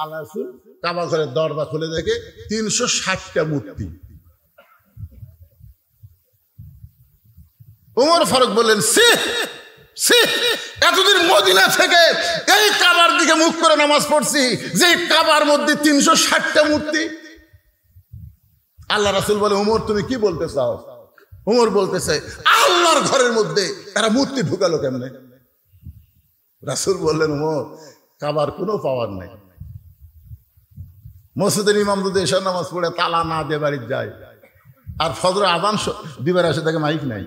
আল্লাহ রাসূল কাবা ঘরের দরজা খুলে দেখে 360টা মূর্তি। ওমর ফারুক বললেন, এতদিন মদিনা থেকে এই কাবার দিকে মুখ করে নামাজ পড়ছি, যে কাবার মধ্যে 360টা মূর্তি। আল্লাহ রাসূল বলে, ওমর তুমি কি বলতে চাও? ওমর বলতেছে, আল্লাহর ঘরের মধ্যে এরা মূর্তি ঢুকালো কেমনে? রাসূল বললেন, ওমর কাবার কোনো পাওয়ার নাই। মসজিদের ইমাম যদি এশার নামাজ পড়ে তালা না দিয়ে বাড়ি যায়, আর ফজর আযান দিবার আসে তাকে মাইক নাই,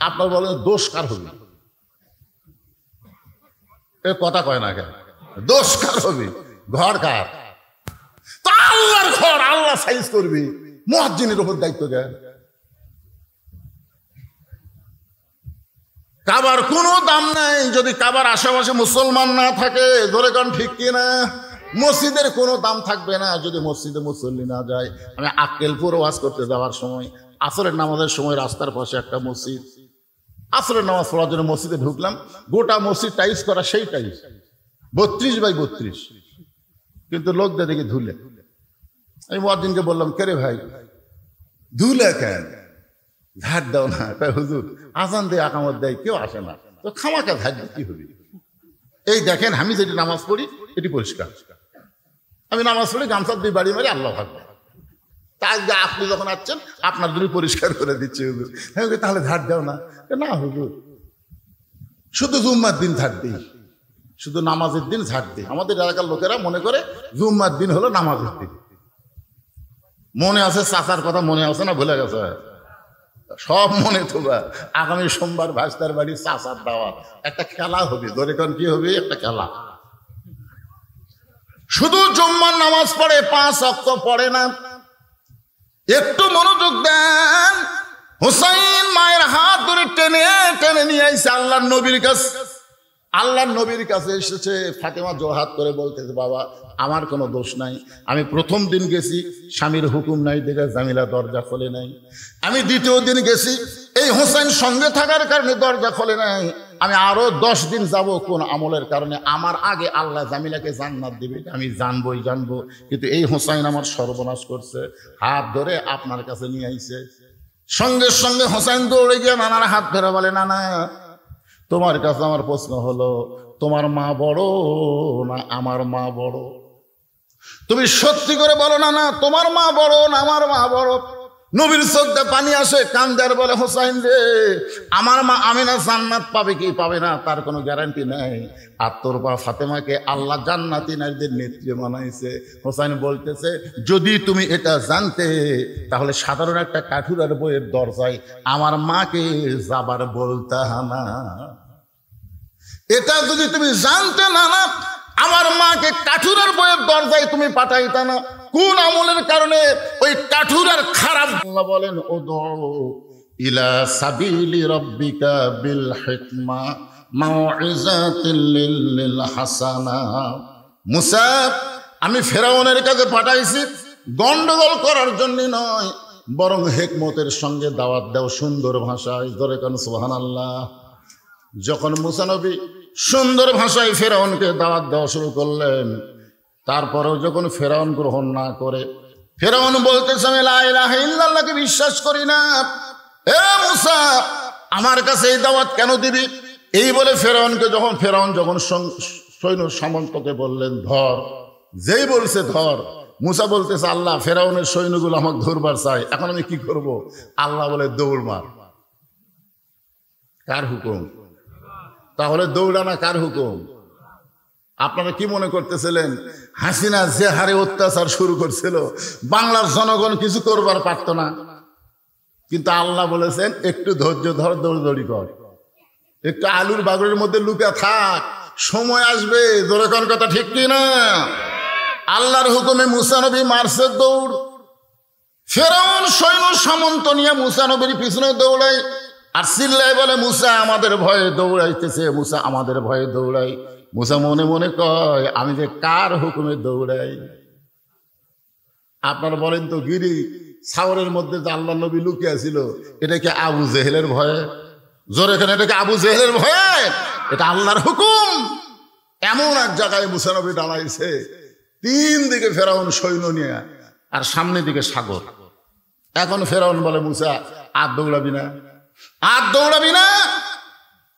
আপনার বলেন দোষ কার হবে? এ কথা কয় না কেন? দোষ কার হবে? ঘর কার? তো আল্লাহর ঘর, আল্লাহ সাইজ করবি, মুয়াজ্জিনের উপর দায়িত্ব দেয়। কাবার কোনো দাম নাই যদি কাবার আশেপাশে মুসলমান না থাকে। ধরে কারণ ঠিক কিনা? মসজিদের কোনো দাম থাকবে না যদি মসজিদে মুসল্লি না যায়। আমি আক্কেলপুর ওয়াজ করতে যাওয়ার সময় আসরের নামাজের সময় রাস্তার পাশে একটা মসজিদ, আসরের নামাজ পড়ার জন্য মসজিদে ঢুকলাম। গোটা মসজিদ টাইলস করা, সেই টাইলস 32x32, কিন্তু লোকদের দেখে ধুলে। আমি মুয়াজ্জিনকে বললাম, কে রে ভাই ধুলে কেন? ঝাড় দাও না। হুজুর আজান দিয়ে আকামত দেয়, কেউ আসে না, তো খামাকা ঝাড় দিয়ে কি হবে? এই দেখেন আমি যেটি নামাজ পড়ি এটি পরিষ্কার। আমি নামাজ পড়ি গামছা দিয়ে বাড়ি মারি, আল্লাহ ভাববে তাই আপনি যখন আসছেন আপনার জন্য পরিষ্কার করে দিচ্ছে হুজুর। হ্যাঁ তাহলে ঝাড় দাও না। না হুজুর, শুধু জুম্মার দিন ঝাড় দিই, শুধু নামাজের দিন ঝাড় দিই। আমাদের এলাকার লোকেরা মনে করে জুম্মার দিন হলো নামাজের দিন। মনে আছে চাচার কথা, মনে আছে না ভুলে গেছে? সব মনে তোবা। আগামী সোমবার ভাস্তার বাড়ি চাচার দাওয়াত, একটা খেলা হবে। ধরে কোন কি হবে? একটা খেলা। শুধু জুম্মার নামাজ পড়ে, 5 ওয়াক্ত পড়ে না। একটু মনোযোগ দেন। হুসাইন মায়ের হাত ধরে টেনে টেনে নিয়ে আইছে আল্লাহর নবীর কাছে। আল্লাহর নবীর কাছে এসেছে। ফাতেমা জোরহাত করে বলতেছে, বাবা আমার কোনো দোষ নাই, আমি প্রথম দিন গেছি স্বামীর হুকুম নাই দেখে জামিলা দরজা খোলে নাই। আমি দ্বিতীয় দিন গেছি, এই হুসাইন সঙ্গে থাকার কারণে দরজা খোলে নাই। আমি আরো 10 দিন যাব কোন আমলের কারণে। আমার আগে আল্লাহ জামিলাকে জান্নাত দিবে, আমি জানবই জানবো, কিন্তু এই হুসাইন আমার সর্বনাশ করছে। হাত ধরে আপনার কাছে নিয়ে আইছে। সঙ্গে সঙ্গে হুসাইন দৌড়ে গিয়ে নানার হাত ধরে বলে, নানা তোমার কাছে আমার প্রশ্ন হলো, তোমার মা বড় না আমার মা বড়? তুমি সত্যি করে বলো না, না তোমার মা বড় না আমার মা বড়? নবীর চোখে পানি আসে, কান্দে আর বলে, হোসাইন রে আমার মা আমিনা জান্নাত পাবে কি পাবে না তার কোনো গ্যারান্টি নাই, আর তোর মা ফাতেমাকে আল্লাহ জান্নাতি নারীদের নেত্রী বানাইছে। হোসাইন বলতেছে, যদি তুমি এটা জানতে তাহলে সাধারণ একটা কাঠুরার বইয়ের দরজায় আমার মাকে যাবার বলতা না। এটা যদি তুমি জানতে না না আমার মাকে কাঠুরার বইয়ের দরজায় তুমি পাঠাইতা না। কোন আমলের কারণে? ওই কাঠুরার খারাপ। আল্লাহ বলেন, উদউ ইলা সাবিলি রাব্বিকা বিল হিকমা মাউইযাতিল লিল হাসানা। মুসা আমি ফেরাউনের কাছে পাঠাইছি গন্ডগোল করার জন্য নয়, বরং হিকমতের সঙ্গে দাওয়াত দাও, সুন্দর ভাষায়। ধরে কেন সুবহানাল্লাহ। যখন মুসা নবী সুন্দর ভাষায় ফেরাউনকে দাওয়াত দেওয়া শুরু করলেন, তারপরেও যখন ফেরাউন গ্রহণ না করে, ফেরাউন বলতেছে, আমি লা ইলাহা ইল্লাল্লাহকে বিশ্বাস করি না। এ মুসা আমার কাছে এই দাওয়াত কেন দিবি? এই বলে ফেরাউন যখন সৈন্য সামন্তকে বললেন ধর, যেই বলছে ধর, মুসা বলতেছে, আল্লাহ ফেরাউনের সৈন্যগুলো আমাকে ধরবার চাই, এখন আমি কি করব? আল্লাহ বলে, দৌড় মার। কার হুকুম? তাহলে দৌড়ানা কার হুকুম? আপনারা কি মনে করতেছিলেন হাসিনা যে হারে অত্যাচার শুরু করছিল বাংলার জনগণ কিছু করবার পারত না? কিন্তু আল্লাহ বলেছেন, একটু ধৈর্য ধর, দৌড়দৌড়ি কর, একটু আলুর বাগড়ের মধ্যে লুকা থাক, সময় আসবে। জোরে কোন কথা ঠিক কি না? আল্লাহর হুকুমে মুসা নবী মারছে দৌড়। ফেরাউন সৈন্য সামন্ত নিয়ে মুসা নবীর পিছনে দৌড়ায় আর চিল্লায় বলে, মুসা আমাদের ভয়ে দৌড়াইতেছে, মুসা আমাদের ভয়ে দৌড়াই। মুসা মনে মনে কয়, আমি যে কার হুকুমে দৌড়াই? আপনারা বলেন তো, গিরি ছাওরের মধ্যে যে আল্লাহ নবী লুকিয়ে ছিল, এটা কি আবু জেহেলের ভয়ে? জোরে এখানে, এটা কি আবু জেহেলের ভয়ে? এটা আল্লাহর হুকুম। এমন এক জায়গায় মুসা নবী দাঁড়াইছে, তিন দিকে ফেরাউন সৈন্য নিয়ে, আর সামনের দিকে সাগর। এখন ফেরাউন বলে, মুসা আর দৌড়াবি না, আর দৌড়াবি না,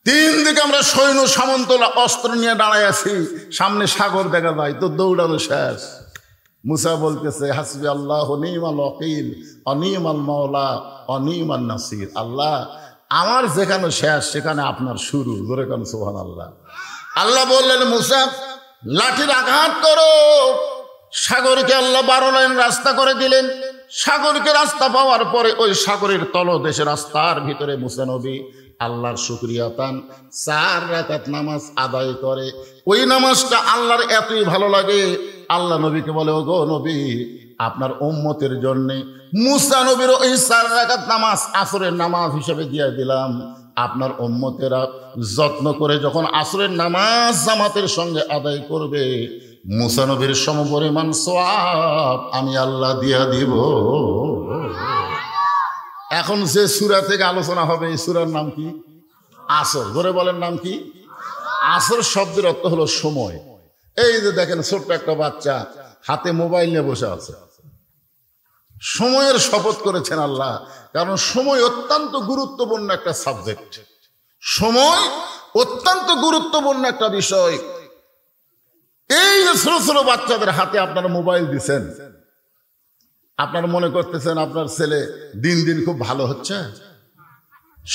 তিন দিকে আমরা সৈন্য সামন্ত অস্ত্র নিয়ে দাঁড়ায় আছি, সামনে সাগর দেখা যায়, তো দৌড়ানো শেষ। মুসা বলতেছে, হাসবি আল্লাহ নিমাল ওয়াকিল অনিমাল মাওলা অনিমান নাসির। আল্লাহ আমার যেখানে শেষ সেখানে আপনার শুরু, জোরে কান সুবহানাল্লাহ। আল্লাহ বললেন, মুসা লাঠির আঘাত করো। সাগরকে আল্লাহ 12 লাইন রাস্তা করে দিলেন। সাগরকে রাস্তা পাওয়ার পরে ওই সাগরের তলদেশে রাস্তার ভিতরে মুসা নবী আল্লাহর শুকরিয়া তান 4 রাকাত নামাজ আদায় করে। ওই নামাজটা আল্লাহর এতই ভালো লাগে, আল্লাহ নবীকে বলে, ও গো নবী, আপনার উম্মতের জন্য মুসা নবীর ওই 4 রাকাত নামাজ আসরের নামাজ হিসেবে দিয়ে দিলাম। আপনার উম্মতেরা যত্ন করে যখন আসরের নামাজ জামাতের সঙ্গে আদায় করবে, মুসা নবীর সমপরিমাণ সওয়াব আমি আল্লাহ দিয়া দিব। এখন যে সূরা থেকে আলোচনা হবে, এই সূরার নাম কি? আসর। ধরে বলেন, নাম কি? আসর শব্দের অর্থ হলো সময়। এই যে দেখেন, ছোট্ট একটা বাচ্চা হাতে মোবাইল নিয়ে বসে আছে, সময়ের শপথ করেছেন আল্লাহ, কারণ সময় অত্যন্ত গুরুত্বপূর্ণ একটা সাবজেক্ট। সময় অত্যন্ত গুরুত্বপূর্ণ একটা বিষয়। এই যে ছোট ছোট বাচ্চাদের হাতে আপনারা মোবাইল দিচ্ছেন, আপনারা মনে করতেছেন আপনার ছেলে দিন দিন খুব ভালো হচ্ছে,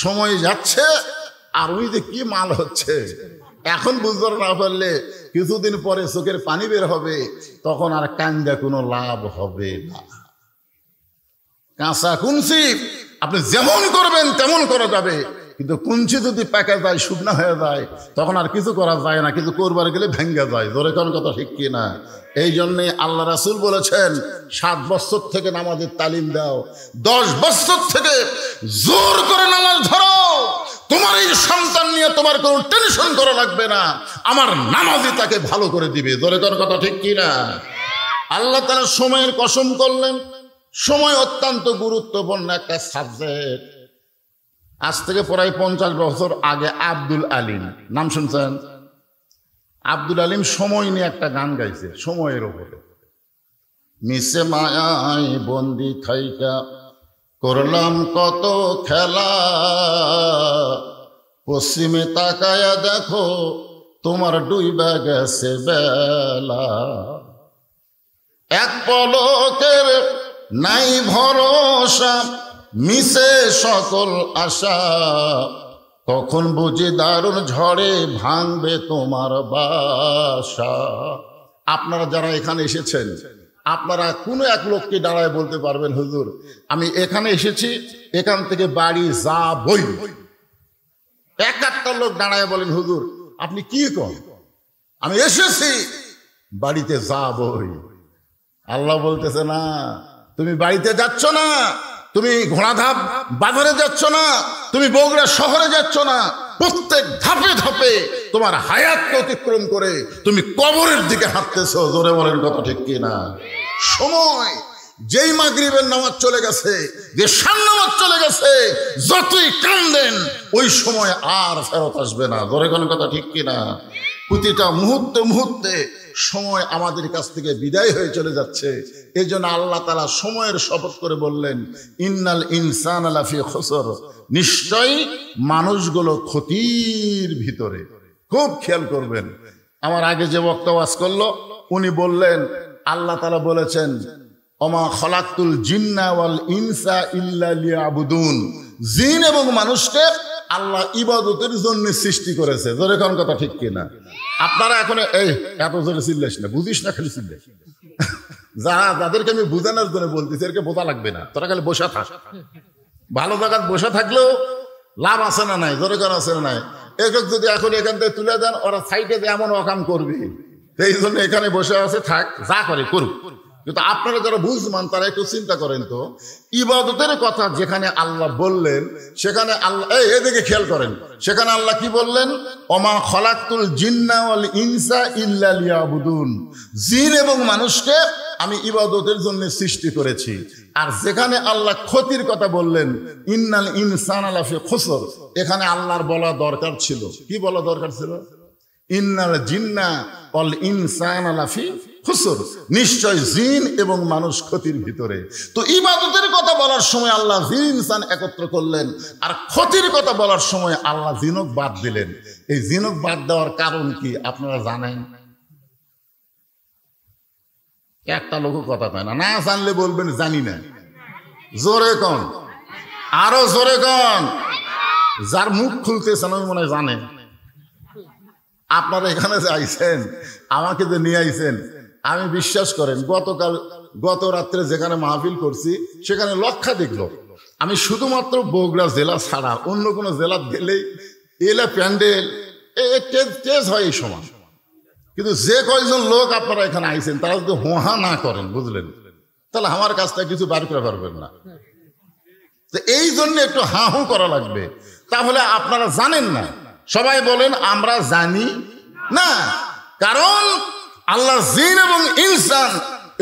সময় যাচ্ছে আর ওই যে কি মাল হচ্ছে। এখন বুঝতে না পারলে কিছুদিন পরে চোখের পানি বের হবে, তখন আর কান্দা কোনো লাভ হবে না। কাঁচা কুঞ্চি আপনি যেমন করবেন তেমন করা যাবে, কিন্তু কুঞ্চি যদি পেকে যায়, শুকনা হয়ে যায়, তখন আর কিছু করা যায় না, কিছু করবার গেলে ভেঙ্গে যায়। ধরে কোন কথা ঠিক কিনা? এই জন্যে আল্লাহ রাসূল বলেছেন, 7 বছর থেকে নামাজের তালিম দাও, 10 বছর থেকে জোর করে নামাজ ধরো। তোমার এই সন্তান নিয়ে তোমার কোনো টেনশন করা লাগবে না, আমার নামাজই তাকে ভালো করে দিবে। ধরে কোন কথা ঠিক কিনা? আল্লাহ তাআলা সময়ের কসম করলেন। সময় অত্যন্ত গুরুত্বপূর্ণ একটা সাবজেক্ট। আজ থেকে প্রায় 50 বছর আগে আব্দুল আলিম, নাম শুনছেন? আব্দুল আলিম সময় নিয়ে একটা গান গাইছে, সময়ের ওপরে। মিশে মায়ায় বন্দি থাইকা করলাম কত খেলা, পশ্চিমে তাকায়া দেখো তোমার ডুইবা গেছে বেলা, এক পলকের নাই ভরসা, মিশে সকল আশা, কখন বুঝি দারুণ ঝড়ে ভাঙবে তোমার বাসা। আপনারা যারা এখানে এসেছেন, আপনারা কোনো এক লোককে দাঁড়ায় বলতে পারবেন, হুজুর আমি এখানে এসেছি, এখান থেকে বাড়ি যাবই। একটা লোক দাঁড়ায় বলেন, হুজুর আপনি কি করেন? আমি এসেছি বাড়িতে যাবই। আল্লাহ বলতেছে, না তুমি বাড়িতে যাচ্ছ না, তুমি ঘোড়াধাপ বাজারে যাচ্ছ না, তুমি বগুড়া শহরে যাচ্ছ না, প্রত্যেক ধাপে ধাপে তোমার হায়াতকে অতিক্রম করে তুমি কবরের দিকে হাঁটতেছো। জোরে বলেন কথা ঠিক কিনা? সময় যেই মাগরিবের নামাজ চলে গেছে, যে শান নামাজ চলে গেছে, যতই কান্দেন ওই সময় আর ফেরত আসবে না। জোরে বলেন কথা ঠিক কিনা? প্রতিটা মুহূর্তে মুহূর্তে সময় আমাদের কাছ থেকে বিদায় হয়ে চলে যাচ্ছে। এই জন্য আল্লাহ তাআলা সময়ের শপথ করে বললেন, ইন্নাল ইনসানা লাফি খুসর, নিশ্চয়ই মানুষগুলো ক্ষতির ভিতরে। খুব খেয়াল করবেন। আমার আগে যে বক্তা ওয়াজ করলো উনি বললেন, আল্লাহ তাআলা বলেছেন, ওমা খলাকতুল জিন্না ওয়াল ইনসা ইল্লা লিয়াবুদুন, জিন এবং মানুষকে আল্লাহ ইবাদতের জন্য সৃষ্টি করেছে। জোরে কোন কথা ঠিক কিনা? আপনারা এখন এই এত জোরে চিল্লাস না, বুঝিস না, খালি চিল্লাস। যাদেরকে আমি বুঝানোর জন্য বলতেছি, এরকে বোঝা লাগবে না, তোরা খালি বসে থাক। ভালো জায়গায় বসে থাকলেও লাভ আছে না নাই? জোরে কোন আছে না নাই? একক যদি এখন এখান থেকে তুলে দেন, ওরা সাইডে এমন অকাম করবে। এই জন্য এখানে বসে আছে, থাক, যা করে করুক। কিন্তু আপনারা যারা বুঝমান তারা একটু চিন্তা করেন তো, ইবাদতের কথা যেখানে আল্লাহ বললেন, সেখানে আল্লাহ এদিকে খেয়াল করেন, সেখানে আল্লাহ কি বললেন? ওমা খলাকতুল জিন্না ওয়াল ইনসা ইল্লা লিয়াবুদুন, জিন এবং মানুষকে আমি ইবাদতের জন্য সৃষ্টি করেছি। আর যেখানে আল্লাহ ক্ষতির কথা বললেন, ইন্নাল ইনসানা লাফি খুসর, এখানে আল্লাহর বলা দরকার ছিল। কি বলা দরকার ছিল? ইন্নাল জিন্না ওয়াল ইনসানা লাফি খুসর, নিশ্চয় জিন এবং মানুষ ক্ষতির ভিতরে। তো ইবাদতের কথা বলার সময় আল্লাহ জিন ইনসান একত্র করলেন, আর ক্ষতির কথা বলার সময় আল্লাহ জিনক বাদ দিলেন। এই জিনক বাদ দেওয়ার কারণ কি আপনারা জানেন? একটা লোক কথা কয় না, না জানলে বলবেন জানি না। জোরে কন, আরো জোরে কন। যার মুখ খুলতেছেন আমি মনে হয় জানেন। আপনারা এখানে যে আইছেন, আমাকে যে নিয়ে আইছেন, আমি বিশ্বাস করেন গত রাত্রে যেখানে মাহফিল করছি সেখানে লক্ষাধিক লোক। আমি শুধুমাত্র বগুড়া জেলা ছাড়া অন্য কোনো জেলা গেলেই এলা প্যান্ডেল তেজ হয় এই সময়। কিন্তু যে কয়েকজন লোক আপনারা এখানে আইছেন তারা যদি হোহা না করেন, বুঝলেন, তাহলে আমার কাছটা কিছু বার করে পারবেন না। তো এই জন্য একটু হাহু করা লাগবে। তাহলে আপনারা জানেন না, সবাই বলেন আমরা জানি না। কারণ আল্লাহ জিন এবং ইনসান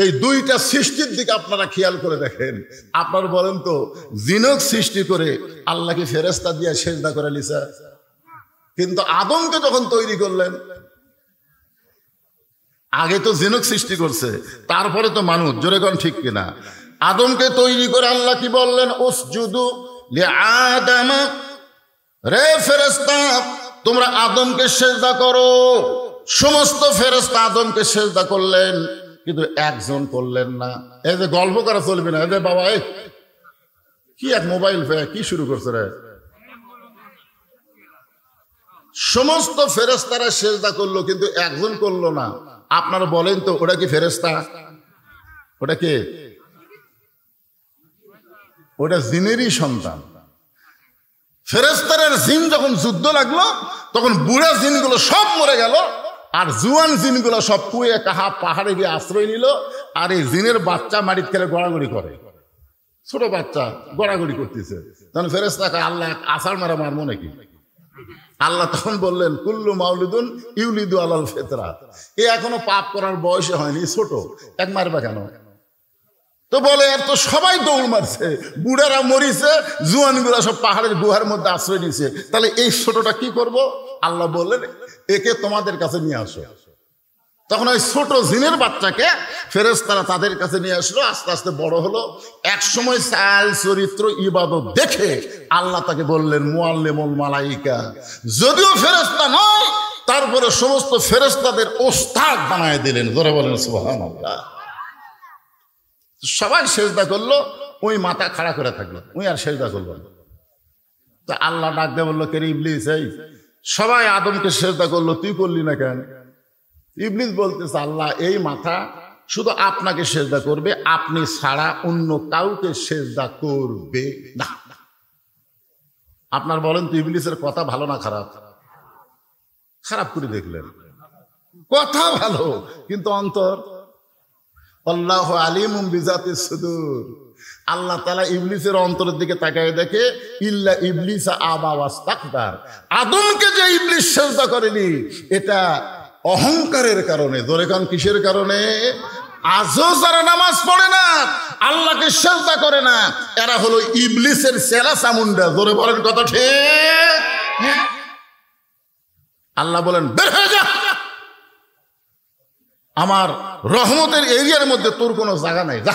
এই দুইটা সৃষ্টির দিকে আপনারা খেয়াল করে দেখেন। আপনারা বলেন তো, জিনক সৃষ্টি করে আল্লাহকে ফেরেশতা দিয়ে সেজদা করে লিসা, কিন্তু আদমকে যখন তৈরি করলেন, আগে তো জিনক সৃষ্টি করছে, তারপরে তো মানুষ। জোরে কোন ঠিক কিনা? আদমকে তৈরি করে আল্লাহ কি বললেন? উসজুদু লিআদম, রে ফেরেশতা তোমরা আদমকে সেজদা করো। সমস্ত ফেরেশতা আদমকে সেজদা করলেন, কিন্তু একজন করলেন না। এই যে গল্প করা চলবে না। এই যে বাবা, এই কি এক মোবাইল কি শুরু করছে রে? সমস্ত ফেরেশতারা সেজদা করলো, কিন্তু একজন করলো না। আপনারা বলেন তো, ওটা কি ফেরেশতা? ওটা কে? ওটা জিনেরই সন্তান। ফেরেশতার জিন যখন যুদ্ধ লাগলো, তখন বুড়া জিনগুলো সব মরে গেল, আর জুয়ান জিনগুলো সব কুয়ে কাহা পাহাড়ে গিয়ে আশ্রয় নিল। আর এই জিনের বাচ্চা মাটির খেলে গড়াগড়ি করে, ছোট বাচ্চা গড়াগড়ি করতেছে। তখন ফেরেশতা কয়, আল্লাহ আছাড় মারা মারবো নাকি? আল্লাহ তখন বললেন, কুল্লু মাউলিদুন ইউলিদু আলাল ফিতরাত, এ এখনো পাপ করার বয়সে হয়নি, ছোট, এক মারবা কেন? তো বলে, এর তো সবাই দৌড় মারছে, বুড়ারা মরিছে, জুয়ানগুলা সব পাহাড়ের গুহার মধ্যে আশ্রয় নিছে, তাহলে এই ছোটটা কি করব? আল্লাহ বললেন, একে তোমাদের কাছে নিয়ে আসো। তখন ওই ছোট জিনের বাচ্চাকে ফেরেশতারা তাদের কাছে নিয়ে আসলো। আস্তে আস্তে বড় হলো। এক সময় চাল চরিত্র ইবাদত দেখে আল্লাহ তাকে বললেন মুআল্লিমুল মালাইকা। যদিও ফেরেশতা নয়, তারপরে সমস্ত ফেরেশতাদের ওস্তাদ বানায় দিলেন। জোরে বলেন সুবহানাল্লাহ। সবাই সেজদা করলো, ওই মাথা খাড়া করে থাকলো, ওই আর সেজদা করলো না। তো আল্লাহ ডাক দিয়ে বললো, কে ইবলিস, এই সবাই আদমকে সেজদা করলো, তুই করলি না কেন? ইবলিস বলতেছে, আল্লাহ এই মাথা শুধু আপনাকে সেজদা করবে, আপনি ছাড়া অন্য কাউকে সেজদা করবে না। আপনার বলেন তো, ইবলিসের কথা ভালো না খারাপ? খারাপ করে দেখলেন। কথা ভালো, কিন্তু অন্তর। আল্লাহু আলিমুম বিজাতিস সুদূর। আল্লাহ তাআলা ইবলিসের অন্তরের দিকে তাকায় দেখে, ইল্লা ইবলিস আবা ওয়াস্তাকবার। আদমকে যে ইবলিস সেজদা করেনি, এটা অহংকারের কারণে। জোরে কান, কিসের কারণে? আজও যারা নামাজ পড়ে না, আল্লাহকে সেজদা করে না, এরা হলো ইবলিসের চেলা চামুন্ডা। জোরে বলেন কথা ঠিক? আল্লাহ বলেন, বের হয়ে যা, আমার রহমতের এরিয়ার মধ্যে তোর কোনো জায়গা নাই, যা।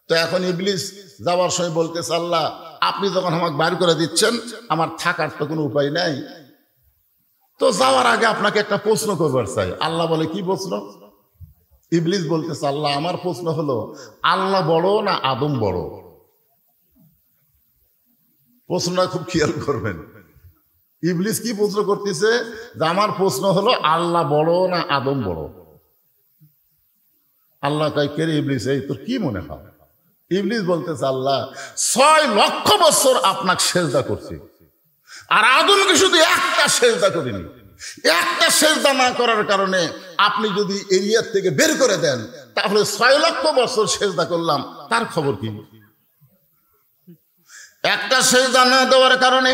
তো এখন ইবলিস যাওয়ার সময় বলতেছে, আল্লাহ আপনি যখন আমাকে বাইর করে দিচ্ছেন, আমার থাকার তো কোনো উপায় নাই। তো যাওয়ার আগে আপনাকে একটা প্রশ্ন করবার চাই। আল্লাহ বলে, কি প্রশ্ন? ইবলিস বলতেছে, আল্লাহ আমার প্রশ্ন হলো, আল্লাহ বড় না আদম বড়? প্রশ্নটা খুব খেয়াল করবেন। ইবলিস কি প্রশ্ন করতেছে? যে আমার প্রশ্ন হলো, আল্লাহ বড় না আদম বড়? আল্লাহ কয়, কে রে ইবলিস, এই তোর কি মনে হয়? ইবলিস বলতেছে, আল্লাহ 6 লক্ষ বছর আপনাকে সেজদা করছি, আর আদমকে শুধু একটা সেজদা করিনি। একটা সেজদা না করার কারণে আপনি যদি এরিয়ার থেকে বের করে দেন, তাহলে 6 লক্ষ বছর সেজদা করলাম, তার খবর কি? একটা সেজদা না দেওয়ার কারণে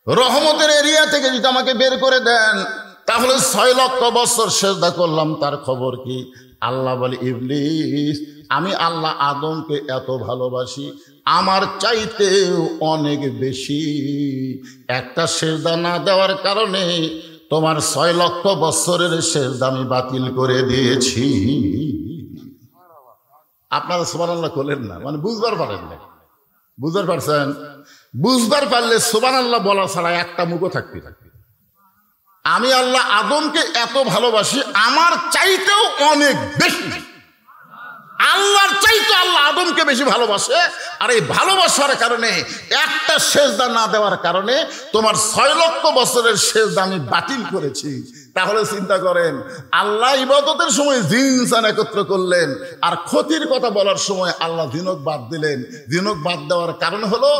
রহমতের এরিয়া থেকে যদি আমাকে বের করে দেন, তাহলে 6 লক্ষ বছর সেজদা করলাম, তার খবর কি? আল্লাহ বলে, ইবলিস আমি আল্লাহ আদমকে এত ভালোবাসি, আমার চাইতেও অনেক বেশি। একটা সেজদা না দেওয়ার কারণে তোমার 6 লক্ষ বছরের সেজদা আমি বাতিল করে দিয়েছি। আপনারা সুবহানাল্লাহ বলেন না, মানে বুঝবার পারেন না। বুঝতে পারছেন? বুঝবার পারলে সুবহানাল্লাহ বলা ছাড়া একটা মুখও থাকতে। আমি আল্লাহ আদমকে এত ভালোবাসি, আমার চাইতেও অনেক বেশি, আল্লাহর চাইতে আল্লাহ আদমকে বেশি ভালোবাসে। আর এই ভালোবাসার কারণে, একটা সেজদা না দেওয়ার কারণে তোমার 6 লক্ষ বছরের সেজদা আমি বাতিল করেছি। তাহলে চিন্তা করেন, আল্লাহ ইবাদতের সময় জিন ইনসান একত্র করলেন, আর ক্ষতির কথা বলার সময় আল্লাহ জিনক বাদ দিলেন। জিনক বাদ দেওয়ার কারণ হলো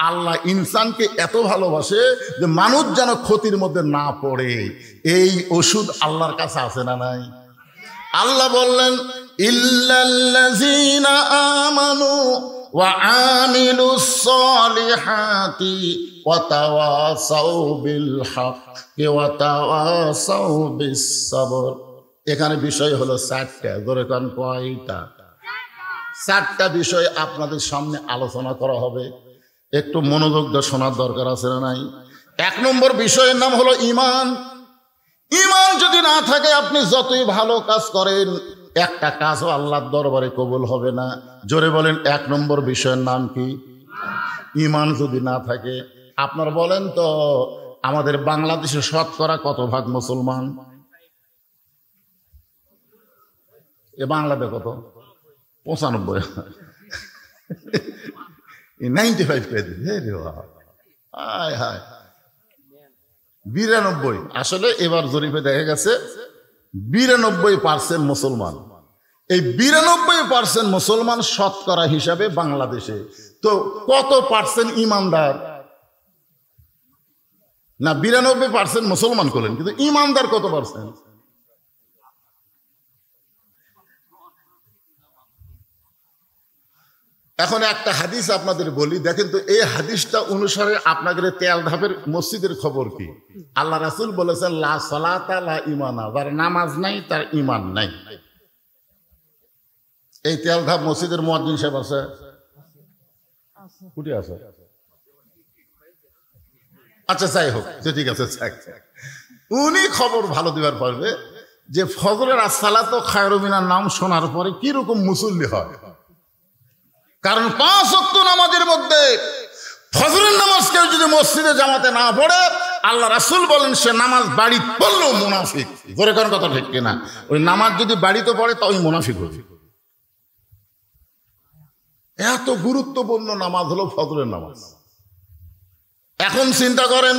আল্লাহ ইনসানকে এত ভালোবাসে যে মানুষ যেন ক্ষতির মধ্যে না পড়ে। এই ওষুধ আল্লাহর কাছে আছে না নাই? আল্লাহ বললেন, ইল্লাল্লাযীনা আমানু ওয়া আমিলুস সালিহাতি ওয়া তাওয়াসাউ বিল হাক্কি ওয়া তাওয়াসাউ বিস সাবর। এখানে বিষয় হলো 4টা। ধরে কোন কয়টা? 4টা বিষয় আপনাদের সামনে আলোচনা করা হবে। একটু মনোযোগ দিয়ে শোনার দরকার আছে না নাই? 1 নম্বর বিষয়ের নাম হলো ঈমান। ঈমান যদি না থাকে, আপনি যতই ভালো কাজ করেন, একটা কাজও আল্লাহর দরবারে কবুল হবে না। জোরে বলেন, 1 নম্বর বিষয়ের নাম কি? ঈমান যদি না থাকে। আপনার বলেন তো, আমাদের বাংলাদেশে শতকরা কত ভাগ মুসলমান? এ বাংলাদেশ কত? 95, 95 করে দিচ্ছে। হায় হায়, 92। আসলে এবার জরিপে দেখা গেছে 92% মুসলমান। এই 92% মুসলমান শতকরা হিসাবে বাংলাদেশে। তো কত পার্সেন্ট ইমানদার? না, 92% মুসলমান করলেন, কিন্তু ইমানদার কত পার্সেন্ট? এখন একটা হাদিস আপনাদের বলি, দেখেন তো এই হাদিসটা অনুসারে আপনাদের তেলধাপের মসজিদের খবর কি? আল্লাহ রাসূল বলেছেন, লা সালাতা লা ঈমানা, যার নামাজ নাই তার ঈমান নাই। এই তেলধাপ মসজিদের মুয়াজ্জিন সাহেব আছে? কুটি আছে? আচ্ছা, যাই হোক, ঠিক আছে। উনি খবর ভালো দিবার পারবে যে ফজরের আসসালাতু খায়রুম মিনান নাম শোনার পরে কি রকম মুসল্লি হয়। কারণ 5 ওয়াক্ত নামাজের মধ্যে ফজরের নামাজ কেউ যদি মসজিদে জামাতে না পড়ে, আল্লাহ রাসূল বলেন সে নামাজ বাড়ি পড়লেও মুনাফিক। ধরে কোন কথা ঠিক কিনা? ওই নামাজ যদি বাড়িতে পড়ে তা ওই মুনাফিক হবে। এত গুরুত্বপূর্ণ নামাজ হলো ফজরের নামাজ। এখন চিন্তা করেন,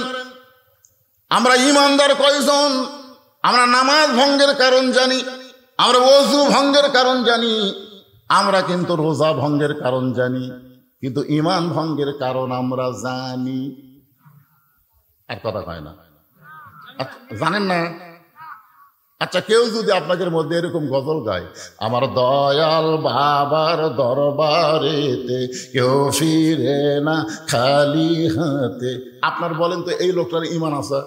আমরা ইমানদার কয়জন? আমরা নামাজ ভঙ্গের কারণ জানি, আমরা ওযু ভঙ্গের কারণ জানি, আমরা কিন্তু রোজা ভঙ্গের কারণ জানি, কিন্তু ঈমান ভঙ্গের কারণ আমরা জানি। আর কথা কয় না, জানেন না? আচ্ছা, কেউ যদি আপনাদের মধ্যে এরকম গজল গায়, আমার দয়াল বাবার দরবারেতে কেউ ফিরে না খালি হাতে, আপনার বলেন তো এই লোকটার ঈমান আছে?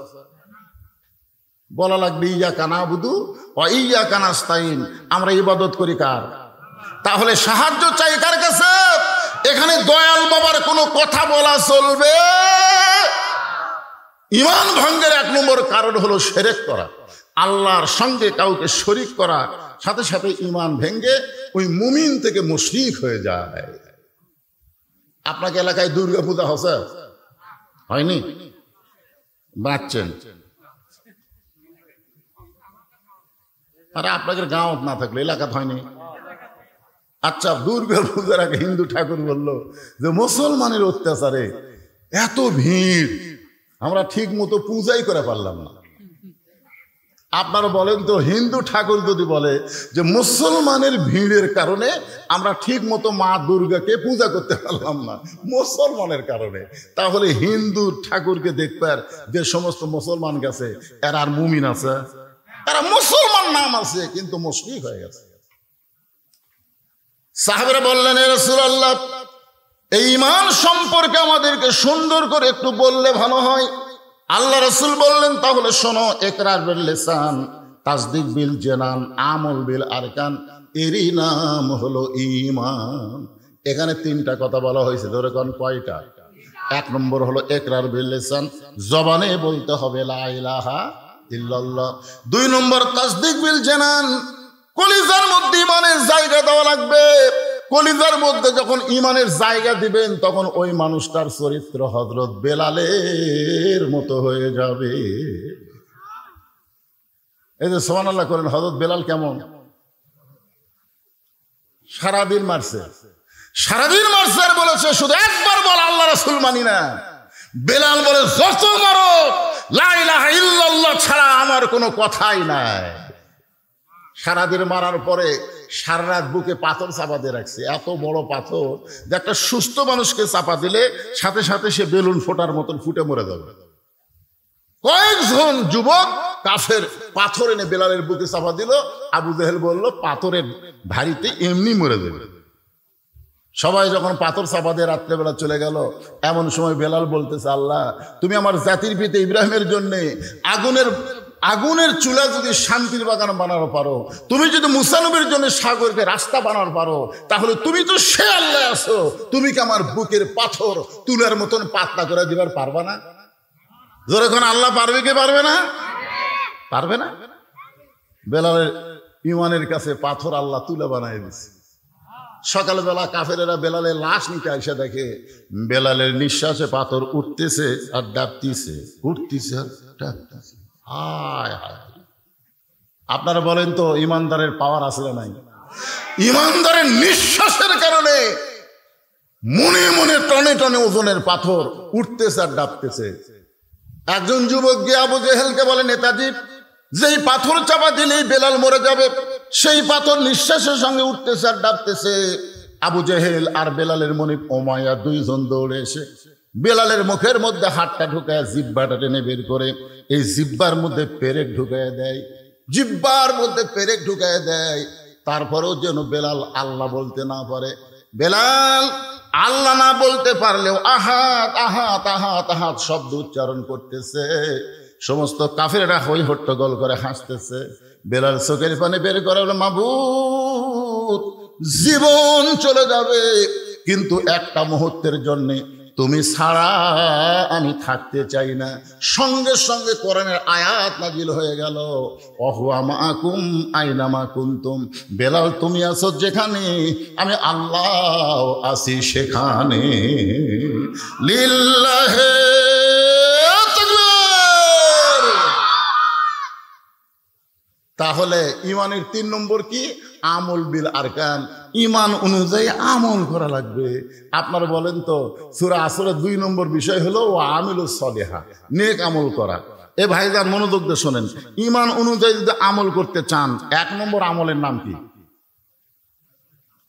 বলা লাগবে ইয়াকা নাবুদু ওয়া ইয়াকা নাস্তাইন, আমরা ইবাদত করি কার? তাহলে সাহায্য চাই কার কাছে? এখানে দয়াল বাবার কোনো কথা বলা চলবে? ঈমান ভঙ্গের 1 নম্বর কারণ হলো শিরক করা, আল্লাহর সঙ্গে কাউকে শরীক করা। সাথে সাথে ঈমান ভেঙ্গে ওই মুমিন থেকে মুশরিক হয়ে যায়। আপনাকে এলাকায় দুর্গা পূজা হচ্ছে? হয়নি? বাঁচছেন? আরে আপনাদের গাঁও না থাকলে এলাকাতে হয়নি? আচ্ছা, দুর্গা পূজার আগে হিন্দু ঠাকুর বললো যে মুসলমানের অত্যাচারে এত ভিড়, আমরা ঠিক মতো পূজাই করে পারলাম না। আপনারা বলেন তো, হিন্দু ঠাকুর যদি বলে যে মুসলমানের ভিড়ের কারণে আমরা ঠিক মতো মা দুর্গাকে পূজা করতে পারলাম না মুসলমানের কারণে, তাহলে হিন্দু ঠাকুরকে দেখবার যে সমস্ত মুসলমান গেছে এরা আর মুমিন আছে? এরা মুসলমান নাম আছে কিন্তু মুশরিক হয়ে গেছে। সাহাবারা বললেন, হে রাসূলুল্লাহ, এই ঈমান সম্পর্কে আমাদেরকে সুন্দর করে একটু বললে ভালো হয়। আল্লাহ রাসূল বললেন, তাহলে শোনো, ইকরার বিল লিসান, তাসদিক বিল জানান, আমল বিল আরকান, এরই নাম হলো ঈমান। এখানে 3টা কথা বলা হয়েছে। ধরে কোন কয়টা? 1 নম্বর হলো ইকরার বিল লিসান, জবানে বলতে হবে লা ইলাহা ইল্লাল্লাহ। 2 নম্বর তাসদিক বিল জানান, কলিজার মধ্যে ইমানের জায়গা দেওয়া লাগবে। কলিজার মধ্যে যখন ইমানের জায়গা দিবেন তখন ওই মানুষটার চরিত্র হযরত বেলালের মতো হয়ে যাবে। এই যে সুবহানাল্লাহ করেন, হযরত বেলাল কেমন? সারাদিন মারছে, সারাদিন মারছে আর বলেছে শুধু একবার বল আল্লাহ রাসূল মানি না। বেলাল বলে যত মারো লা ইলাহা ইল্লাল্লাহ ছাড়া আমার কোনো কথাই নাই। সারাদিন মারার পরে সারা রাত বুকে পাথর চাপা দিয়ে রাখছে, এত বড় পাথর যে একটা সুস্থ মানুষকে চাপা দিলে সাথে সাথে সে বেলুন ফোটার মতন ফুটে মরে যাবে। কয়েকজন যুবক কাফের পাথর এনে বেলালের বুকে চাপা দিল। আবু জেহেল বলল পাথরের ভারীতে এমনি মরে যাবে। সবাই যখন পাথর চাপা দিয়ে রাত্রেবেলা চলে গেল, এমন সময় বেলাল বলতেছে, আল্লাহ তুমি আমার জাতির পিতা ইব্রাহিমের জন্য আগুনের চুলা যদি শান্তির বাগান বানানো পারো, তুমি যদি মুসা নবীর জন্য সাগরকে রাস্তা বানানো পারো, তাহলে তুমি তো সে আল্লাহ আছো, তুমি কি আমার বুকের পাথর তুলার মতন পাতলা করে দিবার পারবা না? যখন আল্লাহ পারবে কি পারবে না? পারবে না। বেলালের ইমানের কাছে পাথর আল্লাহ তুলা বানায় দিচ্ছে। সকালবেলা কাফেরেরা বেলালের লাশ নিতে এসে দেখে বেলালের নিঃশ্বাসে পাথর উঠতেছে আর ডাবতেছে, উঠতেছে আর ডাবতেছে। হায় হায়, আপনারা বলেন তো ইমানদারের পাওয়ার আছে না নাই? ইমানদারের নিঃশ্বাসের কারণে মনে মনে টনে টনে ওজনের পাথর উঠতেছে আর ডাবতেছে। একজন যুবক গিয়ে আবু জেহেলকে বলে, নেতাজি যেই পাথর চাপা দিলেই বেলাল মরে যাবে, সেই পাথর নিঃশ্বাসের সঙ্গে উঠতেছে আর ডাবতেছে। আবু জেহেল আর বেলালের মনিব উমাইয়া 2 জন দৌড়ে এসে বেলালের মুখের মধ্যে হাতটা ঢুকায় জিহ্বাটা টেনে বের করে এই জিহ্বার মধ্যে পেরেক ঢুকায় দেয়, জিহ্বার মধ্যে পেরেক ঢুকায় দেয়। তারপরেও যেন বেলাল আল্লাহ বলতে না পারে। বেলাল আল্লাহ না বলতে পারলেও আহাত আহাত আহাত আহাত শব্দ উচ্চারণ করতেছে। সমস্ত কাফেররা হই হট্টগোল করে হাসতেছে। বেলাল চোখের পানি বের করে বলে, মাবুদ জীবন চলে যাবে কিন্তু একটা মুহূর্তের জন্য তুমি ছাড়া আমি থাকতে চাই না। সঙ্গে সঙ্গে কোরআনের আয়াত নাজিল হয়ে গেল, ওয়াহুয়া মাআকুম আইনামা কুনতুম। বেলাল তুমি আছো যেখানে, আমি আল্লাহ আছি সেখানে। লিল্লাহি তাকবীর। তাহলে ইমানের 3 নম্বর কি? আমল বিল আরকান। ইমান অনুযায়ী আমল করা লাগবে। আপনারা বলেন তো, সূরা আসরের 2 নম্বর বিষয় হলো ওয়া আমিলুস সলিহা, নেক আমল করা। এ ভাইজান মনোযোগ দিয়ে শোনেন, ইমান অনুযায়ী যদি আমল করতে চান 1 নম্বর আমলের নাম কি?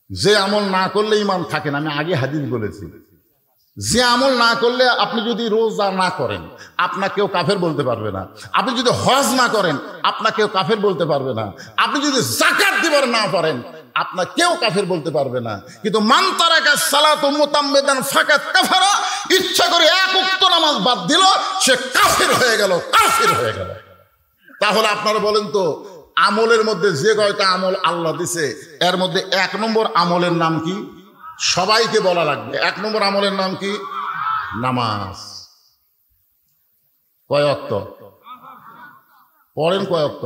যে আমল না করলে ইমান থাকে না। আমি আগে হাদিস বলেছি, যে আমল না করলে, আপনি যদি রোজা না করেন আপনাকেও কাফের বলতে পারবে না। আপনি যদি হজ না করেন আপনাকেও কাফের বলতে পারবে না। আপনি যদি যাকাত দিবার না পারেন আপনাকেও কাফের বলতে পারবে না। কিন্তু মান তারাকা সালাতু মুতাম্মিদান ফাকাত কাফারা, ইচ্ছা করে 1 ওয়াক্ত নামাজ বাদ দিল সে কাফের হয়ে গেল, কাফের হয়ে গেল। তাহলে আপনারা বলেন তো, আমলের মধ্যে যে কয়টা আমল আল্লাহ দিছে এর মধ্যে 1 নম্বর আমলের নাম কি? সবাইকে বলা লাগবে। 1 নম্বর আমলের নাম কি? নামাজ। কয় ওয়াক্ত পড়েন? কয় ওয়াক্ত?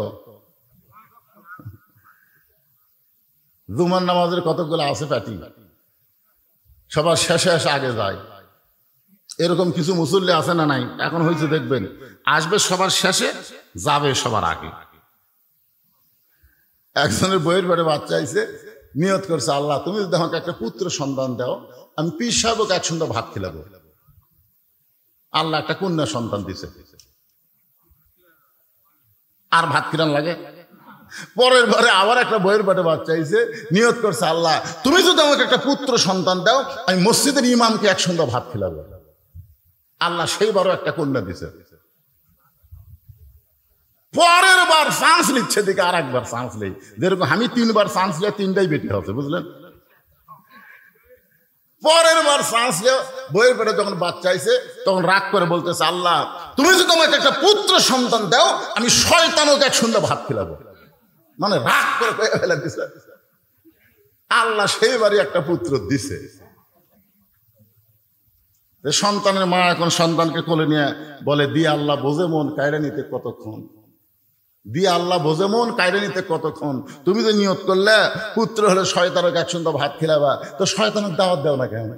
জুমার নামাজের কতগুলো আছে প্যাটি, সবার শেষে এসে আগে যায়। এরকম কিছু মুসল্লি আছে না নাই? এখন হয়েছে দেখবেন, আসবে সবার শেষে, যাবে সবার আগে। একজনের বইয়ের পেটে বাচ্চা আইছে, নিয়ত করছে, আল্লাহ তুমি যদি আমাকে একটা পুত্র সন্তান দাও আমি পীর সাহেবকে 1 সন্ধ্যা ভাত খিলাবো। আল্লাহ একটা কন্যা সন্তান দিছে, আর ভাত কিরান লাগে? পরের বারে আবার একটা বইয়ের পেটে বাচ্চা আইছে, নিয়ত করছে, আল্লাহ তুমি যদি আমাকে একটা পুত্র সন্তান দাও আমি মসজিদের ইমামকে 1 সন্ধ্যা ভাত খিলাবো। আল্লাহ সেইবারও একটা কন্যা দিছে। পরের বার চান্স নিচ্ছে দিকে আর একবার চান্স নেই। যেরকম আমি 3 বার চান্স নিয়ে 3টাই বেটি হচ্ছে, বুঝলেন? পরের বার চান্স নিয়ে বইয়ের পেটে যখন বাচ্চা আইছে তখন রাগ করে বলতেছে, আল্লাহ তুমি যদি আমাকে একটা পুত্র সন্তান দাও আমি শয়তানকে 1 সন্ধ্যা ভাত খিলাবো। মানে রাগ করে ফেলে দিছে। আল্লাহ সেইবারই একটা পুত্র দিছে। সন্তানের মা এখন সন্তানকে কোলে নিয়ে বলে, দিয়ে আল্লাহ বোঝে মন কায়রা নিতে কতক্ষণ। দিয়ে আল্লাহ বোঝে মন কায়রে নিতে কতক্ষণ। তুমি যে নিয়ত করলে পুত্র হলে শয়তানক একসঙ্গে ভাত খেলাবা, তো শয়তানক দাওয়াত দাও না কেন?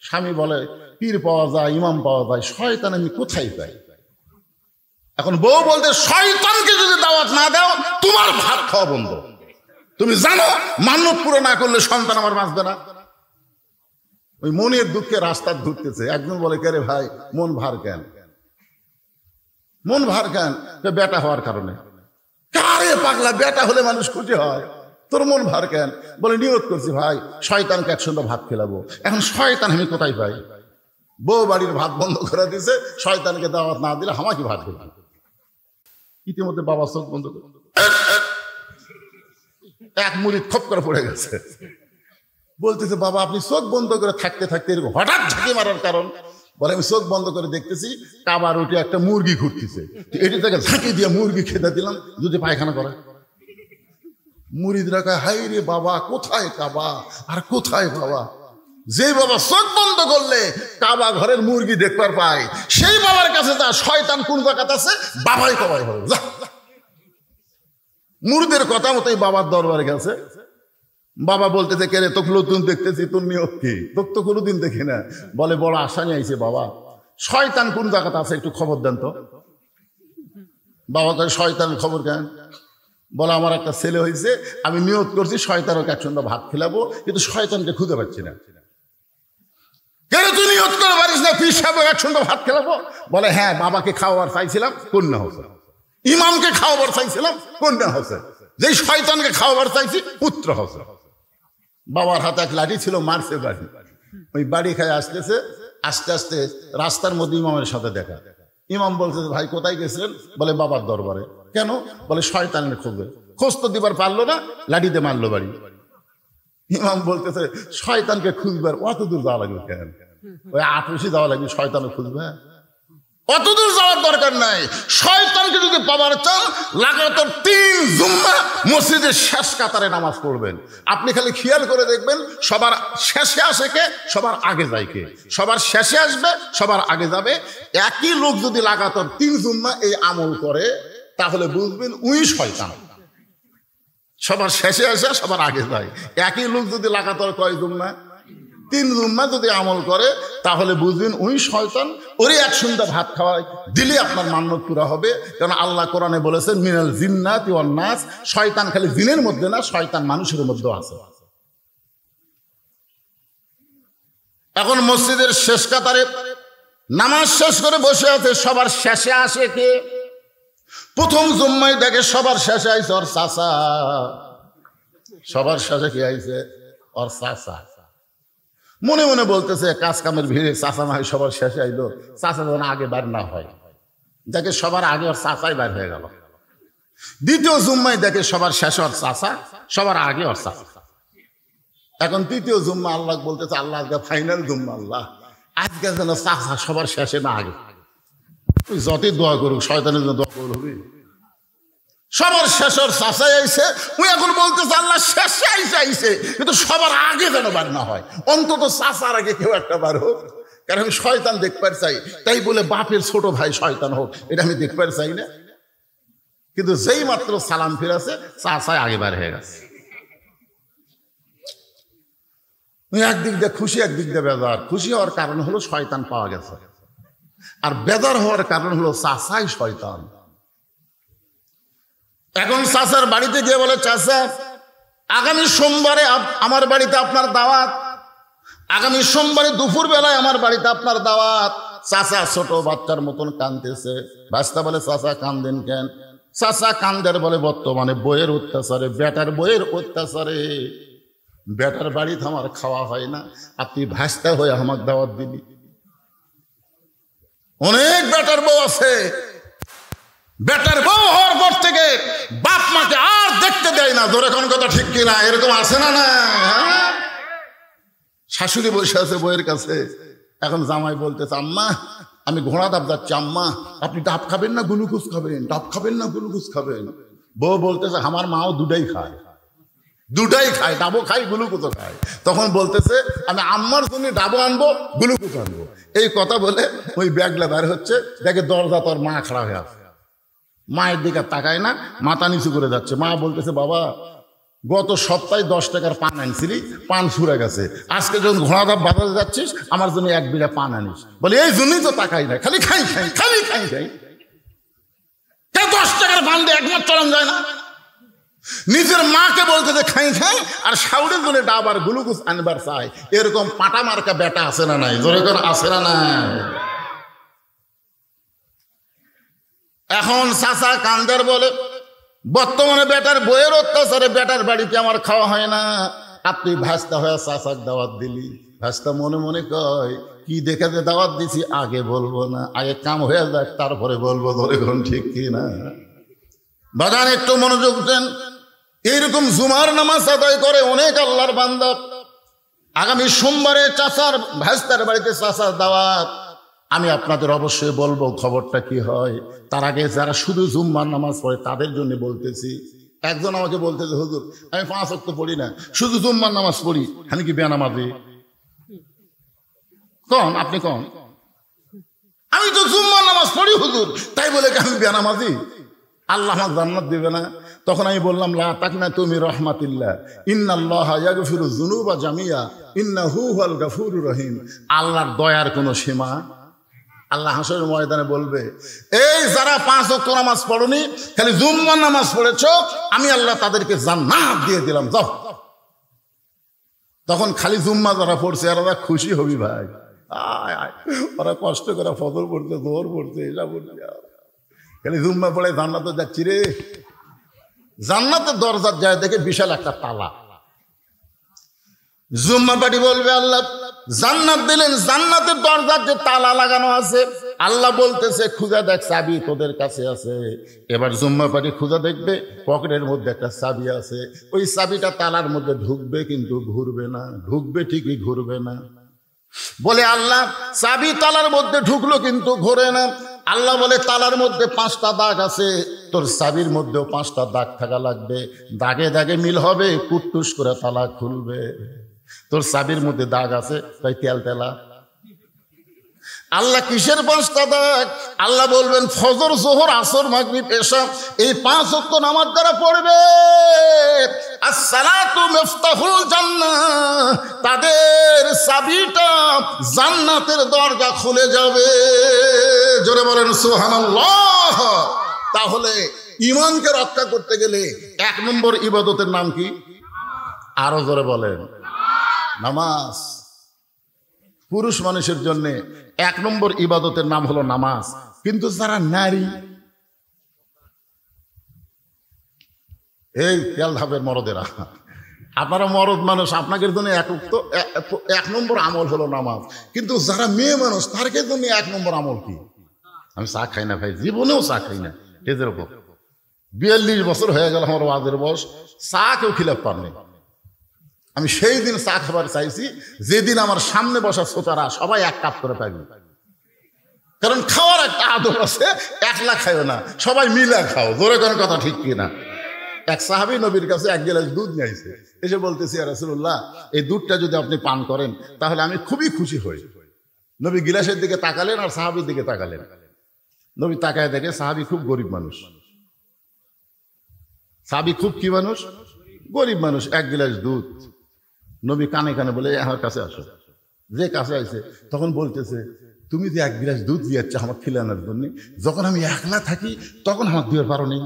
স্বামী বলে পীর পাওয়া যায়, ইমাম পাওয়া যায়, শয়তান আমি কোথায় পাই? এখন বউ বলতে শয়তানকে যদি দাওয়াত না দাও তোমার ভাত খাওয়া বন্ধ। তুমি জানো মান্যত পুরো না করলে সন্তান আমার বাঁচবে না। ওই মনের দুঃখে রাস্তা ঘুরতেছে। একজন বলে কে রে ভাই মন ভার কেন? মন ভার কেন? বেটা হওয়ার কারণে। কারে পাগলা, বেটা হলে মানুষ খুশি হয়, তোর মন ভার কেন? বলে নিয়ত করছি ভাই শয়তানকে একসঙ্গে ভাত খেলাবো। এখন শয়তান আমি কোথায় পাই? বউ বাড়ির ভাত বন্ধ করে দিছে, শয়তানকে দাওয়াত না দিলে আমাকে ভাত খেলাম। ইতিমধ্যে বাবা চোখ বন্ধ করে এক মুড়ি খপ করে পড়ে গেছে। বলতেছে বাবা আপনি চোখ বন্ধ করে থাকতে থাকতে এরকম হঠাৎ ঝাঁকি মারার কারণ? বলে আমি চোখ বন্ধ করে দেখতেছি কাবার উঠে একটা মুরগি ঘুরতেছে, এটি থেকে ঝাঁকি দিয়ে মুরগি খেতে দিলাম যদি পায়খানা করে। মুরিদরা কয় হাই রে বাবা কোথায় কাবা আর কোথায় বাবা? যে বাবা চোখ বন্ধ করলে কাবা ঘরের মুরগি দেখবার পায়, সেই বাবার কাছে যা শয়তান কোন জায়গাতে আছে বাবাই কবাই হবে। মুরিদের কথা মতোই বাবার দরবারে গেছে। বাবা বলতেছে কে রে তোকে নতুন দেখতেছি, তোর নিয়ত কি? তোর তো কোনোদিন দেখি না। বলে বড় আশা নিয়ে আইছে বাবা, শয়তান কোন জায়গাতে আছে একটু খবর দেন তো। বাবা কয় শয়তানের খবর কেন? বলে আমার একটা ছেলে হয়েছে, আমি নিয়ত করছি শয়তানকে একসঙ্গে ভাত খেলাবো, কিন্তু শয়তানকে খুঁজে পাচ্ছি না। কেন তুই নিয়ত করে পারিস না পীর সাহেব একসঙ্গে ভাত খেলাবো? বলে হ্যাঁ বাবাকে খাওয়াবার চাইছিলাম, কন্যা হচ্ছে। ইমামকে খাওয়াবার চাইছিলাম, কন্যা হচ্ছে। যেই শয়তানকে খাওয়াবার চাইছি পুত্র হচ্ছে। বাবার হাতে এক লাঠি ছিল, মারছে বাড়ি। ওই বাড়ি খায় আসতেছে, আস্তে আস্তে রাস্তার মধ্যে ইমামের সাথে দেখা। ইমাম বলছে ভাই কোথায় গেছিলেন? বলে বাবার দরবারে। কেন? বলে শয়তানের খোঁজে। খোঁজ তো দিবার পারলো না, লাঠিতে মারলো বাড়ি। ইমাম বলতেছে শয়তানকে খুঁজবার অত দূর যাওয়া লাগবে কেন? ওই আটরশি যাওয়া লাগবে শয়তানকে খুঁজবে? অত দূর যাওয়ার দরকার নাই। শয়তানকে যদি পাবার চান লাগাতার 3 জুম্মা মসজিদের শেষ কাতারে নামাজ পড়বেন। আপনি খালি খেয়াল করে দেখবেন সবার শেষে আসে কে, সবার আগে যায় কে? সবার শেষে আসবে, সবার আগে যাবে। একই লোক যদি লাগাতার 3 জুম্মা এই আমল করে তাহলে বুঝবেন উই শয়তান। সবার শেষে আসে, সবার আগে যায়। একই লোক যদি লাগাতার কয় জুম্মা 3 জুম্মা যদি আমল করে তাহলে বুঝবেন ওই শয়তান। ওরই একসঙ্গে ভাত খাওয়ায় দিলে আপনার মান্যত পুরা হবে। কারণ আল্লাহ কোরআনে বলেছেন মিনাল জিন্নাতি ওয়ান নাস, শয়তান খালি জিনের মধ্যে না, শয়তান মানুষের মধ্যেও আছে। এখন মসজিদের শেষ কাতারে নামাজ শেষ করে বসে আছে, সবার শেষে আসে কে? প্রথম জুম্মায় দেখে সবার শেষে আইছে ওর চাচা। সবার শেষে কি আইছে? ওর চাচা। মনে মনে বলতেছে কাজ কামের ভিড়ে চাচা না হয় সবার শেষে আইলো, চাচা যেন আগে বার না হয়। দেখে সবার আগে ওর চাচাই বার হয়ে গেল। দ্বিতীয় জুম্মায় দেখে সবার শেষে ওর চাচা, সবার আগে ওর চাচা। এখন তৃতীয় জুম্মা আল্লাহ বলতেছে আল্লাহ আজকে ফাইনাল জুম্মা, আল্লাহ আজকে যেন চাচা সবার শেষে না আগে। যতই দোয়া করুক শয়তানের জন্য দোয়া করবি। সবার শেষের চাচাই আইছে, ওই এখন বলতেছে আল্লাহ শেষে আইছে কিন্তু সবার আগে যেন বার না হয়, অন্তত চাচার আগে কেউ একটা বার হোক। কারণ আমি শয়তান দেখবার চাই, তাই বলে বাপের ছোট ভাই শয়তান হোক এটা আমি দেখবার চাই না। কিন্তু যেই মাত্র সালাম ফিরাছে চাচাই আগে বার হয়ে গেছে। একদিক দিয়ে খুশি, একদিক দিয়ে বেজার। খুশি হওয়ার কারণ হলো শয়তান পাওয়া গেছে, আর বেজার হওয়ার কারণ হলো চাচাই শয়তান। এখন চাচার বাড়িতে গিয়ে বলে চাচা আগামী সোমবারে আমার বাড়িতে আপনার দাওয়াত, আগামী সোমবারে দুপুর বেলায় আমার বাড়িতে আপনার দাওয়াত। চাচা ছোট বাচ্চার মতন কাঁদতেছে। বাচ্চা বলে চাচা কান্দেন কেন? চাচা কান্দের বলে বর্তমানে বইয়ের অত্যাচারে, বেটার বইয়ের অত্যাচারে বেটার বাড়িতে আমার খাওয়া হয় না, আপনি ভাস্তা হয়ে আমার দাওয়াত দিবি। অনেক বেটার বউ আছে, বেটার বউ হওয়ার পর থেকে বাপ মাকে আর দেখতে দেয় না। ধরে কোন কথা ঠিক কিনা? এরকম আছে না? না, শাশুড়ি বসে আছে বইয়ের কাছে। এখন জামাই বলতেছে আম্মা আমি ঘোড়া ডাব যাচ্ছি, আম্মা আপনি ডাব খাবেন না গ্লুকোজ খাবেন? ডাব খাবেন না গ্লুকোজ খাবেন? বউ বলতেছে আমার মাও দুটাই খায়, দুটাই খায়, ডাবও খাই গ্লুকোজও খায়। তখন বলতেছে আমি আম্মার জন্য ডাবও আনবো গ্লুকোজ আনবো। এই কথা বলে ওই ব্যাগলা বের হচ্ছে, দেখে দরজা তোর মা খাড়া হয়ে আছে। মায়ের দিকে তাকায় না, মাথা নিচু করে যাচ্ছে। মা বলতেছে, বাবা গত সপ্তাহে 10 টাকার পান আনছিলি, পান ফুরে গেছে, আজকে যখন ঘোড়াধাপ বাজারে যাচ্ছিস আমার জন্য 1 বিড়া পান আনিস। বলে এই জন্যই তো তাকাই না, খালি খাই খাই খালি খাই খাই। 10 টাকার পান দিয়ে 1 মাস চলান যায় না। নিজের মাকে বলতেছে খাই খাই, আর শাউরের জন্য ডাবার গ্লুকোজ আনবার চাই। এরকম পাটা মার্কা বেটা আছে না নাই? জোরে করে আছে না নাই? এখন চাচা কান্দার বলে, বর্তমানে বেটার বইয়ের অত্যাচারে বেটার বাড়িতে আমার খাওয়া হয় না, আপনি ভাস্তা হয়ে চাচাক দাওয়াত দিলি। ভাস্তা মনে মনে কয়, কি দেখে যে দাওয়াত দিছি আগে বলবো না, আগে কাম হয়ে যাক তারপরে বলবো। ধরে কোন ঠিক কি না? বাজান একটু মনোযোগ দেন। এইরকম জুমার নামাজ আদায় করে অনেক আল্লাহর বান্দা। আগামী সোমবারে চাচার ভাস্তার বাড়িতে চাচার দাওয়াত, আমি আপনাদের অবশ্যই বলবো খবরটা কি হয়। তার আগে যারা শুধু জুম্মার নামাজ পড়ে তাদের জন্য বলতেছি। একজন আমাকে বলতেছে, হুজুর আমি 5 ওয়াক্ত পড়ি না, শুধু জুম্মার নামাজ পড়ি, আমি কি বেনামাজি? কন আপনি কন, আমি তো জুম্মার নামাজ পড়ি হুজুর, তাই বলে কি আমি বেনামাজি? আল্লাহ আমাকে জান্নাত দিবে না? তখন আমি বললাম, লা তাকনাতু মির রাহমাতিল্লাহ, ইন্নাল্লাহা ইয়াগফিরু যুনুবা জামিয়া ইন্নাহু হুয়াল গাফুরুর রহিম। আল্লাহর দয়ার কোনো সীমা? আল্লাহ হাসরের ময়দানে বলবে, এই যারা 5 ওয়াক্ত নামাজ পড়নি, খালি জুম্মার নামাজ পড়েছো, আমি আল্লাহ তাদেরকে জান্নাত দিয়ে দিলাম, যাও। তখন খালি জুম্মা যারা পড়ছে এরা খুশি হবি ভাই। আয় আয়, ওরা কষ্ট করে ফজর পড়ছে, জোহর পড়ছে, এসা পড়ছে, খালি জুম্মা পড়ে জান্নাতে যাচ্ছি রে। জান্নাতের দরজার যায় দেখে বিশাল একটা তালা। জুম্মা পার্টি বলবে, আল্লাহ জান্নাত দিলেন, জান্নাতের দরজার যে তালা লাগানো আছে, আল্লাহ বলতেছে খুঁজা দেখ চাবি তোদের কাছে আছে। এবার জুম্মা পার্টি খুঁজা দেখবে, পকেটের মধ্যে একটা চাবি আছে, ওই চাবিটা তালার মধ্যে ঢুকবে কিন্তু ঘুরবে না, ঢুকবে ঠিকই ঘুরবে না। বলে আল্লাহ চাবি তালার মধ্যে ঢুকলো কিন্তু ঘোরে না। আল্লাহ বলে তালার মধ্যে 5টা দাগ আছে, তোর চাবির মধ্যেও 5টা দাগ থাকা লাগবে, দাগে দাগে মিল হবে, কুটটুস করে তালা খুলবে। তোর চাবির মধ্যে দাগ আছে, তাই তেল তেলা। আল্লাহ কিসের 5টা দাগ? আল্লাহ বলবেন ফজর, জোহর, আসর, মাগরিব, এশা, এই 5 ওয়াক্ত নামাজ যারা পড়বে, আসসালাতু মিফতাহুল জান্নাহ, তাদের চাবিটা জান্নাতের দরজা খুলে যাবে। জোরে বলেন সুবহানাল্লাহ। তাহলে ঈমানকে রক্ষা করতে গেলে 1 নম্বর ইবাদতের নাম কি? আরো জোরে বলেন, নামাজ। পুরুষ মানুষের জন্য 1 নম্বর ইবাদতের নাম হলো নামাজ। কিন্তু যারা নারী, এই তেল ধাপের মরদেরা, আপনারা মরদ মানুষ, আপনাদের জন্য 1 নম্বর আমল হলো নামাজ। কিন্তু যারা মেয়ে মানুষ তাদের জন্য 1 নম্বর আমল কি? আমি চা খাই না ভাই, জীবনেও চা খাই না। এদের উপর 42 বছর হয়ে গেল আমার ওয়াজের বয়স, চা কেউ খিলাফ পারনি। আমি সেই দিন চা খাবার চাইছি যেদিন আমার সামনে বসা শ্রোতারা সবাই 1 কাপ করে পাইবে। কারণ খাওয়ার একটা আদর আছে, একলা খাইও না, সবাই মিলা খাও। জোরে কোনো কথা ঠিক কিনা? এক সাহাবী নবীর কাছে 1 গ্লাস দুধ নিয়েছে, এসে বলতেছি, ইয়া রাসূলুল্লাহ, এই দুধটা যদি আপনি পান করেন তাহলে আমি খুবই খুশি হই। নবী গিলাসের দিকে তাকালেন আর সাহাবীর দিকে তাকালেন। নবী তাকায় দেখে সাহাবী খুব গরিব মানুষ। সাহাবী খুব কি মানুষ? গরিব মানুষ। 1 গ্লাস দুধ। নবী কানে কানে বলে, আমার কাছে আসো। যে কাছে আসে তখন বলতেছে, তুমি যে 1 গ্লাস দুধ দিয়েছ আমার খিলানোর জন্য, যখন আমি একলা থাকি তখন আমার দিতে পারো নি।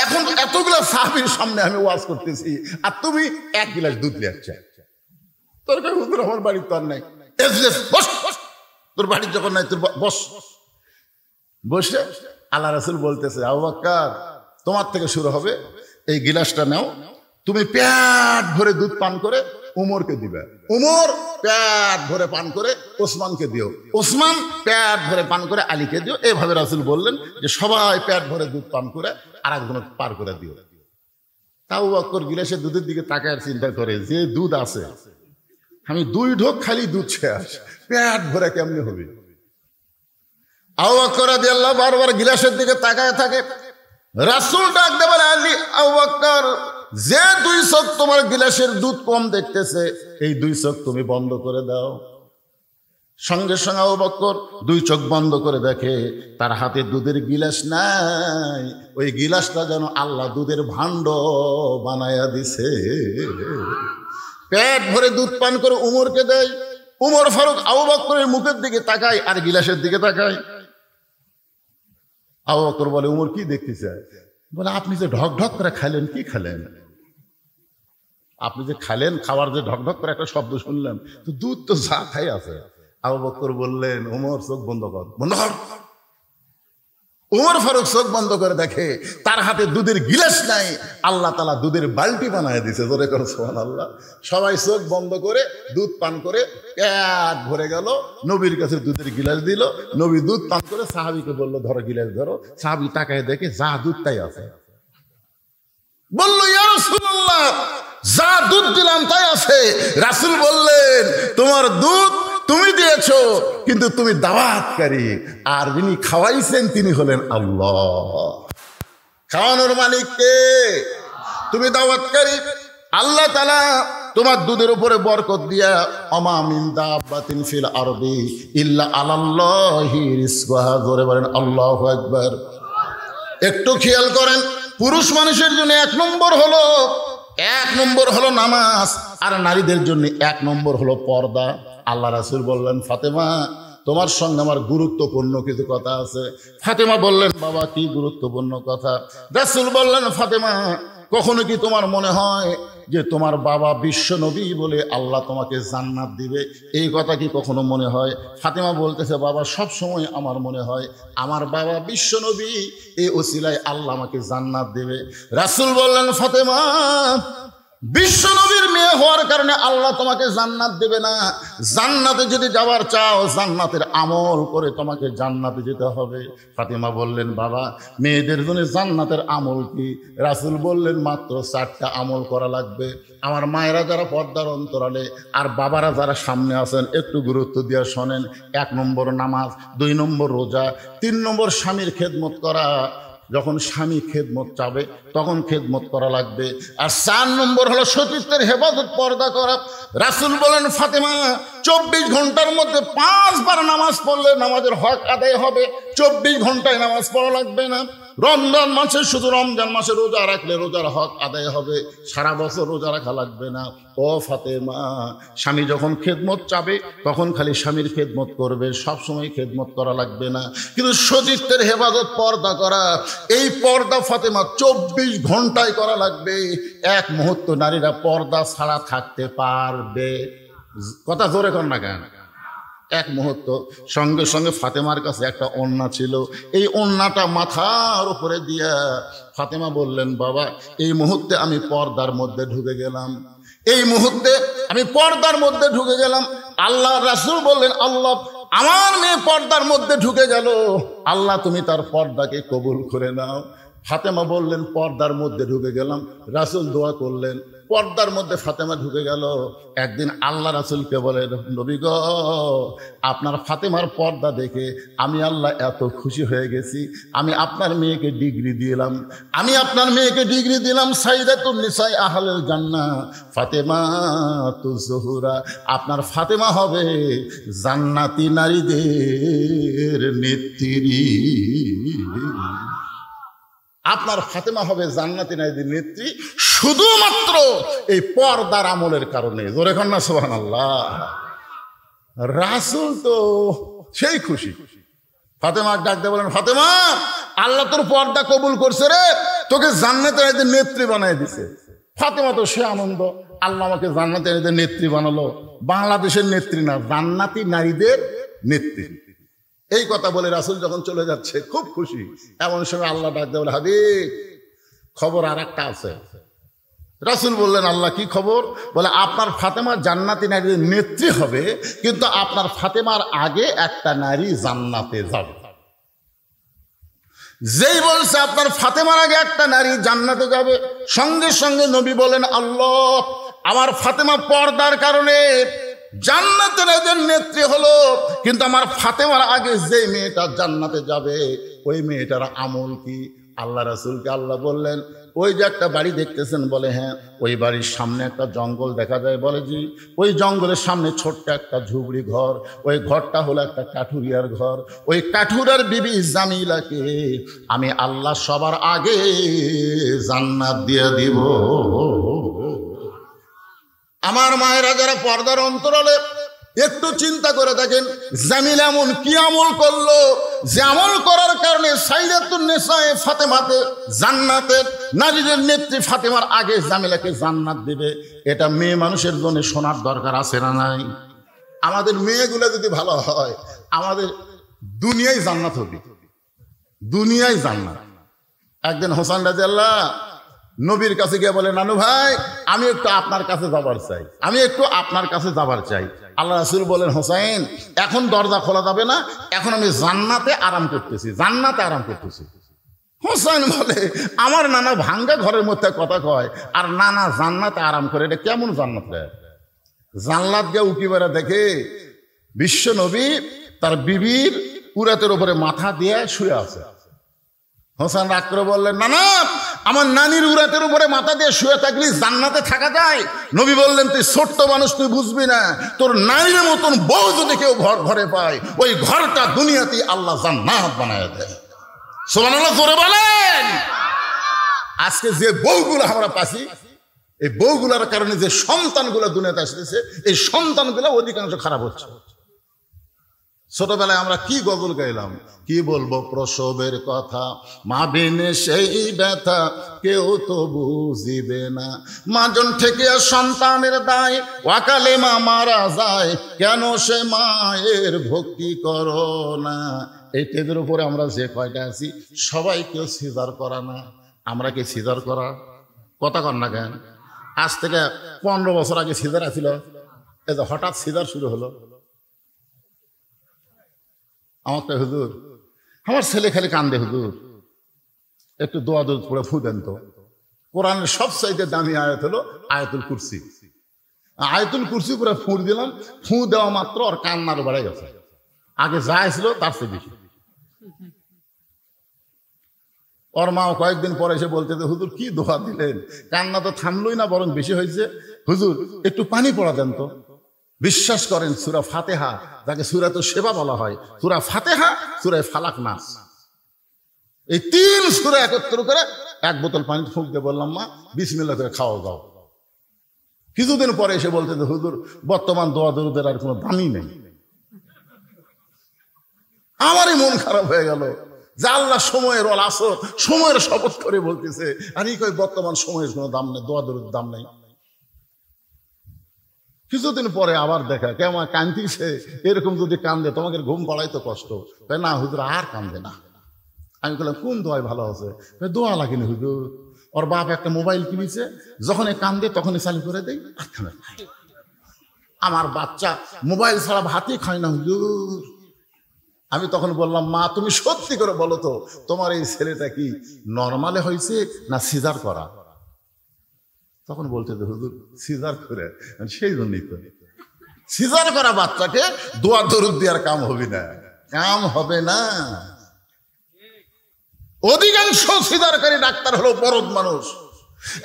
এখন এতগুলো সাহাবীর সামনে আমি ওয়াজ করতেছি আর তুমি 1 গ্লাস দুধ দিয়েছ। তোর কাছে হুজুর আমার বাড়ির তো আর নাই, বস, তোর বাড়ির যখন নাই তোর বস। বসে আল্লাহ রাসূল বলতেছে, আবু বকর তোমার থেকে শুরু হবে, এই গিলাসটা নাও, তুমি পেট ভরে দুধ পান করে উমরকে দিবে, উমর পেট ভরে পান করে ওসমানকে দিও, ওসমান পেট ভরে পান করে আলীকে দিও। এইভাবে রাসূল বললেন যে সবাই পেট ভরে দুধ পান করে আরেকজনকে পার করে দিও। তাও আবু বকর গিলাসের দুধের দিকে তাকায় চিন্তা করে, যে দুধ আছে আমি 2 ঢোক খালি দুধ শেষ, পেট ভরে কেমনে হবে? আবু বকর রাদিয়াল্লাহু বারবার গিলাসের দিকে তাকায় থাকে। রাসূল ডাক দিয়ে বলে, আলী, আবু বকর, যে 2 চোখ তোমার গিলাসের দুধ কম দেখতেছে, এই 2 চোখ তুমি বন্ধ করে দাও। সঙ্গে সঙ্গে আবু বকর দুই চোখ বন্ধ করে দেখে তার হাতে দুধের গিলাস নাই, ওই গিলাসটা যেন আল্লাহ দুধের ভাণ্ড বানায়া দিছে। পেট ভরে দুধ পান করে উমরকে দেয়। উমর ফারুক আবু বকরের মুখের দিকে তাকায় আর গিলাসের দিকে তাকায়। আবু বকর বলে, উমর কি দেখতেছে? বলে, আপনি যে ঢক ঢক করে খাইলেন, কি খেলেন? আপনি যে খাইলেন, খাবার যে ঢক ঢক করে একটা শব্দ শুনলাম, তো দুধ তো যা খাই আছে। আবু বকর বললেন, উমর চোখ বন্ধ কর, বন্ধ কর। উমর ফারুক চোখ বন্ধ করে দেখে তার হাতে দুধের গিলাস নাই, আল্লাহ তাআলা দুধের বালতি বানায় দিছে। জোরে করে সুবহানাল্লাহ। সবাই চোখ বন্ধ করে দুধ পান করে পেট ভরে গেল। নবীর কাছে দুধের গিলাস দিল, নবী দুধ পান করে সাহাবীকে বলল, ধরো গিলাস ধরো। সাহাবী তাকায় দেখে যা দুধ তাই আছে। বলল, ইয়া রাসূলুল্লাহ, যা দুধ দিলাম তাই আছে। রাসূল বললেন, তোমার দুধ তুমি দিয়েছো, কিন্তু তুমি দাওয়াতকারী, আর যিনি খাওয়াইছেন তিনি হলেন আল্লাহ। খাওয়ানোর মালিক কে? তুমি দাওয়াতকারী। আল্লাহ তাআলা তোমার দুধের উপরে বরকত দিয়া, আমা মিন দাব্বাতিন ফিল আরদি ইল্লা আলাল্লাহি রিজকুহা। জোরে বলেন আল্লাহু আকবার। একটু খেয়াল করেন, পুরুষ মানুষের জন্য এক নম্বর হলো নামাজ, আর নারীদের জন্য এক নম্বর হলো পর্দা। আল্লাহ রাসূল বললেন, ফাতেমা, তোমার সঙ্গে আমার গুরুত্বপূর্ণ কিছু কথা আছে। ফাতেমা বললেন, বাবা কি গুরুত্বপূর্ণ কথা? রাসূল বললেন, ফাতেমা, কখনো কি তোমার মনে হয় যে তোমার বাবা বিশ্ব নবী বলে আল্লাহ তোমাকে জান্নাত দিবে? এই কথা কি কখনো মনে হয়? ফাতেমা বলতেছে, বাবা সব সময় আমার মনে হয় আমার বাবা বিশ্ব নবী, এই ওসিলায় আল্লাহ আমাকে জান্নাত দেবে। রাসূল বললেন, ফাতেমা, বিশ্ব নবীর মেয়ে হওয়ার কারণে আল্লাহ তোমাকে জান্নাত দেবে না। জান্নাতে যদি যাওয়ার চাও, জান্নাতের আমল করে তোমাকে জান্নাতে যেতে হবে। ফাতেমা বললেন, বাবা মেয়েদের জন্য জান্নাতের আমল কি? রাসূল বললেন, মাত্র 4টা আমল করা লাগবে। আমার মায়েরা যারা পর্দার অন্তরালে আর বাবারা যারা সামনে আছেন, একটু গুরুত্ব দিয়ে শোনেন। 1 নম্বর নামাজ, 2 নম্বর রোজা, 3 নম্বর স্বামীর খেদমত করা। যখন স্বামী খেদমত চাবে তখন খেদমত করা লাগবে। আর 4 নম্বর হলো সতীত্বের হেফাজত, পর্দা করা। রাসূল বলেন, ফাতেমা 24 ঘন্টার মধ্যে 5 বার নামাজ পড়লে নামাজের হক আদায় হবে। 24 ঘন্টায় নামাজ পড়া লাগবে না। রমজান মাসে শুধু রমজান মাসে রোজা রাখলে রোজার হক আদায় হবে, সারা বছর রোজা রাখা লাগবে না। ও ফাতেমা, স্বামী যখন খেদমত চাবে তখন খালি স্বামীর খেদমত করবে, সব সময় খেদমত করা লাগবে না। কিন্তু সতীত্বের হেফাজত, পর্দা করা, এই পর্দা ফাতেমা 24 ঘন্টায় করা লাগবে। এক মুহূর্ত নারীরা পর্দা ছাড়া থাকতে পারবে? কথা জোরে কর না কেন? এক মুহূর্ত। সঙ্গে সঙ্গে ফাতেমার কাছে একটা ওড়না ছিল, এই ওড়নাটা মাথার উপরে দিয়া ফাতেমা বললেন, বাবা এই মুহূর্তে আমি পর্দার মধ্যে ঢুকে গেলাম, এই মুহূর্তে আমি পর্দার মধ্যে ঢুকে গেলাম। আল্লাহ রাসূল বললেন, আল্লাহ আমার মেয়ে পর্দার মধ্যে ঢুকে গেল, আল্লাহ তুমি তার পর্দাকে কবুল করে নাও। ফাতেমা বললেন, পর্দার মধ্যে ঢুকে গেলাম। রাসূল দোয়া করলেন, পর্দার মধ্যে ফাতেমা ঢুকে গেল। একদিন আল্লাহ রাসূলকে বলে, নবী গো, আপনার ফাতেমার পর্দা দেখে আমি আল্লাহ এত খুশি হয়ে গেছি, আমি আপনার মেয়েকে ডিগ্রি দিলাম, আমি আপনার মেয়েকে ডিগ্রি দিলাম সাইয়্যিদাতুন নিসা আহলুল জান্নাহ ফাতেমাতুজ জোহরা। আপনার ফাতেমা হবে জান্নাতি নারীদের নেত্রী। আপনার ফাতেমা হবে জান্নাতি নারীদের নেত্রী শুধুমাত্র এই পর্দার আমলের কারণে। জোরে কর না সুবহানাল্লাহ। রাসূল তো সেই খুশি। ফাতেমা ডাক দিয়ে বলেন, ফাতেমা আল্লাহ তোর পর্দা কবুল করছে রে, তোকে জান্নাতি নারীদের নেত্রী বানায় দিছে। ফাতেমা তো সে আনন্দ, আল্লাহ আমাকে জান্নাতি নারীদের নেত্রী বানালো। বাংলাদেশের নেত্রী না, জান্নাতি নারীদের নেত্রী। এই কথা বলে রাসূল যখন চলে যাচ্ছে খুব খুশি। এমন সময় আল্লাহ ডাক দিয়ে বলে, হাবিব খবর আর একটা আছে। রাসূল বললেন, আল্লাহ কি খবর? বলে, আপনার ফাতেমা জান্নাতি নারীর নেত্রী হবে, কিন্তু আপনার ফাতেমার আগে একটা নারী জান্নাতে যাবে। যেই বলছে আপনার ফাতেমার আগে একটা নারী জান্নাতে যাবে, সঙ্গে সঙ্গে নবী বলেন, আল্লাহ আমার ফাতেমা পর্দার কারণে জান্নাতে নারীদের নেত্রী হলো, কিন্তু আমার ফাতেমার আগে যে মেয়েটা জান্নাতে যাবে ওই মেয়েটার আমল কি? আল্লাহ রাসূলকে আল্লাহ বললেন, ওই যে একটা বাড়ি দেখতেছেন? বলে হ্যাঁ। ওই বাড়ির সামনে একটা জঙ্গল দেখা যায়। বলে জি। ওই জঙ্গলের সামনে ছোট্ট একটা ঝুপড়ি ঘর, ওই ঘরটা হলো একটা কাঠুরিয়ার ঘর। ওই কাঠুরার বিবি জামিলাকে আমি আল্লাহ সবার আগে জান্নাত দিয়ে দিব। আমার মায়েরা যারা পর্দার অন্তরালে, একটু চিন্তা করে দেখেন জামিল এমন কি আমল করলো যে আমল করার কারণে সাইয়্যিদাতুন নিসায়ে ফাতেমাতে জান্নাতের নারীদের নেত্রী ফাতেমার আগে জামিলাকে জান্নাত দিবে। এটা মেয়ে মানুষের জন্য শোনার দরকার আছে না নাই? আমাদের মেয়েগুলো যদি ভালো হয় আমাদের দুনিয়ায় জান্নাত হবে, দুনিয়ায় জান্নাত। একদিন হোসেন রাদিয়াল্লাহ নবীর কাছে গিয়ে বলে, নানু ভাই আমি একটু আপনার কাছে যাবার চাই, আমি একটু আপনার কাছে যাবার চাই। আল্লাহ রাসূল বলেন, হোসেন এখন দরজা খোলা যাবে না, এখন আমি জান্নাতে আরাম করতেছি, জান্নাতে আরাম করতেছি। হোসেন বলে, আমার নানা ভাঙ্গা ঘরের মধ্যে কথা কয় আর নানা জান্নাতে আরাম করে, এটা কেমন জান্নাত রে? জান্নাত গিয়ে উকি বেড়া দেখে বিশ্ব নবী তার বিবির উরাতের উপরে মাথা দিয়ে শুয়ে আছে। হোসেন রাগ করে বললেন, না না, আমার নানির উরাতের উপরে মাথা দিয়ে শুয়ে থাকলে জান্নাতে থাকা যায়? নবী বললেন, তুই ছোট্ট মানুষ, তুই বুঝবি না। তোর নানির মতন বউ যদি কেউ ঘরে পায়, ওই ঘরটা দুনিয়াতে আল্লাহ জান্নাত বানায় দেয়। সুবহানাল্লাহ জোরে বলেন। আজকে যে বউগুলো আমরা পাচ্ছি, এই বউগুলোর কারণে যে সন্তানগুলো দুনিয়াতে আসতেছে, এই সন্তানগুলো অধিকাংশ খারাপ হচ্ছে। ছোটবেলায় আমরা কি গজল গাইলাম, কি বলবো প্রসবের কথা, মা বিনে সেই ব্যথা কেউ তো বুঝিবে না, মাজন থেকে সন্তানের দায়, ওয়াকালে মা মারা যায়, কেন সে মায়ের ভক্তি করো না। এই টেজের উপরে আমরা যে কয়টা আছি সবাই কেউ সিজার করা না। আমরা কি সিজার করা? কথা কর না কেন? আজ থেকে 15 বছর আগে সিজার আছিল, এই যে হঠাৎ সিজার শুরু হলো। আমাকে হুজুর, আমার ছেলে খালি কান্দে, হুজুর একটু দোয়া দোয়া পড়ে ফু দেন তো। কোরআনের সবচাইতে দামি আয়াত হলো আয়াতুল কুরসি। আয়াতুল কুরসি পুরো ফুঁ দিলাম, ফু দেওয়া মাত্র ওর কান্নার বেড়ে গেছে, আগে যা ছিল তার চেয়ে বেশি। ওর মাও কয়েকদিন পরে এসে বলতে, হুজুর কি দোয়া দিলেন, কান্না তো থামলই না, বরং বেশি হয়েছে। হুজুর একটু পানি পড়া দেন তো। বিশ্বাস করেন সূরা ফাতিহা, যাকে সূরাতুশ শিফা বলা হয়, সূরা ফাতিহা, সূরা ফালাক, নাস, এই 3 সূরা একত্র করে 1 বোতল পানি ফুঁক দিয়ে বললাম, মা বিসমিল্লাহ করে খাওয়া দাও। কিছুদিন পরে এসে বলতে, হুজুর বর্তমান দোয়া দরুদের আর কোনো দামই নেই। আমারই মন খারাপ হয়ে গেল যে আল্লাহ সময়ের আসর, সময়ের শপথ করে বলতেছে, আর এই কই বর্তমান সময়ের কোনো দাম নেই, দোয়া দরুদের দাম নেই। কিছুদিন পরে আবার দেখা কেমন কান্দিছে, এরকম যদি কান্দে তোমাকে ঘুম পাড়াই তো কষ্ট। না হুজুর আর কান্দে না। আমি বললাম, কোন দোয়ায় ভালো আছে? দোয়া লাগেনি হুজুর, ওর বাপ একটা মোবাইল কিনেছে, যখন কান্দে তখনই চালু করে দেয়। আমার বাচ্চা মোবাইল ছাড়া ভাতই খায় না হুজুর। আমি তখন বললাম, মা তুমি সত্যি করে বলো তো, তোমার এই ছেলেটা কি নর্মালে হয়েছে না সিজার করা? তখন বলতে, হুজুর সিজার করে। সেই জন্যই তো সিজার করা বাচ্চাকে দোয়া দরুদ দেওয়ার কাম হবে না, কাম হবে না। অধিকাংশ সিজারকারী ডাক্তার হলো বড়দ মানুষ।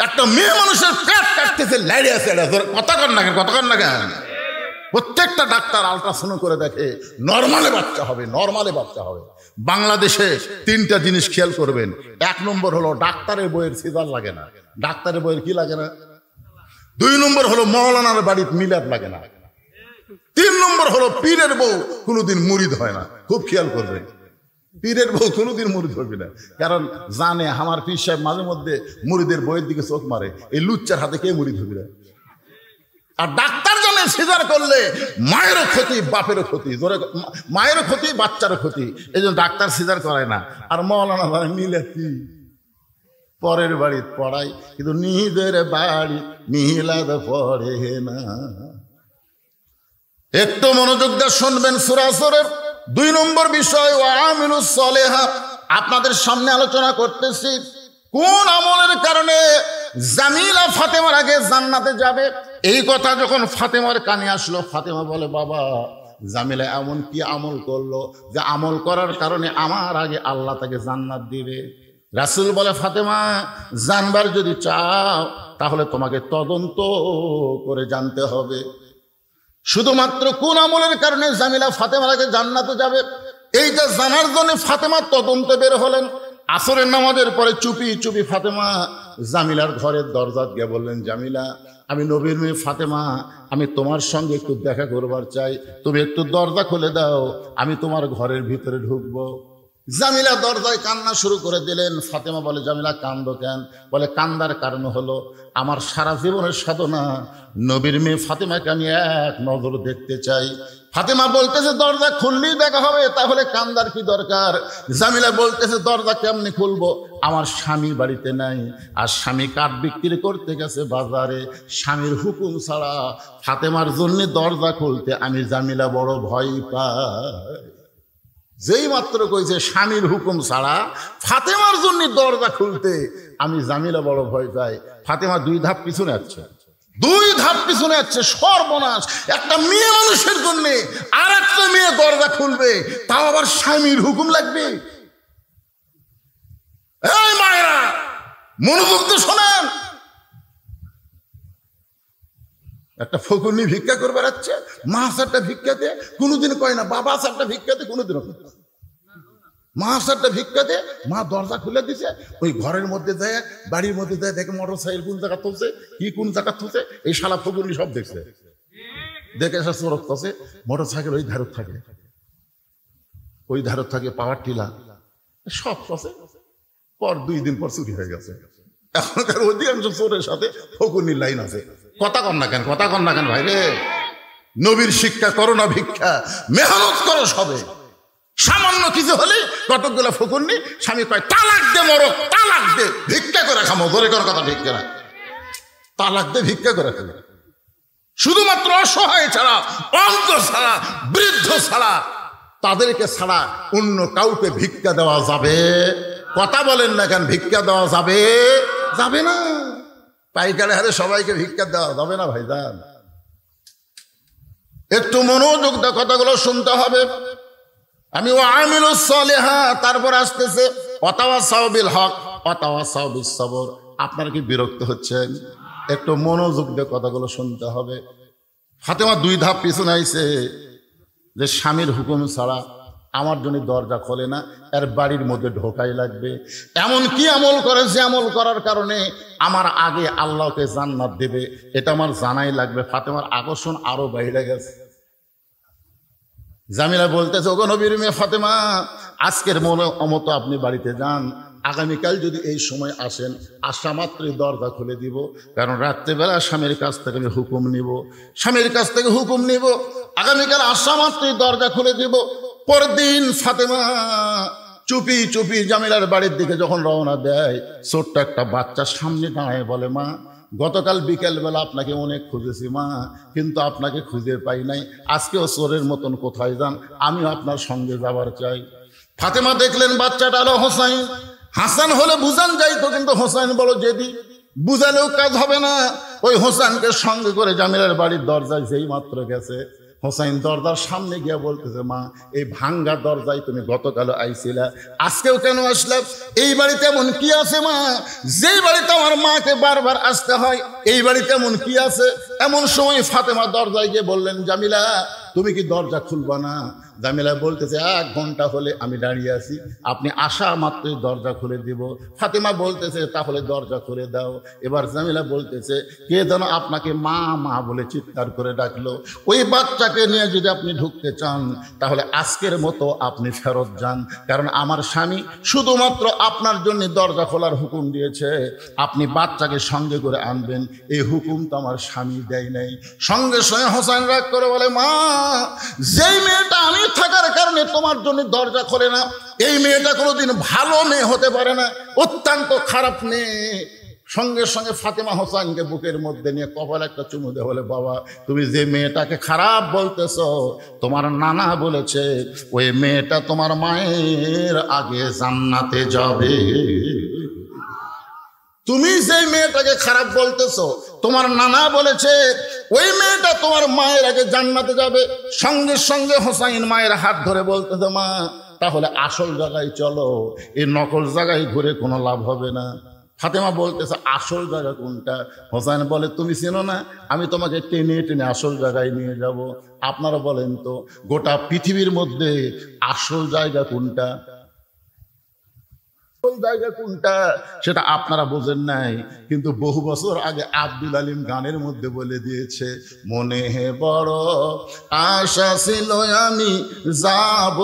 একটা মেয়ে মানুষের পেট কাটতেছে, লাইড়ে আছে, কথা কর না কেন, কথা কর না কেন? প্রত্যেকটা ডাক্তার আলট্রাসাউন্ড করে দেখে নর্মালে বাচ্চা হবে, নর্মালে বাচ্চা হবে। বাংলাদেশে 3টা জিনিস খেয়াল করবেন। 1 নম্বর হলো ডাক্তারের বইয়ের সিজার লাগে না। ডাক্তারের বইয়ের কি লাগে না? 2 নম্বর হলো মৌলানার বাড়িতে মিলাদ লাগে না। 3 নম্বর হলো পীরের বউ কোনোদিন মুরিদ হয় না। খুব খেয়াল করবেন, পীরের বউ কোনোদিন মুরিদ হবে না, কারণ জানে আমার পীর সাহেব মাঝে মধ্যে মুরিদের বইয়ের দিকে চোখ মারে, এই লুচ্চার হাতে কে মুরিদ হবে না। আর ডাক্তার জানে সিজার করলে মায়েরও ক্ষতি, বাপেরও ক্ষতি, মায়েরও ক্ষতি, বাচ্চারও ক্ষতি, এই জন্য ডাক্তার সিজার করায় না। আর মৌলানা জানে মিলে কি পরের বাড়ি পড়াই, কিন্তু নিজের বাড়ি মিলাদ পড়ে না। একটু মনোযোগ দিয়ে শুনবেন। সূরা আসরের 2 নম্বর বিষয় ওয়া আমিলুস সালিহাত। আপনাদের সামনে আলোচনা করতেছি কোন আমলের কারণে জামিলা ফাতেমার আগে জান্নাতে যাবে। এই কথা যখন ফাতেমার কানে আসলো, ফাতেমা বলে, বাবা জামিলা এমন কি আমল করলো যে আমল করার কারণে আমার আগে আল্লাহ তাকে জান্নাত দিবে। রাসূল বলে, ফাতেমা জানবার যদি চাও তাহলে তোমাকে তদন্ত করে জানতে হবে, শুধুমাত্র কোন আমলের কারণে জামিলা ফাতেমার আগে জান্নাতে যাবে এইটা জানার জন্য ফাতেমা তদন্তে বের হলেন। আসরের নামাজের পরে চুপি চুপি ফাতেমা জামিলার ঘরের দরজা গিয়ে বললেন, জামিলা, আমি নবীর মেয়ে ফাতেমা, আমি তোমার সঙ্গে একটু দেখা করবার চাই, তুমি একটু দরজা খুলে দাও, আমি তোমার ঘরের ভিতরে ঢুকবো। জামিলা দরজায় কান্না শুরু করে দিলেন। ফাতেমা বলে, জামিলা কান্দো কেন? বলে, কান্দার কারণ হলো আমার সারা জীবনের সাধনা নবীর মেয়ে ফাতেমাকে আমি এক নজর দেখতে চাই। ফাতেমা বলতেছে, দরজা খুললেই দেখা হবে, তাহলে কান্দার কি দরকার? জামিলা বলতেছে, দরজা কেমনি খুলবো? আমার স্বামী বাড়িতে নাই, আর স্বামী কাঠ বিক্রি করতে গেছে বাজারে, স্বামীর হুকুম ছাড়া ফাতেমার জন্য দরজা খুলতে আমি জামিলা বড় ভয় পাই। যেই মাত্র কইছে স্বামীর হুকুম ছাড়া ফাতেমার জন্য দরজা খুলতে আমি জামিলা বড় ভয় পাই, ফাতেমা 2 ধাপ পিছনে আসছে, 2 ধাপ পিছনে আসছে। সর্বনাশ! একটা মেয়ে মানুষের জন্য আর একটা মেয়ে দরজা খুলবে, তাও আবার স্বামীর হুকুম লাগবে। এই মায়েরা মনোযোগ দিয়ে শোনেন, একটা ফকুনি ভিক্ষা করে বেড়াচ্ছে, মা সারটা ভিক্ষা দে, কোনোদিন কয় না বাবা সারটা ভিক্ষা দে, কোনোদিনও মা সারটা ভিক্ষা দে। মা দরজা খুলে দিছে, ওই ঘরের মধ্যে যায়, বাড়ির মধ্যে যায়, দেখে মোটর সাইকেল কোন জায়গা তুলছে, কি কোন জায়গা তুলছে, এই শালা ফকুনি সব দেখছে, দেখে এসে চোরক তছে, মোটর সাইকেল ওই ধারত থাকে, ওই ধারত থাকে, পাওয়ার টিলা সব তছে। পর 2 দিন পর চুরি হয়ে গেছে। এখনকার অধিকাংশ চোরের সাথে ফকুনির লাইন আছে। কথা কন না কেন, কথা কন না কেন ভাই রে? নবীর শিক্ষা করো না ভিক্ষা, মেহনত করো সবে। সামান্য কিছু হলে কতকগুলা ফকুনি, স্বামী কয় তালাক দে মরক, তালাক দে, ভিক্ষা করে খামো। ধরে কোন কথা ঠিক না, তালাক দে ভিক্ষা করে খাবে। শুধুমাত্র অসহায় ছাড়া, অন্ধ ছাড়া, বৃদ্ধ ছাড়া, তাদেরকে ছাড়া অন্য কাউকে ভিক্ষা দেওয়া যাবে? কথা বলেন না কেন? ভিক্ষা দেওয়া যাবে? যাবে না। পাইকারে হারে সবাইকে ভিক্ষা দেওয়া যাবে না ভাইজান। একটু মনোযোগ দিয়ে কথাগুলো শুনতে হবে। আমি ওয়ামিলুস সালিহাত, তারপর আসতেছে ওয়াতাওয়াসাউ বিল হক ওয়াতাওয়াসাউ বিস সবর। আপনারা কি বিরক্ত হচ্ছেন? একটু মনোযোগ দিয়ে কথাগুলো শুনতে হবে। ফাতেমা 2 ধাপ পিছনে আইছে, যে স্বামীর হুকুম ছাড়া আমার জন্য দরজা খোলে না, এর বাড়ির মধ্যে ঢোকাই লাগবে। এমন কি আমল করে যে আমল করার কারণে আমার আগে আল্লাহকে জান্নাত দেবে, এটা আমার জানাই লাগবে। ফাতেমার আকর্ষণ আরো বাইরে গেছে। জামিলা বলতেছে, ওগো নবীর মেয়ে ফাতেমা, আজকের মতো আপনি বাড়িতে যান, আগামীকাল যদি এই সময় আসেন, আসা মাত্রই দরজা খুলে দিব, কারণ রাত্রেবেলা স্বামীর কাছ থেকে আমি হুকুম নিব, স্বামীর কাছ থেকে হুকুম নিব, আগামীকাল আসা মাত্রই দরজা খুলে দিব। পরদিন ফাতেমা চুপি চুপি জামিলার বাড়ির দিকে যখন রওনা দেয়, ছোট্ট একটা বাচ্চা সামনে দাঁড়ায় বলে, মা, গতকাল বিকেলবেলা আপনাকে অনেক খুঁজেছি মা, কিন্তু আপনাকে খুঁজে পাই নাই, আজকেও চোরের মতন কোথায় যান, আমিও আপনার সঙ্গে যাবার চাই। ফাতেমা দেখলেন বাচ্চাটা হলো হোসাইন। হাসান হলে বুঝান যাইতো, কিন্তু হোসাইন বলো যেদি, বুঝালেও কাজ হবে না। ওই হোসাইনকে সঙ্গে করে জামিলার বাড়ির দরজায় যেই মাত্র গেছে, হোসাইন দরজার সামনে গিয়ে বলতেছে, মা, এই ভাঙ্গা দরজায় তুমি গতকাল আইছিলা, আজকেও কেন আসলে? এই বাড়িতে এমন কি আছে মা, যেই বাড়িতে আমার মাকে বারবার আসতে হয়, এই বাড়িতে এমন কি আছে? এমন সময় ফাতেমা দরজায় গিয়ে বললেন, জামিলা, তুমি কি দরজা খুলবা না? জামিলা বলতেছে, 1 ঘন্টা হলে আমি দাঁড়িয়ে আছি, আপনি আসা মাত্রই দরজা খুলে দিব। ফাতেমা বলতেছে, তাহলে দরজা খুলে দাও। এবার জামিলা বলতেছে, কে যেন আপনাকে মা মা বলে চিৎকার করে ডাকলো, ওই বাচ্চাকে নিয়ে যদি আপনি ঢুকতে চান তাহলে আজকের মতো আপনি ফেরত যান, কারণ আমার স্বামী শুধুমাত্র আপনার জন্য দরজা খোলার হুকুম দিয়েছে, আপনি বাচ্চাকে সঙ্গে করে আনবেন, এই হুকুম তো আমার স্বামী দেয় নাই। সঙ্গে সঙ্গে হোসেন রাগ করে বলে, মা, যেই মেয়েটা আমি থাকার কারণে তোমার জন্য দরজা খোলে না, এই মেয়েটা কোনোদিন ভালো মেয়ে হতে পারে না, অত্যন্ত খারাপ মেয়ে। সঙ্গে সঙ্গে ফাতেমা হোসেনকে বুকের মধ্যে নিয়ে কপালে একটা চুমু দিয়ে বলে, বাবা, তুমি যে মেয়েটাকে খারাপ বলতেছ, তোমার নানা বলেছে ওই মেয়েটা তোমার মায়ের আগে জান্নাতে যাবে। তুমি যে মেয়েটাকে খারাপ বলতেছো, তোমার নানা বলেছে ওই মেয়েটা তোমার মায়ের আগে জান্নাতে যাবে। সঙ্গে সঙ্গে হোসাইন মায়ের হাত ধরে বলতেছে, মা, তাহলে আসল জায়গায় চলো, এই নকল জায়গায় ঘুরে কোনো লাভ হবে না। ফাতেমা বলতেছে আসল জায়গা কোনটা? হোসেন বলে তুমি চেনো না, আমি তোমাকে টেনে টেনে আসল জায়গায় নিয়ে যাব। আপনারা বলেন তো গোটা পৃথিবীর মধ্যে আসল জায়গা কোনটা? জায়গা কোনটা সেটা আপনারা বোঝেন নাই, কিন্তু বহু বছর আগে আব্দুল আলিম গানের মধ্যে বলে দিয়েছে, মনে বড় আশা ছিল আমি যাব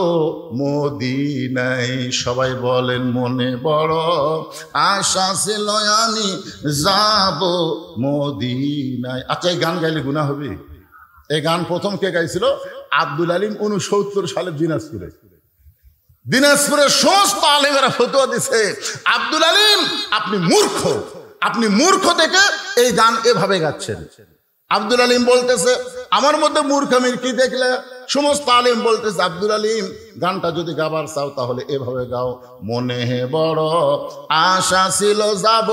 মদিনায়। সবাই বলেন মনে বড় আশা ছিল আমি যাব মদিনায়। আচ্ছা, এই গান গাইলে গুনাহ হবে? এই গান প্রথম কে গাইছিল? আব্দুল আলিম 69 সালে দিনাজপুরে। দিনাজপুরের সমস্ত আলেমেরা ফতোয়া দিছে আব্দুল আলিম আপনি মূর্খ, আপনি মূর্খ দেখে এই গান এভাবে গাচ্ছেন। আব্দুল আলিম বলতেছে আমার মধ্যে মূর্খামির কি দেখলে? সমস্ত আলিম বলতেছে আব্দুল আলিম গানটা যদি গাবার চাও তাহলে এভাবে গাও, মনে বড় আশা ছিল যাব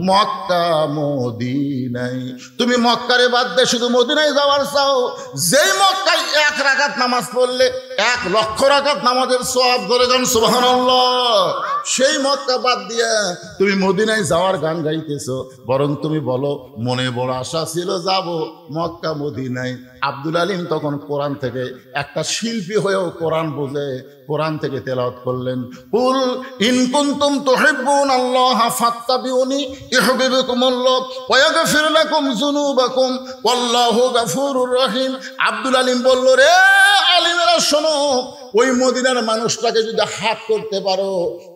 মক্কা মদিনায়। তুমি মক্কারে বাদ দিয়ে শুধু মদিনায় যাওয়ার চাও, যেই মক্কায় 1 রাকাত নামাজ পড়লে 1 লক্ষ রাকাত নামাজের সওয়াব করে গান সুবহানাল্লাহ, সেই মক্কা বাদ দিয়া তুমি মদিনায় যাওয়ার গান গাইতেছো। বরং তুমি বলো মনে বড় আশা ছিল যাব মক্কা মদিনায়। আব্দুল আলিম তখন কোরআন থেকে একটা শিল্পী হয়েও কোরআন বোঝে, কোরআন থেকে তেলাওয়াত করলেন, কুল ইন কুনতুম তুহিব্বুনাল্লাহ ফাত্তাবিউনি ইউহিব্বুকুমুল্লাহ ওয়া ইয়াগফির লাকুম যুনুবাকুম ওয়াল্লাহু গফুরুর রহিম। আব্দুল আলিম বলল, রে আলিমেরা শোনো, ওই মদিনার মানুষটাকে যদি হাত করতে পারো,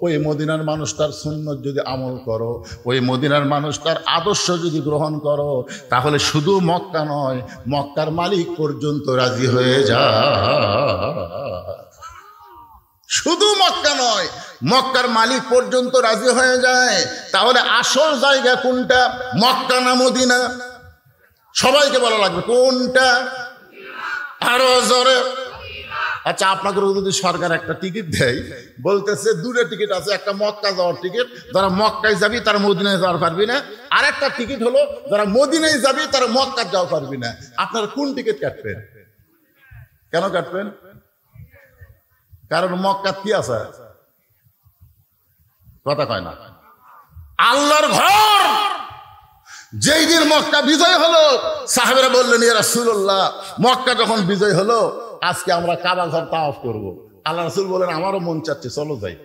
ওই মদিনার মানুষটার সুন্নত যদি আমল করো, ওই মদিনার মানুষটার আদর্শ যদি গ্রহণ করো, তাহলে শুধু মক্কা নয় মক্কার মালিক পর্যন্ত রাজি হয়ে যায়। শুধু মক্কা নয় মক্কার মালিক পর্যন্ত রাজি হয়ে যায়। তাহলে আসল জায়গা কোনটা? মক্কা না মদিনা? সবাইকে বলা লাগবে কোনটা, আরো জোরে। আচ্ছা, আপনাকে যদি সরকার একটা টিকিট দেয়, বলতেছে 2টা টিকিট আছে, একটা মক্কা যাওয়ার টিকিট, যারা মক্কায় যাবি তারা মদিনায় যাওয়ার পারবি না, আর একটা টিকিট হলো যারা মদিনায় যাবি তারা মক্কা যাওয়া পারবি না। আপনারা কোন টিকিট কাটবেন? কেন কাটবেন? কারণ মক্কা কি আছে? কথা কয় না। আল্লাহর ঘর। যেই দিন মক্কা বিজয় হলো, সাহাবেরা বললেন ইয়া রাসূলুল্লাহ, মক্কা যখন বিজয় হলো আজকে আমরা কাবা ঘর তাওয়াফ করব। আল্লাহ রাসূল বলেন আমারও মন চাচ্ছে, চলো যাই।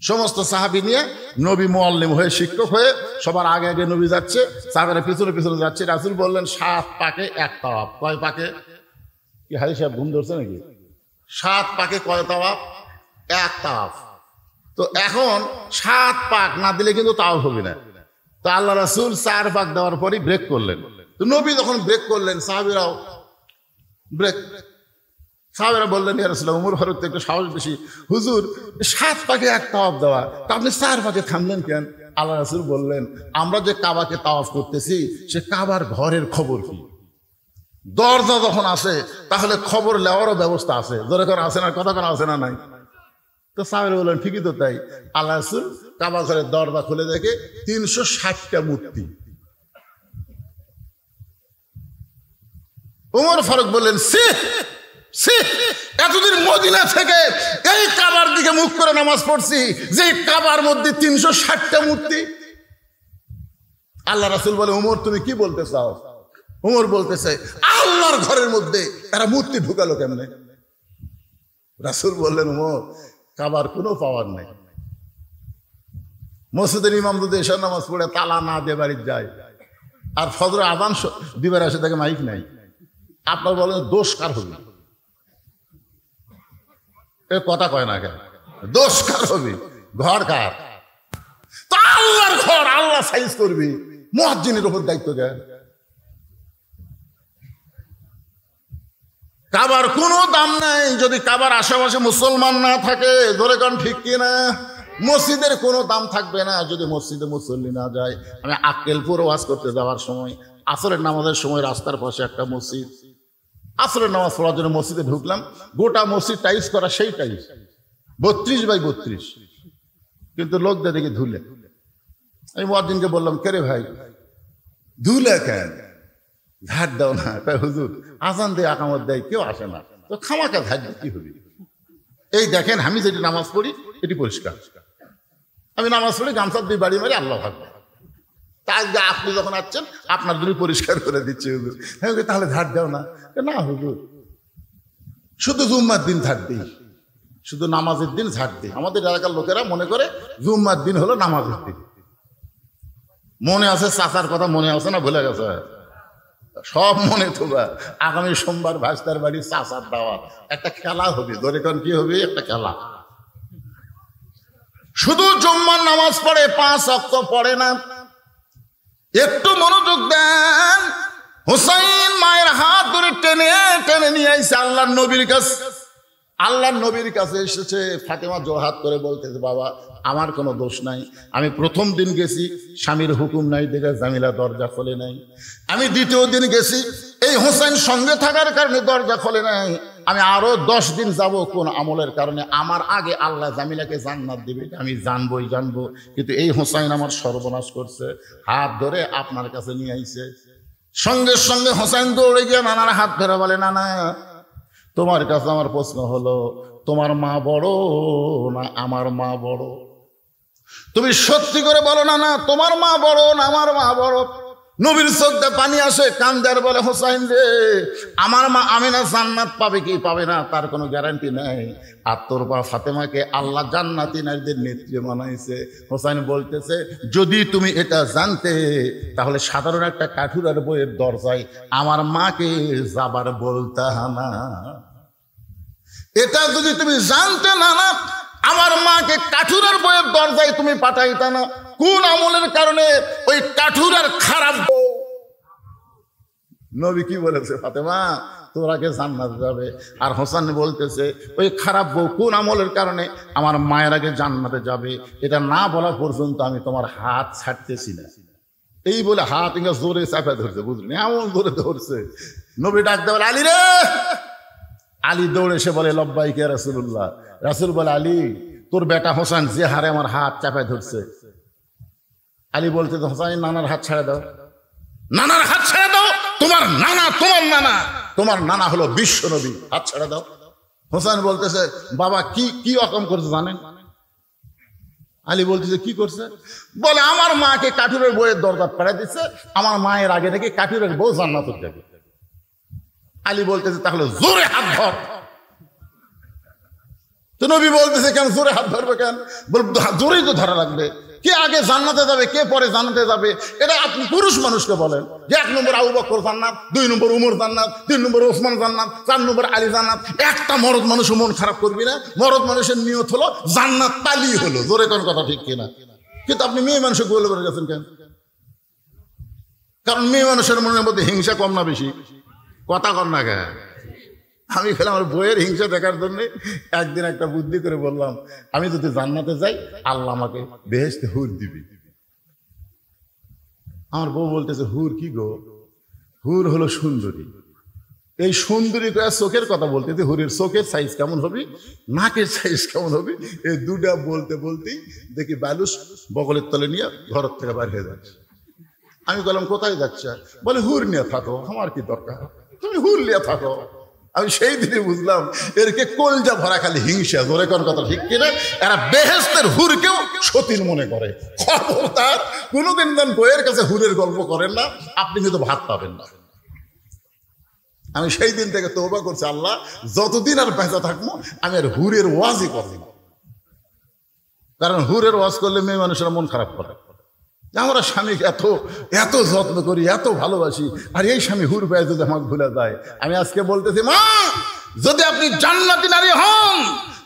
সমস্ত সাহাবী নিয়ে নবী মুআল্লিম হয়ে, শিক্ষক হয়ে সবার আগে আগে নবী যাচ্ছে, সাহাবেরা পিছনে পিছনে যাচ্ছে। রাসূল বললেন 7 পাকে 1 তাওয়াফ। কয় পাকে? কি হাজি সাহেব ঘুম ধরছে নাকি? 7 পাকে কয় তাওয়াফ? 1 তাওয়াফ। তো এখন 7 পাক না দিলে কিন্তু তাওয়াফ হবে না। তো আল্লাহ রাসূল 4 পাক দেওয়ার পরই ব্রেক করলেন। তো নবী যখন ব্রেক করলেন, সাহাবীরাও ব্রেক। সাহাবীরা বললেন ইয়া রাসূলুল্লাহ, ওমর ফারুক তো একটু সাহস বেশি, হুজুর 7 পাকে 1 তাওয়াফ দেওয়া, তা আপনি 4 পাকে থামলেন কেন? আল্লাহ রাসূল বললেন আমরা যে কাবাকে তাওয়াফ করতেছি সে কাবার ঘরের খবর কি? দরজা যখন আসে তাহলে খবর নেওয়ারও ব্যবস্থা আছে, ধরে করে আসে না, কথা কেন আসে না নাই? তো সাহাবীরা বললেন ঠিকই তো তাই। আল্লাহ রাসূল কাবা ঘরের দরজা খুলে দেখে 360টা মূর্তি। ওমর ফারুক বললেন এতদিন মদিনা থেকে এই কাবার দিকে মুখ করে নামাজ পড়ছি, যে কাবার মধ্যে 360টা মূর্তি। আল্লাহ রাসূল বলে ওমর তুমি কি বলতে চাও? ওমর বলতেছে আল্লাহর ঘরের মধ্যে এরা মূর্তি ঢুকালো কেমনে? রাসূল বললেন ওমর কাবার কোনো পাওয়ার নাই। মসজিদের ইমাম যদি এশার নামাজ পড়ে তালা না দিয়ে বাড়ি যায়, আর ফজর আযান দিবার আসে তাকে মাইক নাই, আপনার বলেন দোষ কার হবে? এ কথা কয় না কেন? দোষ কার হবে? ঘর কার? তো আল্লাহর ঘর, আল্লাহ সাইজ করবি, মুয়াজ্জিনের উপর দায়িত্ব দেয়। কাবার কোনো দাম নাই যদি কাবার আশেপাশে মুসলমান না থাকে, ধরে কারণ ঠিক কিনা? মসজিদের কোনো দাম থাকবে না যদি মসজিদে মুসল্লি না যায়। আমি আক্কেলপুর ওয়াজ করতে যাওয়ার সময় আসরের নামাজের সময় রাস্তার পাশে একটা মসজিদ, আসরের নামাজ পড়ার জন্য মসজিদে ঢুকলাম, গোটা মসজিদ টাইলস করা, সেই টাইলস 32x32, কিন্তু লোকদের দেখে ধুলে। আমি মুয়াজ্জিনকে বললাম কে রে ভাই ধুলে কেন? ঝাড় দাও না। তাই হুজুর আজান দেয়, আকামত দেয়, কেউ আসে না, তো খামাকা ঝাড় কি হবে? এই দেখেন আমি যেটি নামাজ পড়ি এটি পরিষ্কার, আমি নামাজ পড়ি গামছা দুই বাড়ি মারি আল্লাহ থাকবে। তা আপনি যখন আসছেন আপনার জন্য পরিষ্কার করে দিচ্ছে হুজুর। হ্যাঁ তাহলে ঝাড় দাও না। না হুজুর, শুধু জুম্মার দিন ঝাড় দিই, শুধু নামাজের দিন ঝাড় দিই। আমাদের এলাকার লোকেরা মনে করে জুম্মার দিন হলো নামাজের দিন। মনে আছে চাচার কথা, মনে আছে না ভুলে গেছে? সব মনে তোবা। আগামী সোমবার ভাস্তার বাড়ি চাচার দাওয়াত, একটা খেলা হবে। ধরে কোন কি হবে? একটা খেলা। শুধু জুম্মার নামাজ পড়ে, 5 ওয়াক্ত পড়ে না। একটু মনোযোগ দেন। হুসাইন মায়ের হাত ধরে টেনে টেনে নিয়ে আইছে আল্লাহর নবীর কাছে। আল্লাহর নবীর কাছে এসেছে। ফাতেমা জোরহাত করে বলতেছে, বাবা আমার কোনো দোষ নাই, আমি প্রথম দিন গেছি স্বামীর হুকুম নাই দেখে জামিলা দরজা খোলে নাই। আমি দ্বিতীয় দিন গেছি, এই হুসাইন সঙ্গে থাকার কারণে দরজা খোলে নাই। আমি আরো 10 দিন যাব কোন আমলের কারণে। আমার আগে আল্লাহ জামিলাকে জান্নাত দিবে, আমি জানবই জানবো, কিন্তু এই হুসাইন আমার সর্বনাশ করছে। হাত ধরে আপনার কাছে নিয়ে আইছে। সঙ্গে সঙ্গে হুসাইন দৌড়ে গিয়ে নানার হাত ধরে বলে, নানা তোমার কাছে আমার প্রশ্ন হলো, তোমার মা বড় না আমার মা বড়? তুমি সত্যি করে বলো না, না তোমার মা বড় না আমার মা বড়? নবীর চোখে পানি আসে, কান্দে আর বলে, হোসাইন রে, আমার মা আমিনা জান্নাত পাবে কি পাবে না তার কোনো গ্যারান্টি নাই, আর তোর মা ফাতেমাকে আল্লাহ জান্নাতি নারীদের নেত্রী বানাইছে। হোসাইন বলতেছে, যদি তুমি এটা জানতে তাহলে সাধারণ একটা কাঠুরার বইয়ের দরজায় আমার মাকে যাবার বলতা না। এটা যদি তুমি জানতে না, না আমার মাকে কাঠুরার বইয়ের দরজায় তুমি পাঠাইতা না। কোন আমলের কারণে? ওই কাঠুরার খারাপ বউ। নবী কি বলেছে? ফাতেমা তোরাকে জান্নাতে যাবে। আর হোসেন বলতেছে, ওই খারাপ বউ কোন আমলের কারণে আমার মায়ের আগে জান্নাতে যাবে, এটা না বলা পর্যন্ত আমি তোমার হাত ছাড়তেছি না। এই বলে হাত ইংা জোরে চাপা ধরছে, বুঝলেন? এমন জোরে ধরছে। নবী ডাক দেওয়ার, আলী রে। আলী দৌড়ে এসে বলে, লব্বাইকে রাসূলুল্লাহ। রাসূল বলে, আলী তোর বেটা হোসেন যে হারে আমার হাত চাপায় ধরছে। আলী বলতে, হোসেন নানার হাত ছেড়ে দাও, নানার হাত ছেড়ে দাও। তোমার নানা, তোমার নানা, তোমার নানা হলো বিশ্ব নবী, হাত ছেড়ে দাও। হোসেন বলতেছে, বাবা কি কি রকম করছে জানেন? আলী বলতেছে, কি করছে? বলে, আমার মাকে কাঠুরের বইয়ের দরজা পাঠিয়ে দিচ্ছে, আমার মায়ের আগে থেকে কাঠুরের বউ জান্নাতে যাবে। আলী বলতেছে, তাহলে জোরে হাত ধর। তো নবী বলতেছে, কেন জোরে হাত ধরবে কেন? বল, জোরেই তো ধরা লাগবে। কে আগে জান্নাতে যাবে, কে পরে জান্নাতে যাবে, এটা আপনি পুরুষ মানুষকে বলেন যে 1 নম্বর আবু বকর জান্নাত, 2 নম্বর উমর জান্নাত, 3 নম্বর ওসমান জান্নাত, 4 নম্বর আলী জান্নাত। একটা মরদ মানুষ মন খারাপ করবি না। মরদ মানুষের নিয়ত হলো জান্নাত পালি হলো। জোরে কোন কথা ঠিক কিনা? কিন্তু আপনি মেয়ে মানুষকে গোল করে গেছেন কেন? কারণ মেয়ে মানুষের মনের মধ্যে হিংসা কম না বেশি? কথা কর না কেন? আমি খেলে আমার বইয়ের হিংসা দেখার জন্য একদিন একটা বুদ্ধি করে বললাম, আমি যদি জান্নাতে যাই আল্লাহ আমাকে বেহেশতে হুর দিবি। আমার বউ বলতেছে, হুর কি গো? হুর হলো সুন্দরী। এই সুন্দরী চোখের কথা বলতেছে, হুরের চোখের সাইজ কেমন হবে, নাকের সাইজ কেমন হবে, এই দুটা বলতে বলতেই দেখি বালুস বগলের তলে নিয়ে ঘর থেকে বাইরে হয়ে যাচ্ছে। আমি বললাম, কোথায় যাচ্ছে? বলে, হুর নিয়ে থাকো, আমার কি দরকার, তুমি হুর নিয়ে থাকো। আমি সেই দিনে বুঝলাম এরকে কলজা ভরা খালি হিংসা। জোরে কোন কথা ঠিক কিনা? এরা বেহেশতের হুরকেও সতীন মনে করে। খবরদার কোনোদিন বইয়ের কাছে হুরের গল্প করেন না, আপনি কিন্তু ভাত পাবেন না। আমি সেই দিন থেকে তওবা করছি, আল্লাহ যতদিন আর বেঁচে থাকবো আমি আর হুরের ওয়াজই করব না। কারণ হুরের ওয়াজ করলে মেয়ে মানুষের মন খারাপ করে। আমরা স্বামীকে এত এত যত্ন করি, এত ভালোবাসি, আর এই স্বামী হুর পেয়ে যদি আমাকে ভুলে যায়। আমি আজকে বলতেছি, মা যদি আপনি জান্নাতি নারী হন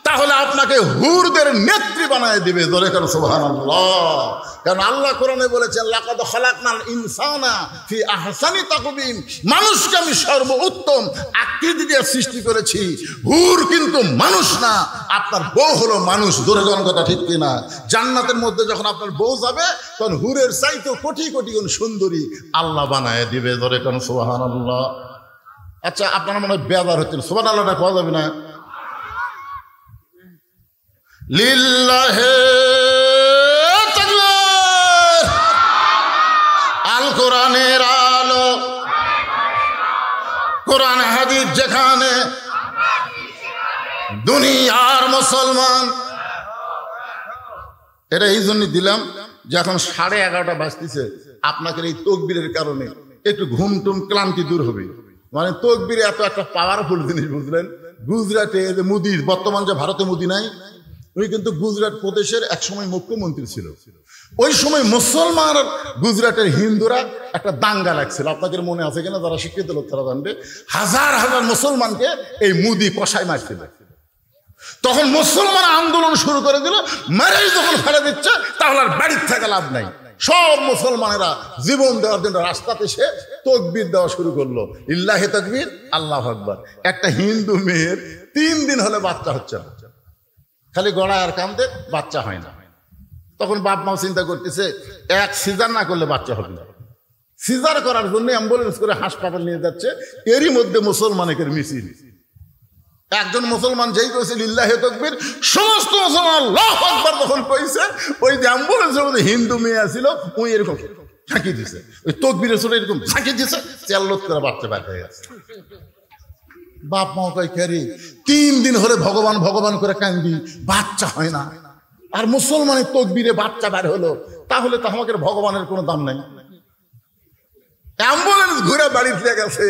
তাহলে আপনাকে হুরদের নেত্রী বানায় দিবে। জোরে করে সুবহানাল্লাহ। কারণ আল্লাহ কোরআনে বলেছেন, লাকাদ খালাকনাল ইনসানা ফি আহসানি তাকওয়িম, মানুষকে আমি সর্বোত্তম আকৃতি দিয়ে সৃষ্টি করেছি। হুর কিন্তু মানুষ না, আপনার বউ হলো মানুষ। জোরে কোন কথা ঠিক কিনা? জান্নাতের মধ্যে যখন আপনার বউ যাবে তখন হুরের চাইতে কোটি কোটি গুণ সুন্দরী আল্লাহ বানায় দিবে। জোরে কোন সুবহানাল্লাহ। আচ্ছা, আপনারা মনে হয় বেজার হচ্ছেন, সুবহানাল্লাহটা পাওয়া যাবে না? লিল্লাহে তাকবীর। আল কোরআনের আলো, কোরআন হাদিস যেখানে দুনিয়ার মুসলমান। এটা এই জন্য দিলাম যে এখন 11:30 বাজতেছে, আপনাকে এই তকবীরের কারণে একটু ঘুমটুম ক্লান্তি দূর হবে। মানে তকবীর এত একটা পাওয়ারফুল জিনিস, বুঝলেন? গুজরাটে যে মোদি, বর্তমান যে ভারতে মোদি নাই, উনি কিন্তু গুজরাট প্রদেশের একসময় মুখ্যমন্ত্রী ছিল। ওই সময় মুসলমান গুজরাটের হিন্দুরা একটা দাঙ্গা লাগছিল, আপনাদের মনে আছে কিনা? যারা শিক্ষিত লোক তারা জানবে। হাজার হাজার মুসলমানকে এই মোদি কষায় মারছিল। তখন মুসলমান আন্দোলন শুরু করে দিল, মেরেই যখন ফেলে দিচ্ছে তাহলে আর বাড়ির থেকে লাভ নাই। সব মুসলমানেরা জীবন দেওয়ার জন্য রাস্তাতে সে তকবীর দেওয়া শুরু করলো, ইল্লাহি তাকবীর, আল্লাহু আকবার। একটা হিন্দু মেয়ের 3 দিন হলে বাচ্চা হচ্ছে না, খালি গড়ায় আর কান্দে, বাচ্চা হয় না। তখন বাপ মাও চিন্তা করতেছে, এক সিজার না করলে বাচ্চা হবে না। সিজার করার জন্য অ্যাম্বুলেন্স করে হাসপাতাল নিয়ে যাচ্ছে, এরই মধ্যে মুসলমানের মিছিল। একজন মুসলমান যেই কইছে লিল্লাহি তাকবীর, সমস্ত মুসলমান আল্লাহু আকবার যখন কইছে, ওই যে অ্যাম্বুলেন্সের মধ্যে হিন্দু মেয়ে ছিল, ওই এরকম ঝাঁকি দিছে, ওই তকবীরের ছোট এরকম ঝাঁকি দিছে, চেল্লত করে বাচ্চা বের হয়ে গেছে। বাপ মা কয়, ক্যারি 3 দিন হলে ভগবান ভগবান করে কান্দি, বাচ্চা হয় না, আর মুসলমানের তকবীরে বাচ্চা বের হলো, তাহলে তো আমাদের ভগবানের কোনো দাম নাই। অ্যাম্বুলেন্স ঘুরে বাড়ি ফিরে গেছে।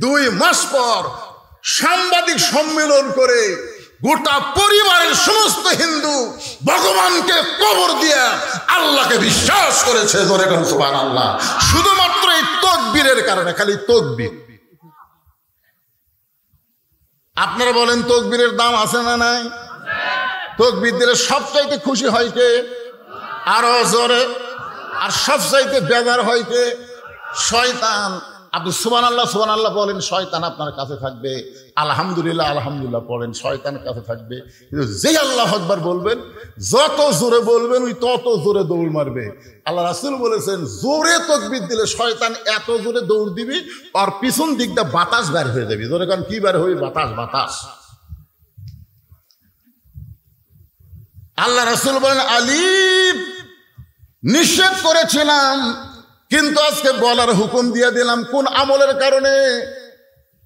2 মাস পর সাংবাদিক সম্মেলন করে গোটা পরিবারের সমস্ত হিন্দু ভগবানকে কবর দিয়া আল্লাহকে বিশ্বাস করেছে। জোরে বলুন সুবহানাল্লাহ। শুধুমাত্র এই তাকবীরের কারণে, খালি তাকবীর। আপনারা বলেন তাকবীরের দাম আছে না নাই? তাকবীর দিলে সবচাইতে খুশি হয় কে? আরো জোরে। আর সবচাইতে বেজার হয় কে? শয়তান। আপনি সুবহানাল্লাহ সুবহানাল্লাহ বলেন, শয়তান আপনার কাছে থাকবে। আলহামদুলিল্লাহ আলহামদুলিল্লাহ পড়েন, শয়তান কাছে থাকবে। কিন্তু যেই আল্লাহু আকবার বলবেন, যত জোরে বলবেন ওই তত জোরে দৌড় মারবে। আল্লাহ রাসূল বলেছেন, জোরে তাকবীর দিলে শয়তান এত জোরে দৌড় দিবি, আর পিছন দিকটা বাতাস বের হয়ে যাবে। জোরে কারণ কি বের হয়ে? বাতাস, বাতাস। আল্লাহ রাসূল বলেন, আলিফ নিষেধ করেছিলাম, কিন্তু আজকে বলার হুকুম দিয়ে দিলাম। কোন আমলের কারণে?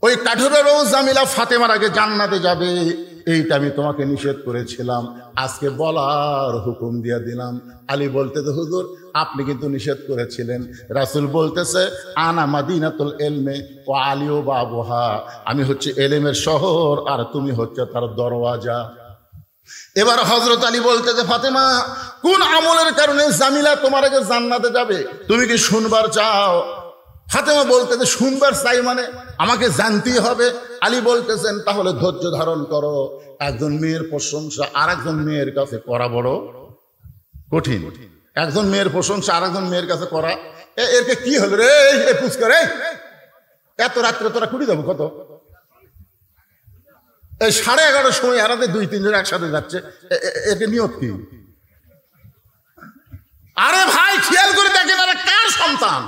ওই কাঠুরেরও জামিলা ফাতেমার আগে জান্নাতে যাবে, এইটা আমি তোমাকে নিষেধ করেছিলাম, আজকে বলার হুকুম দিয়ে দিলাম। আলী বলতেছে, হুজুর আপনি কিন্তু নিষেধ করেছিলেন। রাসূল বলতেছে, আনা মাদিনাতুল ইলমে ওয়া আলিউ বাবুহা, আমি হচ্ছে এলেমের শহর আর তুমি হচ্ছে তার দরওয়াজা। এবার হযরত আলী বলতেছে, ফাতেমা কোন আমলের কারণে জামিলা তোমার আগে জান্নাতে যাবে, তুমি কি শুনবার চাও? ফাতেমা বলতেছে, শুনবার চাই মানে আমাকে জানতেই হবে। আলী বলতেছেন, তাহলে ধৈর্য ধারণ করো। একজন মেয়ের প্রশংসা আর একজন মেয়ের কাছে করা বড় কঠিন। একজন মেয়ের প্রশংসা আর একজন মেয়ের কাছে করা, এরকে কি হলো রে? পুষ্কার এত রাত্রে তোরা কুড়ি যাবো কত? এই 11:30 সময় এরাতে 2-3 জন একসাথে যাচ্ছে, একে নিয়ত কি? আরে ভাই খেয়াল করে দেখেন, আরে কার সন্তান?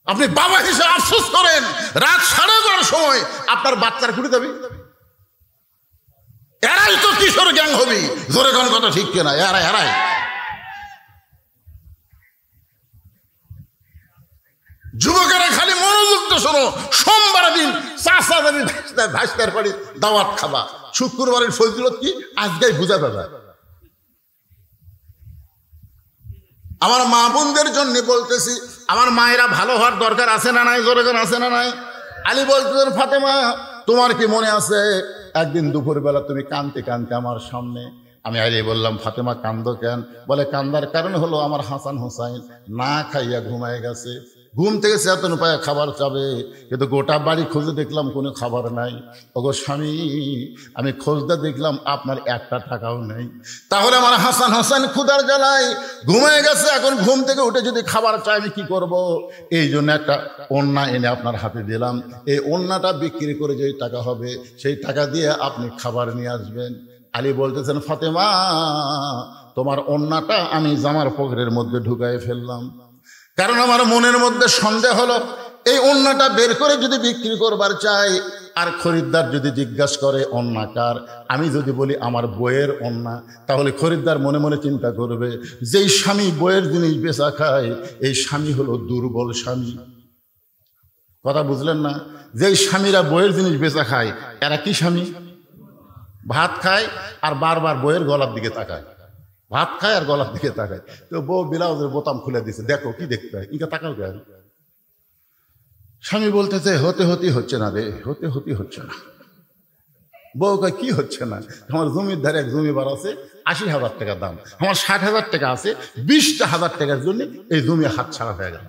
আপনি বাবা হিসেবে আফসোস করেন, রাত 11:30 সময় আপনার বাচ্চার কুড়ি যাবে। এরাই তো কিশোর গ্যাং হবি। জোরে কোন কথা ঠিক কিনা? এরাই যুবকেরা খালি মনোযোগ তো শোনো। সোমবার দিন চাষা যাবি ভাইস্তার বাড়ি দাওয়াত খাবা, শুক্রবারের ফজিলত কি আজকেই বুঝা যাবে। আমার মা বোনদের জন্য বলতেছি, আমার মায়েরা ভালো হওয়ার দরকার আছে না নাই? জোরে কোন আছে না নাই? আলী বলতেছেন, ফাতেমা তোমার কি মনে আছে একদিন দুপুরবেলা তুমি কাঁদতে কাঁদতে আমার সামনে? আমি আলী বললাম, ফাতেমা কান্দো কেন? বলে, কান্দার কারণ হলো আমার হাসান হোসাইন না খাইয়া ঘুমায় গেছে। ঘুম থেকে চেতন পায়ে খাবার চাবে, কিন্তু গোটা বাড়ি খুঁজে দেখলাম কোনো খাবার নাই। ওগো স্বামী, আমি খোঁজতে দেখলাম আপনার একটা টাকাও নেই। তাহলে আমার হাসান হোসেন ক্ষুধার জ্বালায় ঘুমিয়ে গেছে, এখন ঘুম থেকে উঠে যদি খাবার চাই আমি কি করব? এই জন্য একটা ওড়না এনে আপনার হাতে দিলাম, এই ওড়নাটা বিক্রি করে যেই টাকা হবে সেই টাকা দিয়ে আপনি খাবার নিয়ে আসবেন। আলী বলতেছেন, ফাতেমা তোমার ওড়নাটা আমি জামার পকেটের মধ্যে ঢুকাই ফেললাম, কারণ আমার মনের মধ্যে সন্দেহ হলো এই ওড়নাটা বের করে যদি বিক্রি করবার চাই, আর খরিদ্দার যদি জিজ্ঞাসা করে ওড়না কার, আমি যদি বলি আমার বইয়ের ওড়না, তাহলে খরিদ্দার মনে মনে চিন্তা করবে, যেই স্বামী বইয়ের জিনিস বেচা খায় এই স্বামী হলো দুর্বল স্বামী। কথা বুঝলেন না? যেই স্বামীরা বইয়ের জিনিস বেচা খায় এরা কি স্বামী? ভাত খায় আর বারবার বউয়ের গলার দিকে তাকায়, ভাত খায় আর গলার দিকে তাকায়। তো বউ ব্লাউজের বোতাম খুলে দিছে, দেখো কি দেখতে হয়, ইনকা তাকাও কেন? স্বামী বলতেছে হতে হচ্ছে না রে, হতে হচ্ছে না। বউ কয় কি হচ্ছে না? আমার জমির ধারে এক জমিবার আছে, ৮০,০০০ টাকা দাম, আমার ৬০,০০০ টাকা আছে, ২০,০০০ টাকার জন্য এই জমি হাত ছাড়া হয়ে গেল।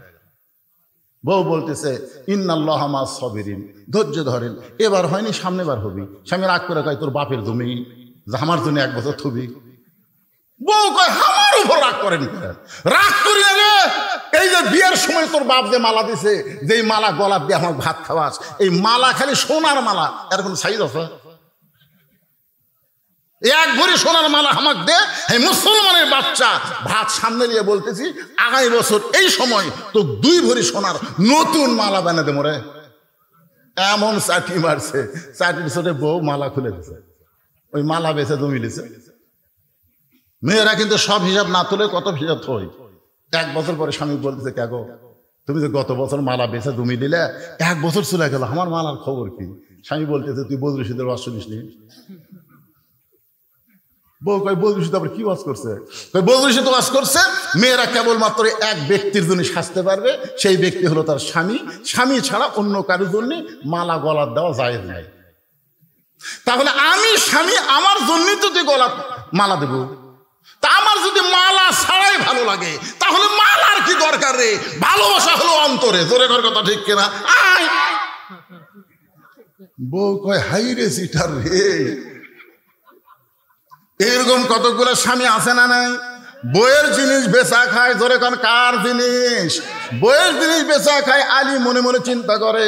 বউ বলতেছে ইন্নাল্লাহ মা'আস সাবিরিন, ধৈর্য ধরেন, এবার হয়নি সামনেবার হবি। স্বামী রাগ করে কয় তোর বাপের জমি, আমার জন্য ১ বছর থবি। বউ কয় আমার উপর রাগ করেন, রাগ করি না রে, এই যে বিয়ের সময় তোর বাপ যে মালা দিছে, যেই মালা গলা দিয়ে আমার ভাত খাওয়াস, এই মালা খালি সোনার মালা, এর কোন সাইজ আছে? 1 ভরি সোনার মালা আমাকে দে, এই মুসলমানের বাচ্চা ভাত সামনে নিয়ে বলতেছি আগামী বছর এই সময় তো 2 ভরি সোনার নতুন মালা বানা দে মোরে। এমন চাটি মারছে, চাটির ছোটে বউ মালা খুলে দিছে, ওই মালা বেছে জমি দিছে। মেয়েরা কিন্তু সব হিসাব না তুলে কত হিসাব থই। 1 বছর পরে স্বামী বলতেছে কে গো, তুমি যে গত বছর মালা বেছে জমি দিলে, 1 বছর চলে গেল, আমার মালার খবর কি? স্বামী বলতেছে তুই বদরুল রশিদের ওয়াজ শুনিসনি? বউ কয় বদরুল রশিদ আবার কি ওয়াজ করছে? কয় বদরুল রশিদ ওয়াজ করছে মেয়েরা কেবলমাত্র এক ব্যক্তির জন্য সাজতে পারবে, সেই ব্যক্তি হলো তার স্বামী, স্বামী ছাড়া অন্য কারোর জন্য মালা গলার দেওয়া জায়েজ নাই। তাহলে আমি স্বামী, আমার জন্যই তো তুই গলা মালা দেব, তা আমার যদি মালা ছাড়াই ভালো লাগে তাহলে মালার কি দরকার রে? ভালোবাসা হলো অন্তরে, জোরে কর কথা ঠিক কিনা? বউ কয় হাই রে সিটার রে। এরকম কতগুলো স্বামী আছে না নাই? বইয়ের জিনিস বেচা খায়, জোরে কোন কার জিনিস? বইয়ের জিনিস বেচা খায়। আলী মনে মনে চিন্তা করে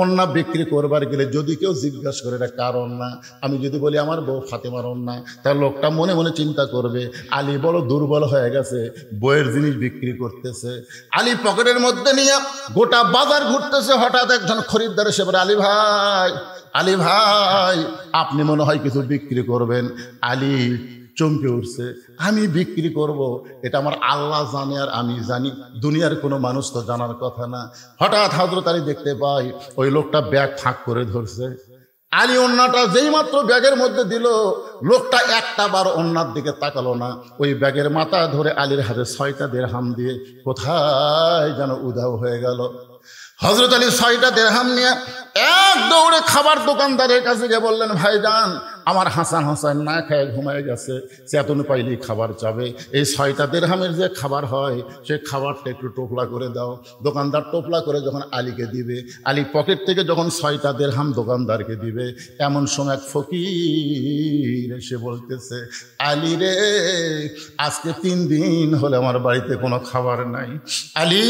ওন্না বিক্রি করবার গেলে যদি কেউ জিজ্ঞাসা করে এটা কার ওন্না, আমি যদি বলি আমার বউ ফাতেমার ওন্না, তার লোকটা মনে মনে চিন্তা করবে আলী বড় দুর্বল হয়ে গেছে, বইয়ের জিনিস বিক্রি করতেছে। আলী পকেটের মধ্যে নিয়ে গোটা বাজার ঘুরতেছে, হঠাৎ একজন খরিদ্দার এসে বলে আলী ভাই, আলী ভাই আপনি মনে হয় কিছু বিক্রি করবেন। আলী চমকে উঠছে, আমি বিক্রি করব এটা আমার আল্লাহ জানে আর আমি জানি, দুনিয়ার কোনো মানুষ তো জানার কথা না। হঠাৎ হযরত আলী দেখতে পাই ওই লোকটা ব্যাগ ফাঁক করে ধরছে। আলী ওন্নাটা যেই মাত্র ব্যাগের মধ্যে দিল, লোকটা একটা বার ওন্নার দিকে তাকালো না, ওই ব্যাগের মাথা ধরে আলীর হাতে 6টা দিরহাম দিয়ে কোথায় যেন উধাও হয়ে গেল। হযরত আলী 6টা দিরহাম নিয়ে এক দৌড়ে খাবার দোকানদারের কাছে গিয়ে বললেন ভাইজান আমার হাসান হোসেন না খেয়ে ঘুমায় গেছে, চেতন পাইলেই খাবার চাবে, এই 6টা দিরহামের যে খাবার হয় সে খাবারটা একটু টোপলা করে দাও। দোকানদার টোপলা করে যখন আলীকে দিবে, আলী পকেট থেকে যখন 6টা দিরহাম দোকানদারকে দিবে, এমন সময় এক ফকির এসে বলতেছে আলী রে আজকে 3 দিন হলে আমার বাড়িতে কোনো খাবার নাই। আলী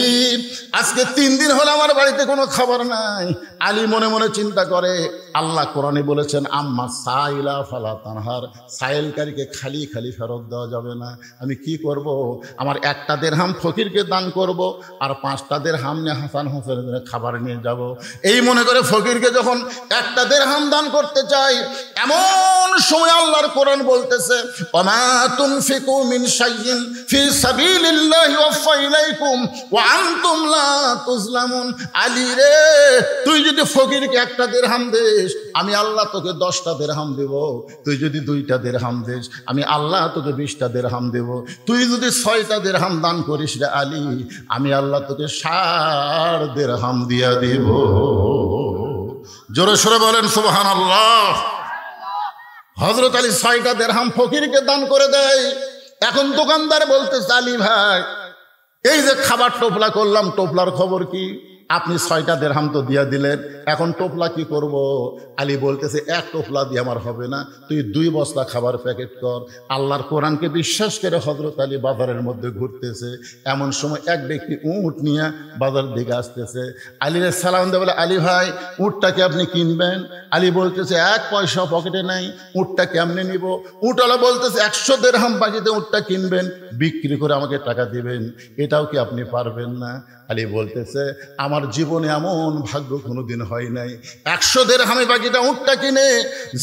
আজকে 3 দিন হলে আমার বাড়িতে কোনো খাবার নাই। আলী মনে মনে চিন্তা করে আল্লাহ কোরআনে বলেছেন আম্মা সাইলা ফালা তানহার, সাইলকারীকে খালি খালি ফেরত দেওয়া যাবে না। আমি কি করব? আমার 1টা দিরহাম ফকিরকে দান করব আর 5টা দিরহাম নিয়ে হাসান হোসেনের খাবার নিয়ে যাব। এই মনে করে ফকিরকে যখন 1টা দিরহাম দান করতে চাই, এমন সময় আল্লাহর কোরআন বলতেছে ওমা তুনফিকু মিন শাইইন ফি সাবিলিল্লাহি ওয়াফা ইলাইকুম ওয়া আনতুম লা তুজলামুন। আলী রে তুই যদি ফকিরকে 1টা দিরহাম দিস, আমি আল্লাহ তোকে 10টা দিরহাম দেব। তুই যদি 2টা দিরহাম দিস, আমি আল্লাহ তোকে 20টা দিরহাম দেব। তুই যদি 6টা দিরহাম দান করিস রে আলী, আমি আল্লাহ তোকে 60 দিরহাম দিয়া দেব। জোরে সোরে বলেন সুবহানাল্লাহ। হযরত আলী 6টা দিরহাম ফকিরকে দান করে দেয়। এখন দোকানদার বলতেছে আলী ভাই এই যে খাবার টোপলা করলাম, টোপলার খবর কি? আপনি 6টা দিরহাম তো দিয়া দিলেন, এখন টোপলা কি করব? আলী বলতেছে 1 টোপলা দিয়ে আমার হবে না, তুই 2 বস্তা খাবার প্যাকেট কর। আল্লাহর কোরআনকে বিশ্বাস করে হযরত আলী বাজারের মধ্যে ঘুরতেছে। এমন সময় এক ব্যক্তি উট নিয়ে বাজার দিকে আসতেছে। আলীরে সালাম দিয়ে বলে আলী ভাই উটটাকে আপনি কিনবেন? আলী বলতেছে 1 পয়সা পকেটে নাই, উটটা কেমনে নিব? উটওয়ালা বলতেছে 100 দিরহাম বাকিতে উটটা কিনবেন, বিক্রি করে আমাকে টাকা দিবেন, এটাও কি আপনি পারবেন না? আলী বলতেছে আমার আমার জীবনে এমন ভাগ্য কোনোদিন হয় নাই। 100 দিরহামে বাকিটা উটটা কিনে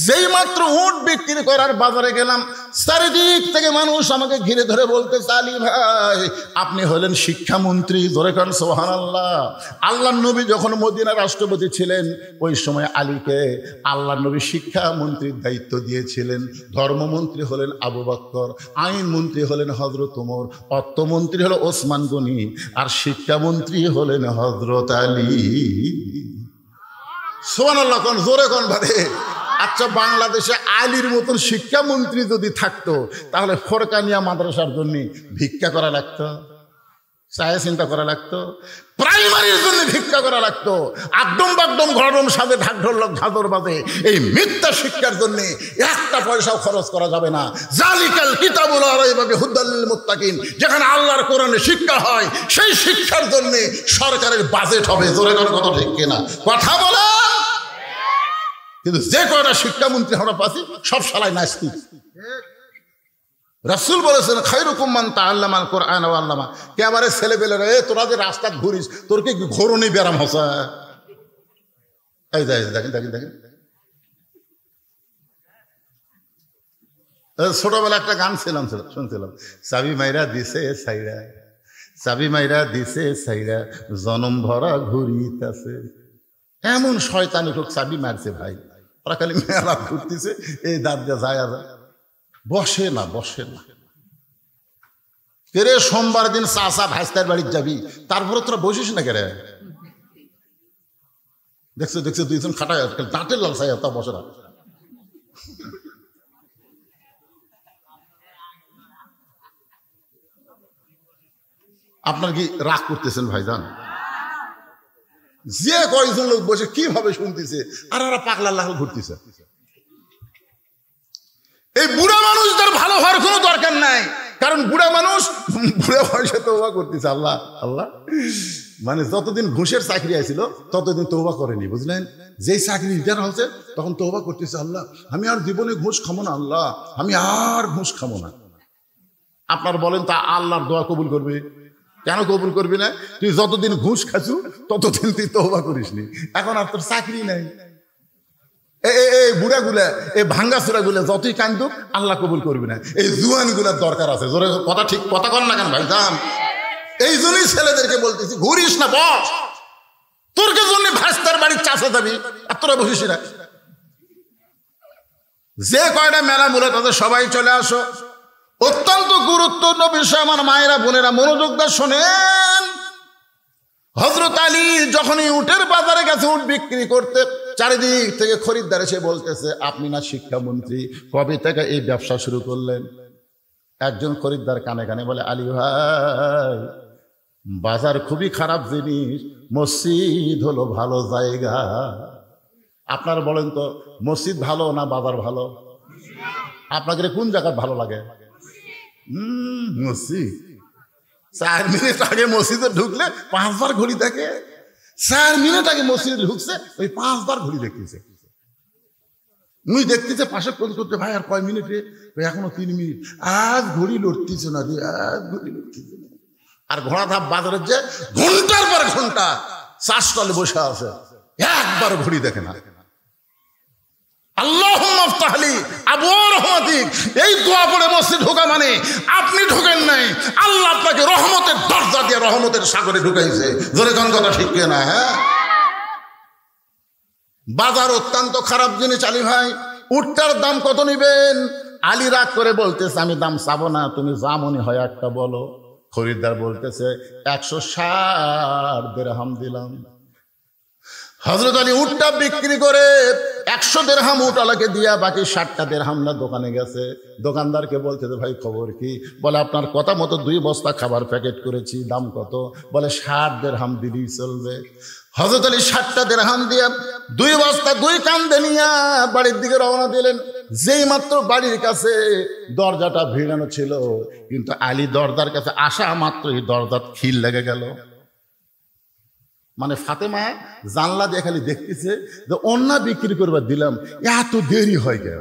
যেই মাত্র উট বিক্রি করার বাজারে গেলাম, চারিদিক থেকে মানুষ আমাকে ঘিরে ধরে বলতে, আলী ভাই আপনি হলেন শিক্ষামন্ত্রী। জোরে কান সুবহানাল্লাহ। আল্লাহর নবী যখন মদিনার রাষ্ট্রপতি ছিলেন, ওই সময় আলীকে আল্লাহর নবী শিক্ষামন্ত্রীর দায়িত্ব দিয়েছিলেন। ধর্মমন্ত্রী হলেন আবু বকর, আইন মন্ত্রী হলেন হযরত ওমর, অর্থমন্ত্রী হলো ওসমান গনি, আর শিক্ষামন্ত্রী হলেন হযরত আলী। সুবহানাল্লাহ কোন, জোরে কোন ভারে। আচ্ছা, বাংলাদেশে আলীর মতন শিক্ষামন্ত্রী যদি থাকতো, তাহলে ফরকানিয়া মাদ্রাসার জন্য ভিক্ষা করা লাগতো, চায়ে চিন্তা করা লাগতো, প্রাইমারির জন্য ভিক্ষা করা লাগতো, একদম বাকদম ঘরম সাথে ঢাকঢোল ঝাঁদর বাজে এই মিথ্যা শিক্ষার জন্য একটা পয়সাও খরচ করা যাবে না। জালিকাল কিতাবুল লা রাইবা ফিহি হুদাল লিল মুত্তাকিন, যেখানে আল্লাহর কোরআনে শিক্ষা হয় সেই শিক্ষার জন্য সরকারের বাজেট হবে। জোরে করে কথা ঠিক কিনা? কথা বলা। কিন্তু যে কয়টা শিক্ষামন্ত্রী আমরা পাচ্ছি সব শালায় নাস্তিক। রাসূল বলেছেন, খায়রুকুম মান তাআল্লামাল কুরআন ওয়া আল্লামা। একেবারে ছেলেপেলেরা, তোরা যে রাস্তা ঘুরিস, তোর কি ঘোরনি ব্যারাম হসা? এই দেখেন দেখেন দেখেন, ছোটবেলা একটা গান শুনছিলাম, চাবি মাইরা দিছে সাইরা, চাবি মাইরা দিছে সাইরা, জনম ভরা ঘুরিতাছে। এমন শয়তানি লোক চাবি মারছে ভাই, ওরা খালি মেলা ঘুরতেছে, এই দাঁত যা যায় বসে না। কেরে সোমবার দিন চাচা ভাইস্তার বাড়ির যাবি, তারপরে তোরা বসিস না কেরে? দেখছো দুইজন খাটায় দাঁতের লাল চাই, তা বসে না। আপনার কি রাগ করতেছেন ভাইজান? যে কয়েকজন লোক বসে কিভাবে শুনতেছে, আর ওরা পাগলা লাল ঘুরতেছে। এই বুড়া মানুষদের ভালো হওয়ার কোনো দরকার নাই, কারণ বুড়া মানুষ বুড়া বয়সে তওবা করতেছে। আল্লাহ আল্লাহ, মানে যতদিন ঘুষের চাকরি আছিল ততদিন তওবা করেনি, বুঝলেন? যেই চাকরি রিটার্ন হচ্ছে তখন তওবা করতেছে, আল্লাহ আমি আর জীবনে ঘুষ খাবো না, আল্লাহ আমি আর ঘুষ খাবো না। আপনার বলেন, তা আল্লাহর দোয়া কবুল করবে? কেন কবুল করবি না? তুই যতদিন ঘুষ খাচ্ছু ততদিন তুই তওবা করিসনি, এখন আর তোর চাকরি নাই। এই বুড়া গুলা, এই ভাঙ্গা চূড়া গুলা যতই কান্দুক আল্লাহ কবুল করবি না। এই জুয়ান গুলার দরকার আছে। জোরে কথা ঠিক কথা কর না কেন ভাই যান? এই জন্যই ছেলেদেরকে বলতেছি, ঘুরিস না, বস। তোর কে জন্য ভাস্তার বাড়ির চাষা যাবি, আর তোরা বসিস না। যে কয়টা মেলা মূলে তাদের সবাই চলে আসো। অত্যন্ত গুরুত্বপূর্ণ বিষয় আমার মায়েরা বোনেরা, মনোযোগ দিয়ে শোনেন। হযরত আলী যখনই উটের বাজারে গেছে উট বিক্রি করতে, চারিদিক থেকে খরিদ্দার এসে বলতেছে, আপনি না শিক্ষামন্ত্রী, কবে থেকে এই ব্যবসা শুরু করলেন? একজন খরিদ্দার কানে কানে বলে, আলী ভাই বাজার খুবই খারাপ জিনিস, মসজিদ হলো ভালো জায়গা। আপনার বলেন তো, মসজিদ ভালো না বাজার ভালো? আপনাদের কোন জায়গা ভালো লাগে? মসজিদ। 4 মিনিট আগে মসজিদে ঢুকলে 5 বার ঘড়ি দেখে, 4 মিনিট আগে মসজিদে ঢুকছে ওই 5 বার ঘড়ি দেখতেছে। মুই দেখতেছে পাশে ফোন করতে, ভাই আর কয় মিনিট রে? এখনো 3 মিনিট। আজ ঘড়ি লড়তেছে না রে, আজ ঘড়ি লড়তেছে না। আর ঘোড়া ধাপ বাজারের যে ঘন্টার পর ঘন্টা চাষ তলে বসে আছে, একবার ঘড়ি দেখে না। আল্লাহুম্মা আফতাহলি আবওয়াব রাহমাতিক, এই দোয়া পড়ে মসজিদ ঢোকা মানে আপনি ঢোকেন নাই, আল্লাহ আপনাকে রহমতের দরজা দিয়ে রহমতের সাগরে ঢুকাইছে। জোরে কোন কথা ঠিক না? হ্যাঁ, বাজার অত্যন্ত খারাপ জিনিস। আলী ভাই উটটার দাম কত নিবেন? আলী রাগ করে বলতেছে, আমি দাম চাবো না, তুমি যা মনে হয় একটা বলো। খরিদ্দার বলতেছে 160 দিরহাম দিলাম। হযরত আলী উটটা বিক্রি করে 100 দিরহাম উটওয়ালাকে দিয়া বাকি 60টা দিরহাম না দোকানে গেছে। দোকানদারকে বলতেছে, ভাই খবর কি? বলে, আপনার কথা মতো 2 বস্তা খাবার প্যাকেট করেছি, দাম কত? বলে 60 দিরহাম দিলেই চলবে। হযরত আলী 60টা দিরহাম দিয়া 2 বস্তা 2 কান্দে নিয়া বাড়ির দিকে রওনা দিলেন। যেই মাত্র বাড়ির কাছে দরজাটা ভিড়ানো ছিল, কিন্তু আলী দরজার কাছে আসা মাত্রই দরজার খিল লেগে গেল। মানে ফাতেমা জানলা দিয়ে খালি দেখতেছে যে অন্য বিক্রি করবার দিলাম, এত দেরি হয় গেল।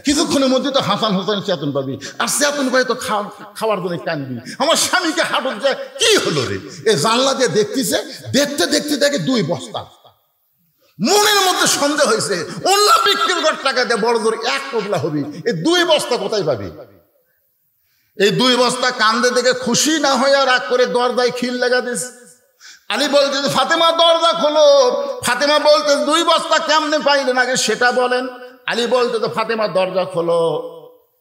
কিছুক্ষণের মধ্যে তো হাসান হোসেন চেতন পাবি, আর চেতন পাই তো খাওয়ার জন্য কানবি। আমার স্বামীকে হাঁটুর যায়, কি হলো রে? এ জানলা দিয়ে দেখতেছে, দেখতে দেখতে দেখে 2 বস্তা। মনের মধ্যে সন্দেহ হয়েছে, অন্য বিক্রির ঘর টাকা দিয়ে বড় জোর 1 টোপলা হবি, এই 2 বস্তা কোথায় পাবি? এই 2 বস্তা কান্দে দেখে খুশি না হয়ে রাগ করে দরজায় খিল লাগা দিস। আলী বলতে ফাতেমা দরজা খোলো। ফাতেমা বলতে 2 বস্তা কেমনে পাইলেন আগে সেটা বলেন। আলী বলতে তো ফাতেমা দরজা খোলো।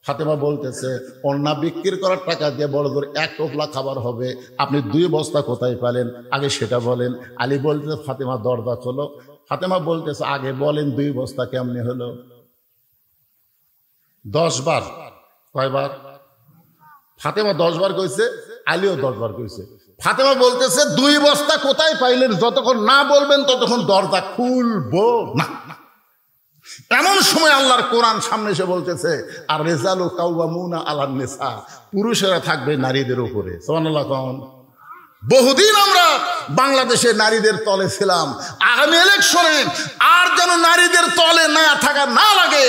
ফাতেমা বলতেছে অন্য বিক্রি করার টাকা দিয়ে বড় জোর 1 টোপলা খাবার হবে, আপনি 2 বস্তা কোথায় পেলেন আগে সেটা বলেন। আলী বলতেছে ফাতেমা দরজা খোলো। ফাতেমা বলতেছে আগে বলেন 2 বস্তা কেমনে হলো? 10 বার। কয়বার? ফাতেমা 10 বার কইছে, আলীও 10 বার কইছে। ফাতেমা বলতেছে 2 বস্তা কোথায় পাইলেন যতক্ষণ না বলবেন ততক্ষণ দরজা খুলবো না। এমন সময় আল্লাহর কোরআন সামনে এসে বলতেছে আর রিজালু কাওয়ামুনা আলান নিসা, পুরুষেরা থাকবে নারীদের উপরে। সুবহানাল্লাহ। কোন বহুদিন আমরা বাংলাদেশে নারীদের তলে ছিলাম, আগামী ইলেকশনে আর যেন নারীদের তলে না থাকা না লাগে,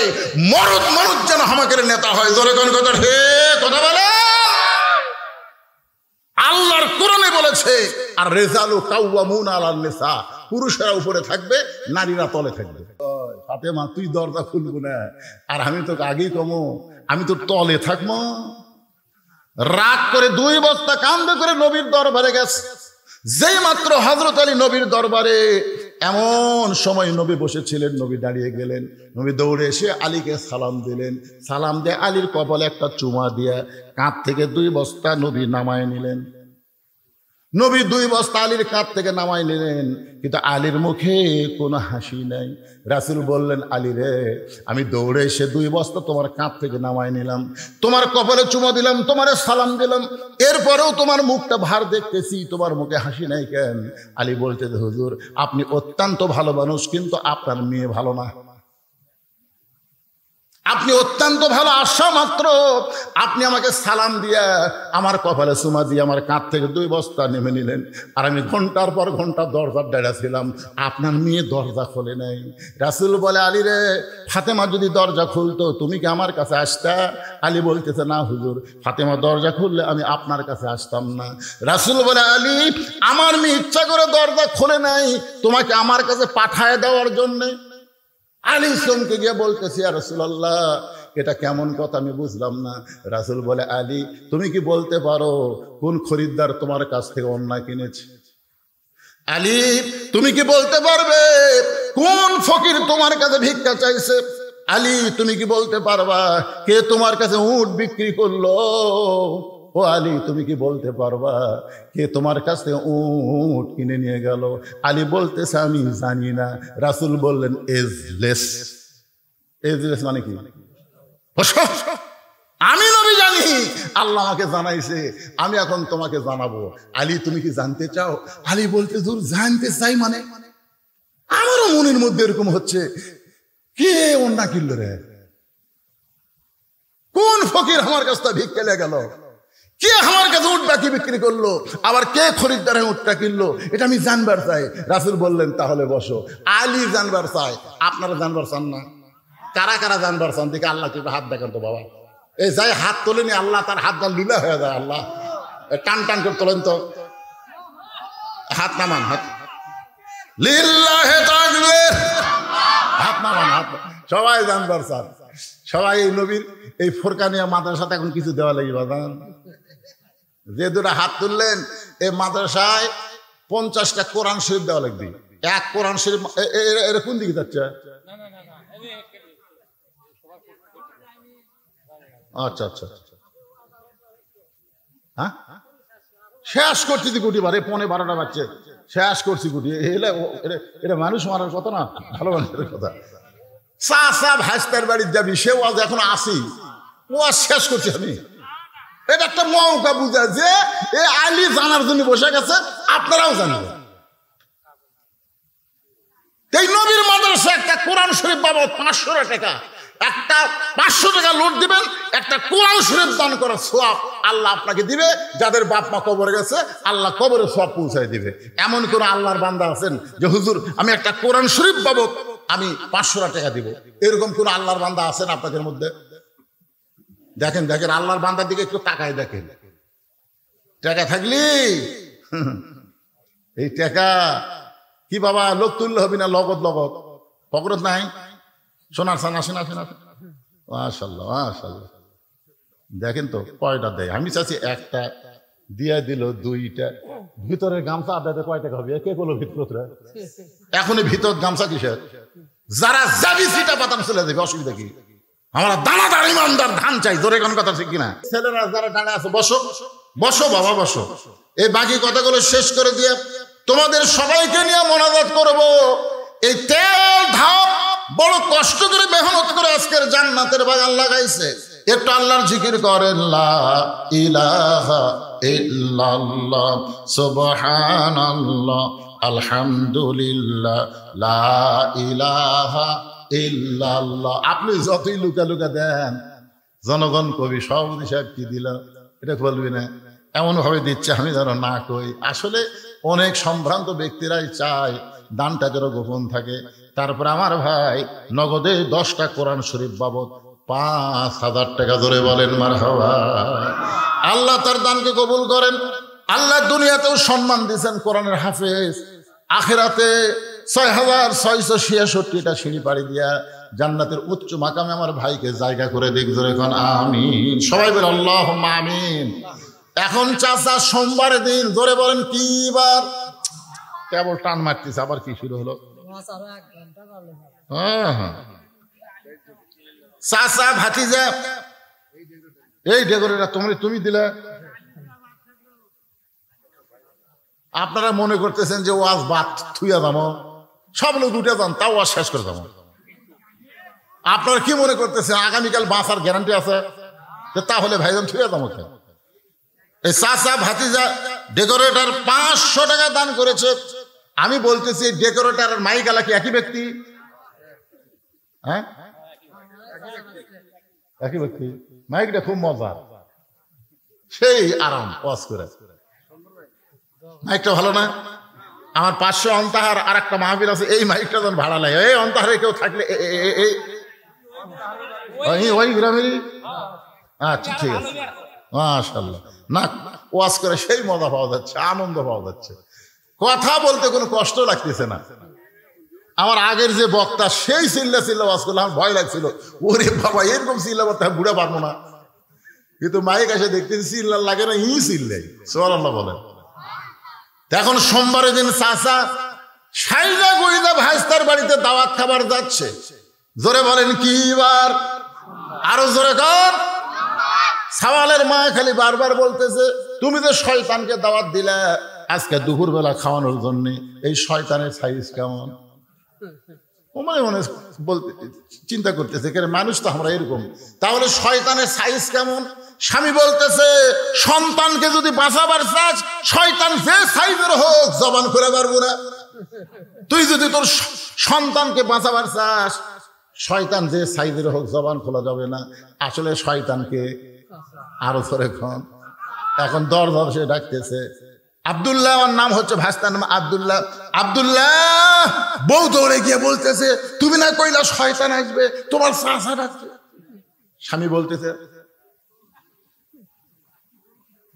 মরদ মানুষ যেন আমাকে নেতা হয়। জোরে কোন কথা হে কথা বলে। আল্লাহর কোরআনে বলেছে আর রিজালু কাওয়ামুনা আলান নিসা, পুরুষেরা উপরে থাকবে, নারীরা তলে থাকবে। ফাতেমা তুই দরজা খুলবো না, আর আমি তো আগেই কমো, আমি তো তলে থাকবো। রাগ করে 2 বস্তা কান্দে করে নবীর দরবারে গেছে। যেই মাত্র হযরত আলী নবীর দরবারে, এমন সময় নবী বসেছিলেন, নবী দাঁড়িয়ে গেলেন। নবী দৌড়ে এসে আলীকে সালাম দিলেন। সালাম দিয়ে আলীর কপালে একটা চুমা দিয়া কাঁধ থেকে 2 বস্তা নবী নামায় নিলেন। নবী 2 বস্তা আলীর কাঁধ থেকে নামাই নিলেন, কিন্তু আলীর মুখে কোনো হাসি নাই। রাসূল বললেন আলী রে, আমি দৌড়ে এসে 2 বস্তা তোমার কাঁধ থেকে নামাই নিলাম, তোমার কপালে চুমা দিলাম, তোমার সালাম দিলাম, এরপরেও তোমার মুখটা ভার দেখতেছি, তোমার মুখে হাসি নাই কেন? আলী বলতে হুজুর আপনি অত্যন্ত ভালো মানুষ, কিন্তু আপনার মেয়ে ভালো না। আপনি অত্যন্ত ভালো, আসা মাত্র আপনি আমাকে সালাম দিয়া আমার কপালে চুমা দিয়ে আমার কাঁধ থেকে 2 বস্তা নেমে নিলেন, আর আমি ঘন্টার পর ঘন্টা দরজার ডাড়া ছিলাম, আপনার মেয়ে দরজা খোলে নাই। রাসূল বলে আলী রে, ফাতেমা যদি দরজা খুলতো তুমি কি আমার কাছে আসতা? আলী বলতেছে না হুজুর, ফাতেমা দরজা খুললে আমি আপনার কাছে আসতাম না। রাসূল বলে আলী, আমার মেয়ে ইচ্ছা করে দরজা খোলে নাই তোমাকে আমার কাছে পাঠায় দেওয়ার জন্যে। আলী চমকে গিয়ে বলতেছি ইয়া রাসূলুল্লাহ, এটা কেমন কথা আমি বুঝলাম না। রাসূল বলে আলী, তুমি কি বলতে পারো কোন খরিদ্দার তোমার কাছ থেকে অন্যায় কিনেছে? আলী, তুমি কি বলতে পারবে কোন ফকির তোমার কাছে ভিক্ষা চাইছে? আলী, তুমি কি বলতে পারবা কে তোমার কাছে উট বিক্রি করলো? ও আলী, তুমি কি বলতে পারবা কে তোমার কাছ থেকে উট কিনে নিয়ে গেল? আলী বলতেছে আমি জানি না। রাসূল বললেন এজলেস। এজলেস মানে কি? আমি নবী জানি, আল্লাহ আমাকে জানাইছে, আমি এখন তোমাকে জানাবো। আলী, তুমি কি জানতে চাও? আলী বলতে দূর জানতে চাই মানে? আমারও মনের মধ্যে এরকম হচ্ছে, কে অন্যা কিনল রে? কোন ফকির আমার কাছ থেকে ভিক্ষা লেগে গেল? কে আমার কাছে উট বাকি বিক্রি করলো? আবার কে খরিদ্দারে উটটা কিনলো? এটা আমি জানবার চাই। রাসূল বললেন তাহলে বসো। আলী জানবার চাই, আপনারা জানবার চান না? কারা কারা জানবার চান দেখে আল্লাহ কি হাত দেখেন তো বাবা। এই যাই হাত তোলেনি, আল্লাহ তার হাত দান লীলা হয়ে যায়। আল্লাহ টান টান করে তোলেন তো, হাত নামান, হাত লিল্লাহে তাকবীর, হাত নামান, হাত। সবাই জানবার চান, সবাই এই নবীর এই ফোরকানিয়া মাদ্রাসাতে এখন কিছু দেওয়া লাগবে। যে 2টা হাত তুললেন, এই মাদ্রাসায় 50টা কোরআন শরীফ দেওয়া লাগবে। 1 কোরআন শরীফ এর কোন দিকে যাচ্ছে? আচ্ছা আচ্ছা, হ্যাঁ শেষ করছি কোটি বারে, 11:15 বাজছে, শেষ করছি কোটি। এটা মানুষ মারার কথা না, ভালো মানুষের কথা। চাচা ভাইস্তার বাড়ির যাবি, সেও আজ এখন আসি, ও আজ শেষ করছি আমি। এটা একটা মৌকা বুঝা যে এ আলী জানার জন্য বসে গেছে, আপনারাও জানবেন। এই নবীর মাদ্রাসা একটা কোরআন শরীফ বাবদ 500 টাকা, একটা 500 টাকা লোড দিবেন, একটা কোরআন শরীফ দান করার সওয়াব আল্লাহ আপনাকে দিবে। যাদের বাপ মা কবরে গেছে আল্লাহ কবরে সওয়াব পৌঁছায় দিবে। এমন কোন আল্লাহর বান্দা আছেন যে হুজুর আমি একটা কোরআন শরীফ বাবদ আমি 500 টাকা দিব, এরকম কোন আল্লাহর বান্দা আছেন আপনাদের মধ্যে? দেখেন দেখেন, আল্লাহর বান্দার দিকে একটু তাকায় দেখেন। টাকা থাকলি এই টাকা কি বাবা লোক তুললে হবি না, লগত লগত পকরত নাই, সোনার সান আসে না, আসে না, মাশাআল্লাহ মাশাআল্লাহ। দেখেন তো কয়টা দেয়, আমি চাচ্ছি একটা দিয়া দিল, দুইটা ভিতরের গামছা আপনাদের কয় টাকা হবে? কে করলো ভিতরে? এখনই ভিতর গামছা কিসের? যারা যাবি সেটা পাতাম চলে যাবে, অসুবিধা কি? আমরা দানাদার ইমানদার ধান চাই, জোরে কোন কথা ঠিক কিনা? ছেলেরা যারা ডানে আছে বসো বসো বাবা বসো। এই বাকি কথাগুলো শেষ করে দিয়ে তোমাদের সবাইকে নিয়ে মোনাজাত করব। এই তেল ধাপ বড় কষ্ট করে মেহনত করে আজকের জান্নাতের বাগান লাগাইছে। একটু আল্লাহর জিকির করেন, লা ইলাহা ইল্লাল্লাহ সুবহানাল্লাহ আলহামদুলিল্লাহ লা ইলাহা ইল্লাল্লাহ। আপনি যতই লুকা লুকা দেন, জনগণ কবি সভাপতি সাহেব কি দিল এটা বলবি না, এমন ভাবে দিচ্ছে আমি যেন না কই। আসলে অনেক সম্ভ্রান্ত ব্যক্তিরাই চায় দানটা যেন গোপন থাকে। তারপর আমার ভাই নগদে 10টা কোরআন শরীফ বাবদ 5,000 টাকা ধরে বলেন মারহাবা। আল্লাহ তার দানকে কবুল করেন। আল্লাহ দুনিয়াতেও সম্মান দিয়েছেন কোরআনের হাফেজ, আখিরাতে 6,666টা সিঁড়ি পাড়ি দিয়া জান্নাতের উচ্চ মাকামে আমার ভাইকে জায়গা করে দিক, ধরে এখন আমিন। সবাই বলে আল্লাহুম্মা আমিন। এখন চাচা সোমবারের দিন, ধরে বলেন কি বার? কেবল টান মারতেছে, আবার কি শুরু হলো? চাচা ভাতিজা এই ডেকোরেটর তুমি দিলে। আপনারা মনে করতেছেন যে ওয়াজ বাদ থুইয়া দাম, সব লোক উঠে যান, তাও ওয়াজ শেষ করে দাম। আপনারা কি মনে করতেছেন আগামীকাল বাঁচার গ্যারান্টি আছে? তাহলে ভাইজান থুইয়া দাম। এই চাচা ভাতিজা ডেকোরেটর 500 টাকা দান করেছে। আমি বলতেছি ডেকোরেটর আর মাইকালা কি একই ব্যক্তি? হ্যাঁ একই ব্যক্তি। মাইকটা খুব মজা, সেই আরাম ওয়াজ করে। মাইকটা ভালো না? আমার 500 অন্তাহার আর একটা মাহফিল আছে, এই মাইকটা যখন ভাড়া লাগে, এই অন্তাহারে কেউ থাকলে ওই গ্রামেরই। আচ্ছা ঠিক আছে, মাশাআল্লাহ। না ওয়াজ করে সেই মজা পাওয়া যাচ্ছে, আনন্দ পাওয়া যাচ্ছে, কথা বলতে কোনো কষ্ট লাগতেছে না। আমার আগের যে বক্তা সেই চিল্লা চিল্লা ওয়াজ করলো, আমার ভয় লাগছিল, ওরে বাবা এরকম চিল্লা বলতে বুড়া পারবো না। কিন্তু মাইক এসে দেখতেছি চিল্লা লাগে না, চিল্লাই। সুবহানাল্লাহ বলেন। এখন সোমবারের দিন চাচা সাইজা গুইজা ভাইস্তার বাড়িতে দাওয়াত খাবার যাচ্ছে। জোরে বলেন কি বার? আরো জোরে কর। সওয়ালের মা খালি বারবার বলতেছে, তুমি তো শয়তানকে দাওয়াত দিলা আজকে দুপুর বেলা খাওয়ানোর জন্য, এই শয়তানের সাইজ কেমন? মনে মনে বলতে চিন্তা করতেছে, মানুষ তো আমরা এরকম, তাহলে শয়তানের সাইজ কেমন? স্বামী বলতেছে, সন্তানকে যদি বাঁচাবার চাস, শয়তান যে সাইজের হোক জবান খুলে পারবো না। তুই যদি তোর সন্তানকে বাঁচাবার চাস, শয়তান যে সাইজের হোক জবান খোলা যাবে না। আসলে শয়তানকে আরো ধরে খন। এখন দর দর সে ডাকতেছে, আব্দুল্লাহ, আমার নাম হচ্ছে ভাস্তার নাম আব্দুল্লাহ। আব্দুল্লাহ, বউ দৌড়ে গিয়ে বলতেছে, তুমি না কইলা শয়তান আসবে, তোমার চাচা ডাকছে। স্বামী বলতেছে,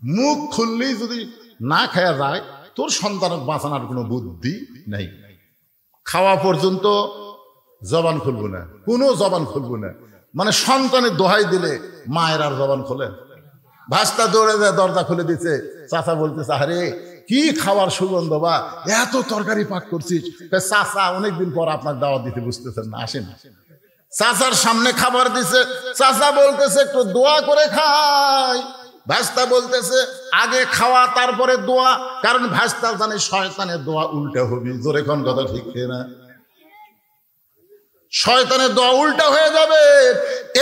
মুখ খুললেই যদি না খাওয়া যায়, তোর সন্তান বাঁচানোর কোনো বুদ্ধি নেই। খাওয়া পর্যন্ত জবান খুলবো না, কোনো জবান খুলবো না। মানে সন্তানের দোহাই দিলে মায়ের আর জবান খোলে? ভাস্তা দৌড়ে যায়, দরজা খুলে দিচ্ছে। চাচা বলতেছে, আরে কি খাওয়ার সুগন্ধ, বা এত তরকারি পাক করছিস। চাচা অনেকদিন পর আপনার দাওয়াত দিতে, বুঝতেছেন না, আসেন। চাচার সামনে খাবার দিছে, চাচা বলতেছে একটু দোয়া করে খাই। ভাস্তা বলতেছে আগে খাওয়া তারপরে দোয়া, কারণ ভাস্তা জানে শয়তানের দোয়া উল্টা হবে। জোরে কোন কথা ঠিক না? শয়তানের দোয়া উল্টা হয়ে যাবে।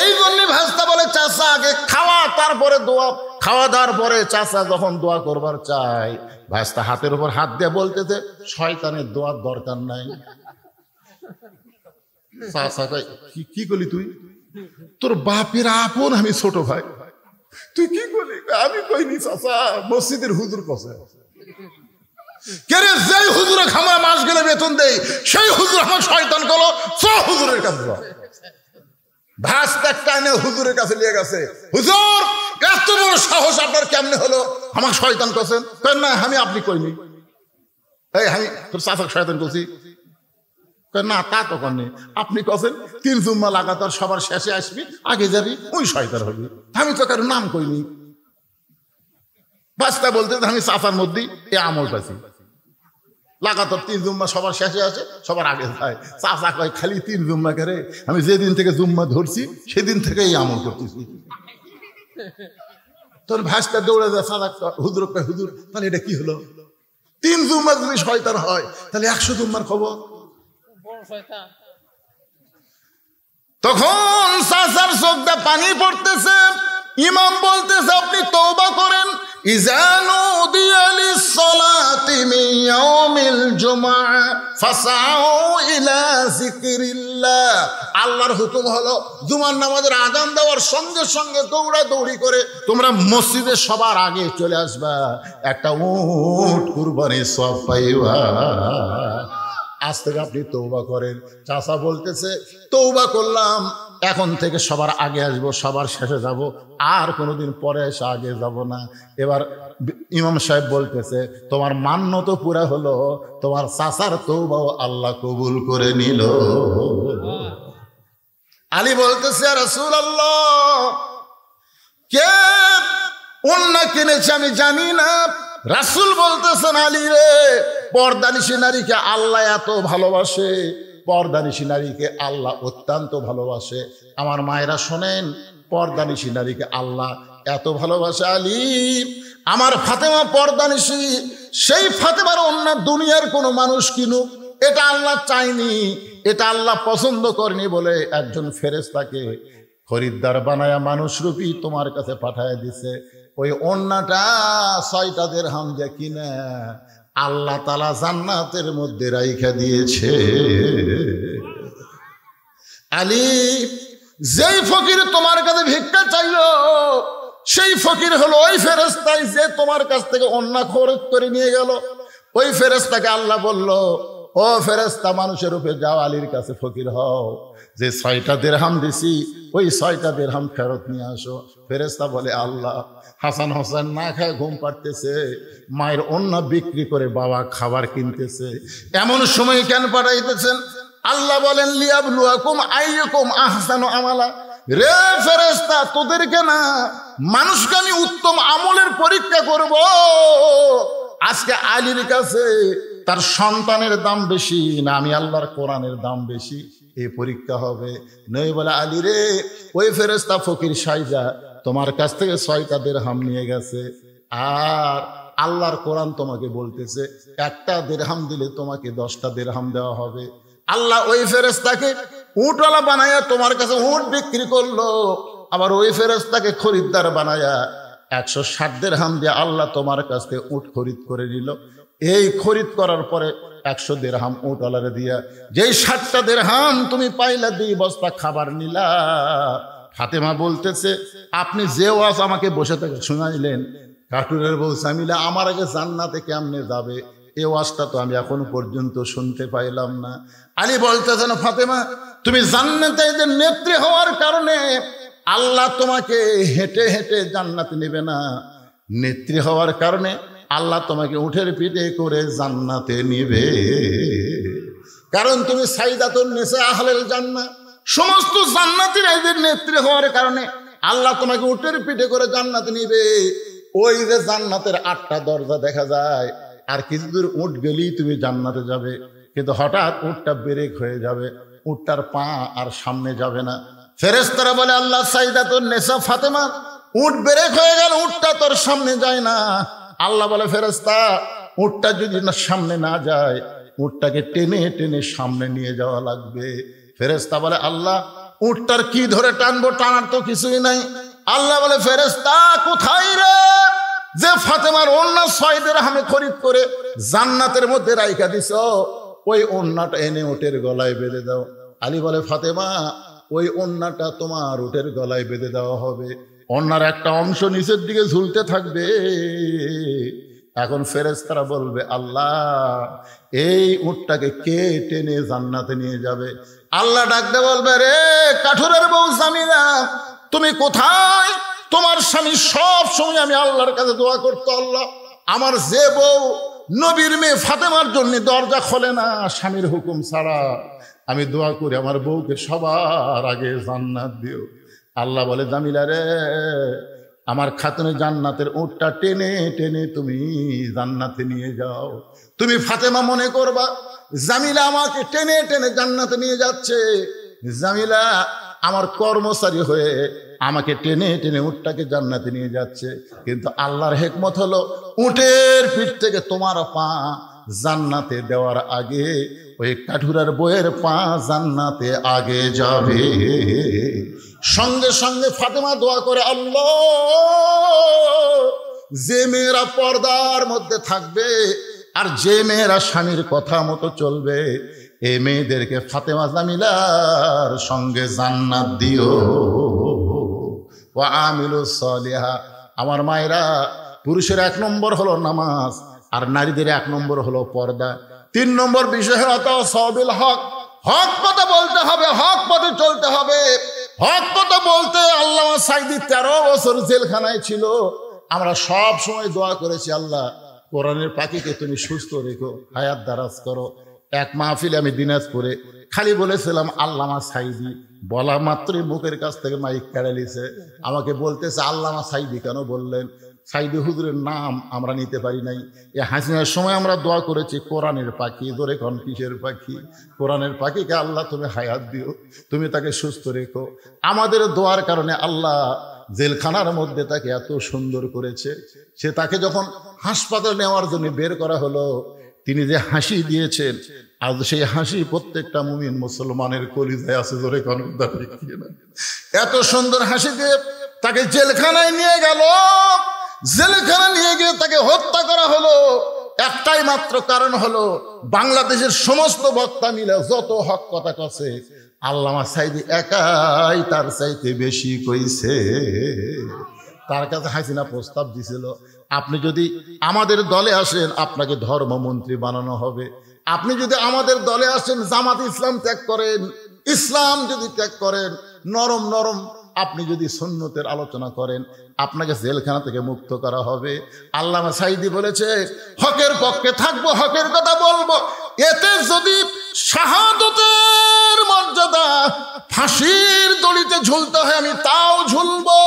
এই জন্য ভাস্তা বলে চাচা আগে খাওয়া তারপরে দোয়া। খাওয়া দাওয়ার পরে চাচা যখন দোয়া করবার চায়, ভাস্তা হাতের উপর হাত দিয়ে বলতেছে, শয়তানের দোয়ার দরকার নাই। চাচা কয়, কি করলি তুই? তোর বাপের আপন আমি ছোট ভাই, তুই কি করলি? আমি কইনি চাচা, মসজিদের হুজুর কসে। কেরে যেই হুজুরে খামরা মাস গেলে বেতন দেই সেই হুজুর আমার শয়তান করলো, হুজুরের কাছে ভাস একটা এনে হুজুরের কাছে নিয়ে গেছে। হুজুর এত বড় সাহস আপনার কেমনে হলো আমার শয়তান করছেন? না আমি আপনি কইনি, এই আমি তোর চাচাক শয়তান করছি। না তা তো করেনি, আপনি কছেন 3 জুম্মা লাগাতার সবার শেষে আসবি, আগে যাবি, ওই শয়তান হবি। আমি তো কারো নাম কইনি। বাস্তা বলতে আমি চাচার মধ্যেই এ আমল পাইছি, লাগাতার 3 জুম্মা সবার শেষে আসে, সবার আগে যায়। চাচা কয় খালি 3 জুম্মা করে, আমি যেদিন থেকে জুম্মা ধরছি সেদিন থেকে এই আমল করতেছি। তোর ভাসটা দৌড়ে যায়, চাচা হুজুর কয় হুজুর তাহলে এটা কি হলো? 3 জুম্মা যদি শয়তান হয় তাহলে 100 জুম্মার খবর। তখন চাচার চোখটা পানি পড়তেছে। ইমাম বলতেছে আপনি তওবা করেন। ইজানু দিয়ালিস সালাতি মিন ইয়াউমিল জুমআ ফাসাউ ইলা যিকরিল্লাহ। আল্লাহর হুকুম হলো জুমার নামাজের আযান দেওয়ার সঙ্গে সঙ্গে দৌড়াদৌড়ি করে তোমরা মসজিদে সবার আগে চলে আসবা, একটা উট কুরবানির সওয়াব পাইবা। আজ থেকে আপনি তওবা করেন। চাচা বলতেছে তওবা করলাম, এখন থেকে সবার আগে আসবো, সবার শেষে যাব, আর কোনোদিন পরে এসে আগে যাব না। এবার ইমাম সাহেব বলতেছে তোমার মান্য তো পুরা হলো, তোমার চাচার তওবাও আল্লাহ কবুল করে নিল। আলী বলতেছে রাসূলুল্লাহ কে ওন্না কিনেছে আমি জানি না। রাসূল বলতেছেন আলী রে, পর্দানিশী নারীকে আল্লাহ এত ভালোবাসে, পর্দানিশী নারীকে আল্লাহ অত্যন্ত ভালোবাসে। আমার মায়েরা শোনেন, পর্দানিশী নারীকে আল্লাহ এত ভালোবাসে আলী, আমার ফাতেমা পর্দানিশী, সেই ফাতেমার অন্য দুনিয়ার কোনো মানুষ কিনুক এটা আল্লাহ চায়নি, এটা আল্লাহ পছন্দ করেনি বলে একজন ফেরেশতাকে খরিদ্দার বানায়া মানুষরূপী তোমার কাছে পাঠায় দিছে। ওই ওন্নাটা 6টা দিরহাম দিয়ে কিনে আল্লাহ তাআলা জান্নাতের মধ্যে রাইখা দিয়েছে। আলী যেই ফকির তোমার কাছে ভিক্ষা চাইলো সেই ফকির হলো ওই ফেরেশতাই যে তোমার কাছ থেকে ওন্না খরচ করে নিয়ে গেল। ওই ফেরেশতাকে আল্লাহ বলল ও ফেরেশতা মানুষের রূপে যাও, আলীর কাছে ফকির হও, যে 6টা দিরহাম দিছি ওই 6টা দিরহাম ফেরত নিয়ে আসো। ফেরেশতা বলে আল্লাহ হাসান হোসেন না খায় ঘুম পাড়তেছে, মায়ের ওন্না বিক্রি করে বাবা খাবার কিনতেছে, এমন সময় কেন পাঠাইতেছেন? আল্লাহ বলেন লিয়াবলুয়াকুম আইয়ুকুম আহসানু আমালা। রে ফেরেশতা তোদেরকে না, মানুষকে আমি উত্তম আমলের পরীক্ষা করব। আজকে আলীর কাছে তার সন্তানের দাম বেশি না আমি আল্লাহর কোরআনের দাম বেশি, এই পরীক্ষা হবে। নই বলে আলী রে ওই ফেরেশতা ফকির সাইজা তোমার কাছ থেকে 6টা দিরহাম নিয়ে গেছে, আর আল্লাহর কোরআন তোমাকে বলতেছে একটা দিরহাম দিলে তোমাকে 10টা দিরহাম দেওয়া হবে। আল্লাহ ওই ফেরেশতাকে উটওয়ালা বানায়া তোমার কাছে উট বিক্রি করলো, আবার ওই ফেরেশতাকে খরিদ্দার বানায়া 160 দিরহাম দিয়ে আল্লাহ তোমার কাছ থেকে উট খরিদ করে নিল। এই খরিদ করার পরে 100 দিরহাম উটওয়ালারে দিয়া যেই 60টা দিরহাম তুমি পাইলা 2 বস্তা খাবার নিলা। ফাতেমা বলতেছে আপনি যে ওয়াজ আমাকে বসে থেকে শুনাইলেন, কাটুরের বউ সামিলা আমার আগে জান্নাতে কেমনে যাবে, এই ওয়াজটা তো আমি এখনো পর্যন্ত শুনতে পাইলাম না। আলী বলতেছেন ফাতেমা তুমি জান্নাতে নেত্রী হওয়ার কারণে আল্লাহ তোমাকে হেঁটে হেঁটে জান্নাতে নেবে না, নেত্রী হওয়ার কারণে আল্লাহ তোমাকে উঠের পিঠে করে জান্নাতে নিবে। কারণ তুমি সাইদাতুন নিসা আহলেল জান্নাহ, সমস্ত জান্নাতীরা এদের নেত্রী হওয়ার কারণে আল্লাহ তোমাকে উঠের পিঠে করে জান্নাতে নিবে। ওই যে জান্নাতের 8টা দরজা দেখা যায়, আর কিছু দূর উঠ গেলেই তুমি জান্নাতে যাবে, কিন্তু হঠাৎ উটটা ব্রেক হয়ে যাবে, উটটার পা আর সামনে যাবে না। ফেরেশতারা বলে আল্লাহ সাইদাতুন নিসা ফাতেমা উট ব্রেক হয়ে গেল, উটটা তোর সামনে যায় না। আল্লাহ বলে ফেরেশতা উটটা যদি না সামনে না যায়, উটটাকে টেনে টেনে সামনে নিয়ে যাওয়া লাগবে। ফেরেশতা বলে আল্লাহ উটটার কি ধরে টানবো, টানার তো কিছুই নাই। আল্লাহ বলে ফেরেশতা কোথায় রে যে ফাতেমার ওন্না 6 দিরহামে খরিদ করে জান্নাতের মধ্যে রাইখা দিছ, ওই ওন্নাটা এনে উটের গলায় বেঁধে দাও। আলী বলে ফাতেমা ওই ওন্নাটা তোমার উটের গলায় বেঁধে দেওয়া হবে, ওন্নার একটা অংশ নিচের দিকে ঝুলতে থাকবে, এখন ফেরেশতারা বলবে, আল্লাহ এই উটটাকে কে টেনে জান্নাতে নিয়ে যাবে? আল্লাহ ডাকতে বলবে, রে কাঠুরের বউ জামিলা, তুমি কোথায়? তোমার স্বামী সব সময় আমি আল্লাহর কাছে দোয়া করতো, আল্লাহ আমার যে বউ নবীর মেয়ে ফাতেমার জন্য দরজা খোলে না স্বামীর হুকুম ছাড়া, আমি দোয়া করি আমার বউকে সবার আগে জান্নাত দিও। আল্লাহ বলে, জামিলা রে, আমার খাতুনে জান্নাতের উটটা টেনে টেনে তুমি জান্নাতে নিয়ে যাও। তুমি ফাতেমা মনে করবা জামিলা আমাকে টেনে টেনে জান্নাতে নিয়ে যাচ্ছে, জামিলা আমার কর্মচারী হয়ে আমাকে টেনে টেনে উটটাকে জান্নাতে নিয়ে যাচ্ছে। কিন্তু আল্লাহর হিকমত হলো, উটের পিঠ থেকে তোমার পা জান্নাতে দেওয়ার আগে ওই কাঠুরার বইয়ের পা জান্নাতে আগে যাবে। সঙ্গে সঙ্গে ফাতেমা দোয়া করে, আল্লাহ যে মেয়েরা পর্দার মধ্যে থাকবে আর যে মেয়েরা স্বামীর কথা মতো চলবে, এই মেয়েদেরকে ফাতেমা জামিলার সঙ্গে জান্নাত দিও। ওয়া আমিলুস সালিহা। আমার মায়েরা, পুরুষের 1 নম্বর হলো নামাজ, আর নারীদের 1 নম্বর হলো পর্দা। 3 নম্বর বিষয় হলো তাওয়াসবিল হক। হক কথা বলতে হবে, হক পথে চলতে হবে। হক কথা বলতে আল্লামা সাঈদী 13 বছর জেলখানায় ছিল। আমরা সব সময় দোয়া করেছি, আল্লাহ কোরআনের পাখিকে তুমি সুস্থ রেখো, হায়াত দারাজ করো। এক মাহফিলে আমি দিনাজপুরে খালি বলেছিলাম আল্লামা সাঈদী, বলা মাত্রই মুখের কাছ থেকে মাইক কেড়ে নিছে। আমাকে বলতেছে, আল্লামা সাঈদী কেন বললেন? সাঈদী হুজুরের নাম আমরা নিতে পারি নাই। এই হাসিনার সময় আমরা দোয়া করেছি কোরআনের পাখি, ধরে কোন কিসের পাখি? কোরআনের পাখিকে আল্লাহ তুমি হায়াত দিও, তুমি তাকে সুস্থ রেখো। আমাদের দোয়ার কারণে আল্লাহ জেলখানার মধ্যে তাকে এত সুন্দর করেছে। সে তাকে যখন হাসপাতালে নেওয়ার জন্য বের করা হলো, তিনি যে হাসি দিয়েছেন, আজ সেই হাসি প্রত্যেকটা মুমিন মুসলমানের কলিজায় আছে। ধরে কোন এত সুন্দর হাসি দিয়ে তাকে জেলখানায় নিয়ে গেল। জেলখানা নিয়ে গিয়ে তাকে হত্যা করা হলো। একটাই মাত্র কারণ হলো, বাংলাদেশের সমস্ত বক্তা মিলে যত হক কথা কছে, আল্লামা সাঈদী একাই তার চাইতে বেশি কইছে। তার কাছে হাসিনা প্রস্তাব দিছিল, আপনি যদি আমাদের দলে আসেন আপনাকে ধর্মমন্ত্রী বানানো হবে। আপনি যদি আমাদের দলে আসেন, জামাত ইসলাম ত্যাগ করেন, ইসলাম যদি ত্যাগ করেন, নরম নরম আপনি যদি সুন্নতের আলোচনা করেন, আপনাকে জেলখানা থেকে মুক্ত করা হবে। আল্লামা সাঈদী বলেছে, হকের পক্ষে থাকবো, হকের কথা বলবো। এতে যদি শাহাদতের মর্যাদা ফাঁসির দড়িতে ঝুলতে হয়, আমি তাও ঝুলবো।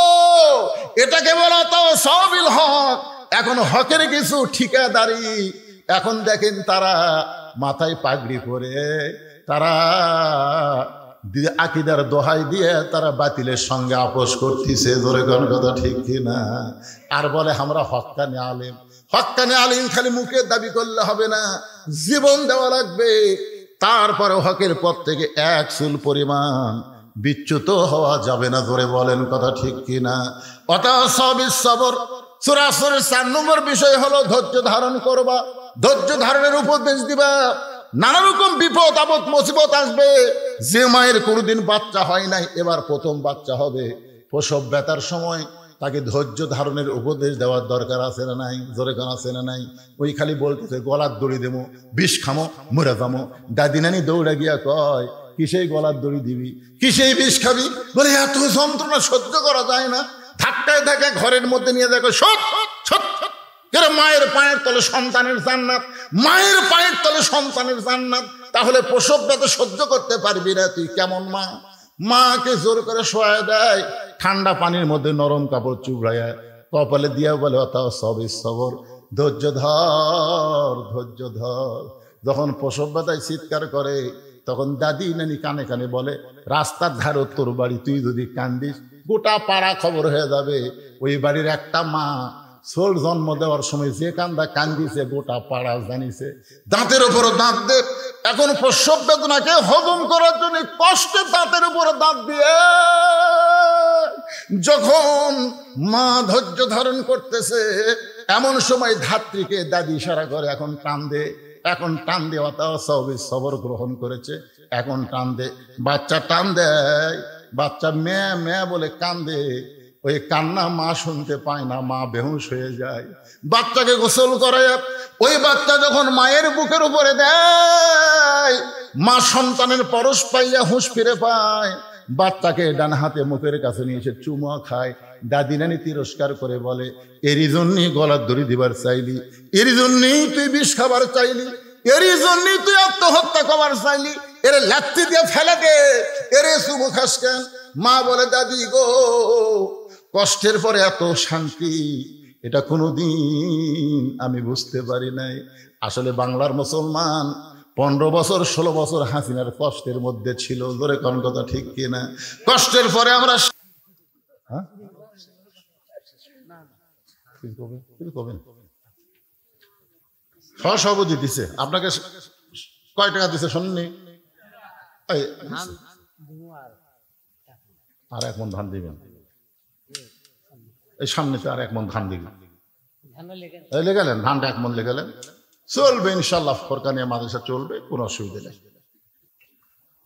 এটাকে বলা তাওয়াসবিল হক। এখন হকের কিছু ঠিকাদারি, এখন দেখেন তারা মাথায় পাগড়ি পরে, তারা আকিদার দোহাই দিয়ে তারা বাতিলের সঙ্গে আপোষ করতেছে। ধরে কোন কথা ঠিক কিনা? আর বলে আমরা হক্কানি আলেম। হক্কানি আলেম খালি মুখে দাবি করলে হবে না, জীবন দেওয়া লাগবে। তারপরে হকের পথ থেকে 1 চুল পরিমাণ বিচ্যুত হওয়া যাবে না। ধরে বলেন কথা ঠিক কিনা? ওয়াতাওয়াসাবিস সবর। সূরা আসরের 4 নম্বর বিষয় হলো ধৈর্য ধারণ করবা, ধৈর্য ধারণের উপদেশ দিবা। নানা রকম বিপদ আপদ মুসিবত আসবে। যে মায়ের কোনোদিন বাচ্চা হয় নাই, এবার প্রথম বাচ্চা হবে, প্রসব ব্যথার সময় তাকে ধৈর্য ধারণের উপদেশ দেওয়ার দরকার আছে না নাই? জোরে গান আছে না নাই? ওই খালি বলতেছে গলার দড়ি দেবো, বিষ খামো, মরে যাবো। দাদি নানি দৌড়া গিয়া কয়, কিসেই গলার দড়ি দিবি, কিসেই বিষ খাবি? বলে এত যন্ত্রণা সহ্য করা যায় না। ধাক্কায় ধাক্কা ঘরের মধ্যে নিয়ে দেখো, সৎ সৎ সৎ। মায়ের পায়ের তলে সন্তানের জান্নাত, মায়ের পায়ের তলে সন্তানের জান্নাত। তাহলে প্রসব ব্যথা সহ্য করতে পারবি না তুই কেমন মা? মাকে জোর করে শোয়ায় দেয়, ঠান্ডা পানির মধ্যে নরম কাপড় চুবড়ায় কপালে দিয়া বলে ওয়াতাওয়াসাবিস সবর, ধৈর্য ধর, ধৈর্য ধর। যখন প্রসব ব্যথায় চিৎকার করে, তখন দাদি নানি কানে কানে বলে, রাস্তার ধারে তোর বাড়ি, তুই যদি কান্দিস গোটা পাড়া খবর হয়ে যাবে। ওই বাড়ির একটা মা ছোট জন্ম দেওয়ার সময় যে কান্দা কান্দিছে, গোটা পাড়া জানিছে। দাঁতের উপর দাঁত দে। এখন প্রসব বেদনাকে হজম করার জন্য কষ্টে দাঁতের উপর দাঁত দিয়ে যখন মা ধৈর্য ধারণ করতেছে, এমন সময় ধাত্রীকে দাদি ইশারা করে, এখন টান দে, এখন টান দেওয়া। ওয়াতাওয়াসাবিস সবর গ্রহণ করেছে, এখন টান দে। বাচ্চা টান দেয়, বাচ্চা মেয়ে মেয়ে বলে কান্দে। ওই কান্না মা শুনতে পায় না, মা বেহুশ হয়ে যায়। বাচ্চাকে গোসল করে, ওই বাচ্চা যখন মায়ের বুকের উপরে দেয়, মা সন্তানের পরশ পাইয়া হুঁশ ফিরে পায়। বাচ্চাকে ডান হাতে মুখের কাছে নিয়ে এসে চুমা খায়। দাদি নানি তিরস্কার করে বলে, এরই জন্যই গলার দড়ি দিবার চাইলি, এরই জন্যই তুই বিষ খাবার চাইলি, এরই জন্যই তুই আত্মহত্যা করবার চাইলি, এর লাত্তি দিয়ে ফেলে দে, এরে চুমু খাস কেন? মা বলে, দাদি গো, কষ্টের পরে এত শান্তি এটা কোনোদিন আমি বুঝতে পারি নাই। আসলে বাংলার মুসলমান 15 বছর 16 বছর হাসিনার কষ্টের মধ্যে ছিল। ধরে কোন কথা ঠিক কিনা? কষ্টের পরে আমরা সহসভাপতি দিছে আপনাকে কয় টাকা দিছে শুননি? আর 1 মণ ধান দিবেন, এই সামনেতে আর 1 মণ ধান দিবেন। লেগালেন ধানটা 1 মণ লেগালেন, চলবে ইনশাআল্লাহ। ফরকানিয়া মাদ্রাসা চলবে, কোনো অসুবিধা নেই।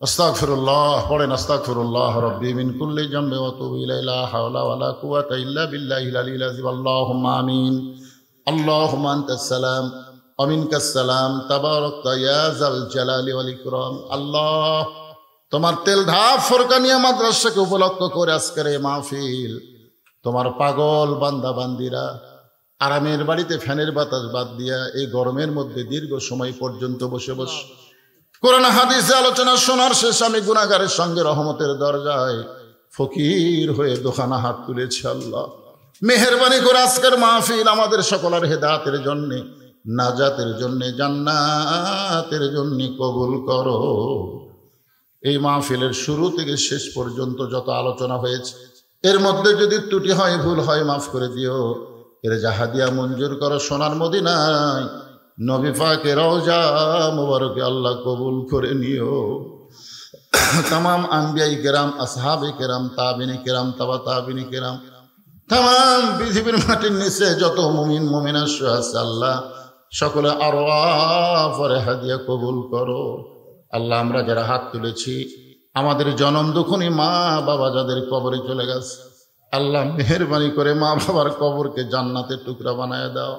আস্তাগফিরুল্লাহ পড়েন, আস্তাগফিরুল্লাহ রাব্বি মিন কুল্লি জামবি ওয়া তুবু ইলাইহি লা হাওলা ওয়ালা কুওয়াতা ইল্লা বিল্লাহিল আলিয়্যিল আযীম। আল্লাহুম্মা আমিন। আল্লাহুম্মা আনতাস সালাম ওয়া মিনকাস সালাম, তাবারাকতা ইয়া যাল জালালি ওয়াল ইকরাম। আল্লাহ, তোমার তেল ধাপ ফরকানিয়া মাদ্রাসাকে উপলক্ষ করে আজকের এই মাহফিল, তোমার পাগল বান্দা বান্দিরা আরামের বাড়িতে ফ্যানের বাতাস বাদ দিয়া এই গরমের মধ্যে দীর্ঘ সময় পর্যন্ত বসে বসে কোরআন হাদিসে আলোচনা শোনার শেষ আমি গুনাহগারের সঙ্গে রহমতের দরজায় ফকির হয়ে দোকানা হাত তুলেছি। আল্লাহ, মেহেরবানি করে আজকের মাহফিল আমাদের সকলের হেদায়েতের জন্য, নাজাতের জন্য, জান্নাতের জন্য কবুল করো। এই মাহফিলের শুরু থেকে শেষ পর্যন্ত যত আলোচনা হয়েছে, এর মধ্যে যদি ত্রুটি হয়, ভুল হয়, মাফ করে দিও। এর জাহাদিয়া মঞ্জুর করো সোনার মদিনায়, নবী পাকের রওজা মুবারকে আল্লাহ কবুল করে নিও। तमाम আম্বিয়াই কেরাম, আসহাবে কেরাম, তাবিনী কেরাম, তাবা তাবিনী কেরাম, तमाम পৃথিবীর মাটির নিচে যত মুমিন মুমিনা আছে আল্লাহ সকলে আরওয়াফে হাদিয়া কবুল করো। আল্লাহ, আমরা যারা হাত তুলেছি, আমাদের জনম দুঃখনী মা বাবা যাদের কবরে চলে গেছে, আল্লাহ মেহেরবানি করে মা বাবার কবরকে জান্নাতের টুকরা বানায় দাও।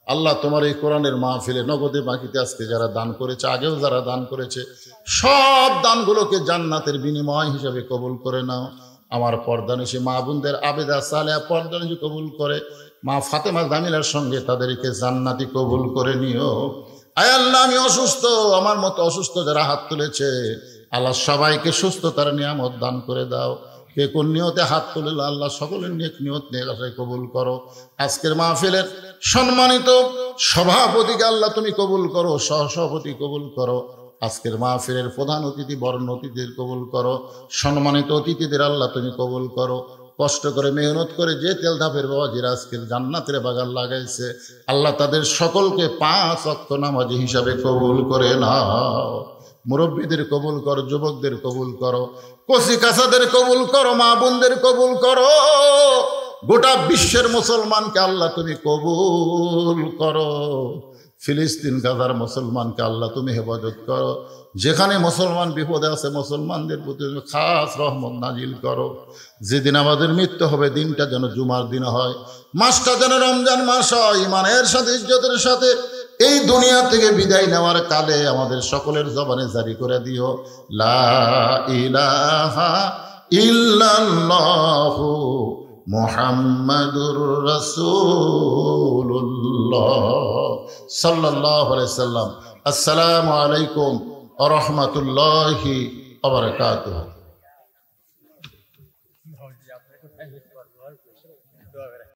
আল্লাহ, তোমার এই কোরআনের মাহফিলে নগদে বাকিতে আজকে যারা দান করেছে, আগেও যারা দান করেছে, সব দানগুলোকে জান্নাতের বিনিময় হিসাবে কবুল করে নাও। আমার পর্দানিশী মা বোনদের আবেদা সালেহা পর্দানিশী কবুল করে, মা ফাতেমা জামিলার সঙ্গে তাদেরকে জান্নাতি কবুল করে নিও। আয় আল্লাহ, আমি অসুস্থ, আমার মতো অসুস্থ যারা হাত তুলেছে, আল্লাহ সবাইকে সুস্থতার নিয়ামত দান করে দাও। কে কোন নিয়তে হাত তুলে আল্লাহ সকলের নেক নিয়ত নেক আশায় কবুল করো। আজকের মাহফিলের সম্মানিত সভাপতিকে আল্লাহ তুমি কবুল করো, সহসভাপতি কবুল করো। আজকের মাহফিলের প্রধান অতিথি বরণ অতিথিদের কবুল করো, সম্মানিত অতিথিদের আল্লাহ তুমি কবুল করো। কষ্ট করে মেহনত করে যে তেল ধাপের বাবাজিরা আজকের জান্নাতের বাগান লাগাইছে, আল্লাহ তাদের সকলকে 5 ওয়াক্ত নামাজি হিসাবে কবুল করে নাও। মুরব্বীদের কবুল করো, যুবকদের কবুল করো, কচি কাঁচাদের কবুল করো, মা বোনদের কবুল করো। গোটা বিশ্বের মুসলমানকে আল্লাহ তুমি কবুল করো। ফিলিস্তিন গাজার মুসলমানকে আল্লাহ তুমি হেফাজত করো। যেখানে মুসলমান বিপদে আছে, মুসলমানদের প্রতি খাস রহমত নাজিল করো। যেদিন আমাদের মৃত্যু হবে, দিনটা যেন জুমার দিন হয়, মাসটা যেন রমজান মাস হয়। ইমানের সাথে, ইজ্জতের সাথে এই দুনিয়া থেকে বিদায় নেওয়ার কালে আমাদের সকলের জবানে জারি করে দিও, লা ইলাহা ইল্লাল্লাহু মুহাম্মাদুর রাসূলুল্লাহ সাল্লাল্লাহু আলাইহি সাল্লাম। আসসালামু আলাইকুম ওয়া রাহমাতুল্লাহি ওয়া বারাকাতুহু।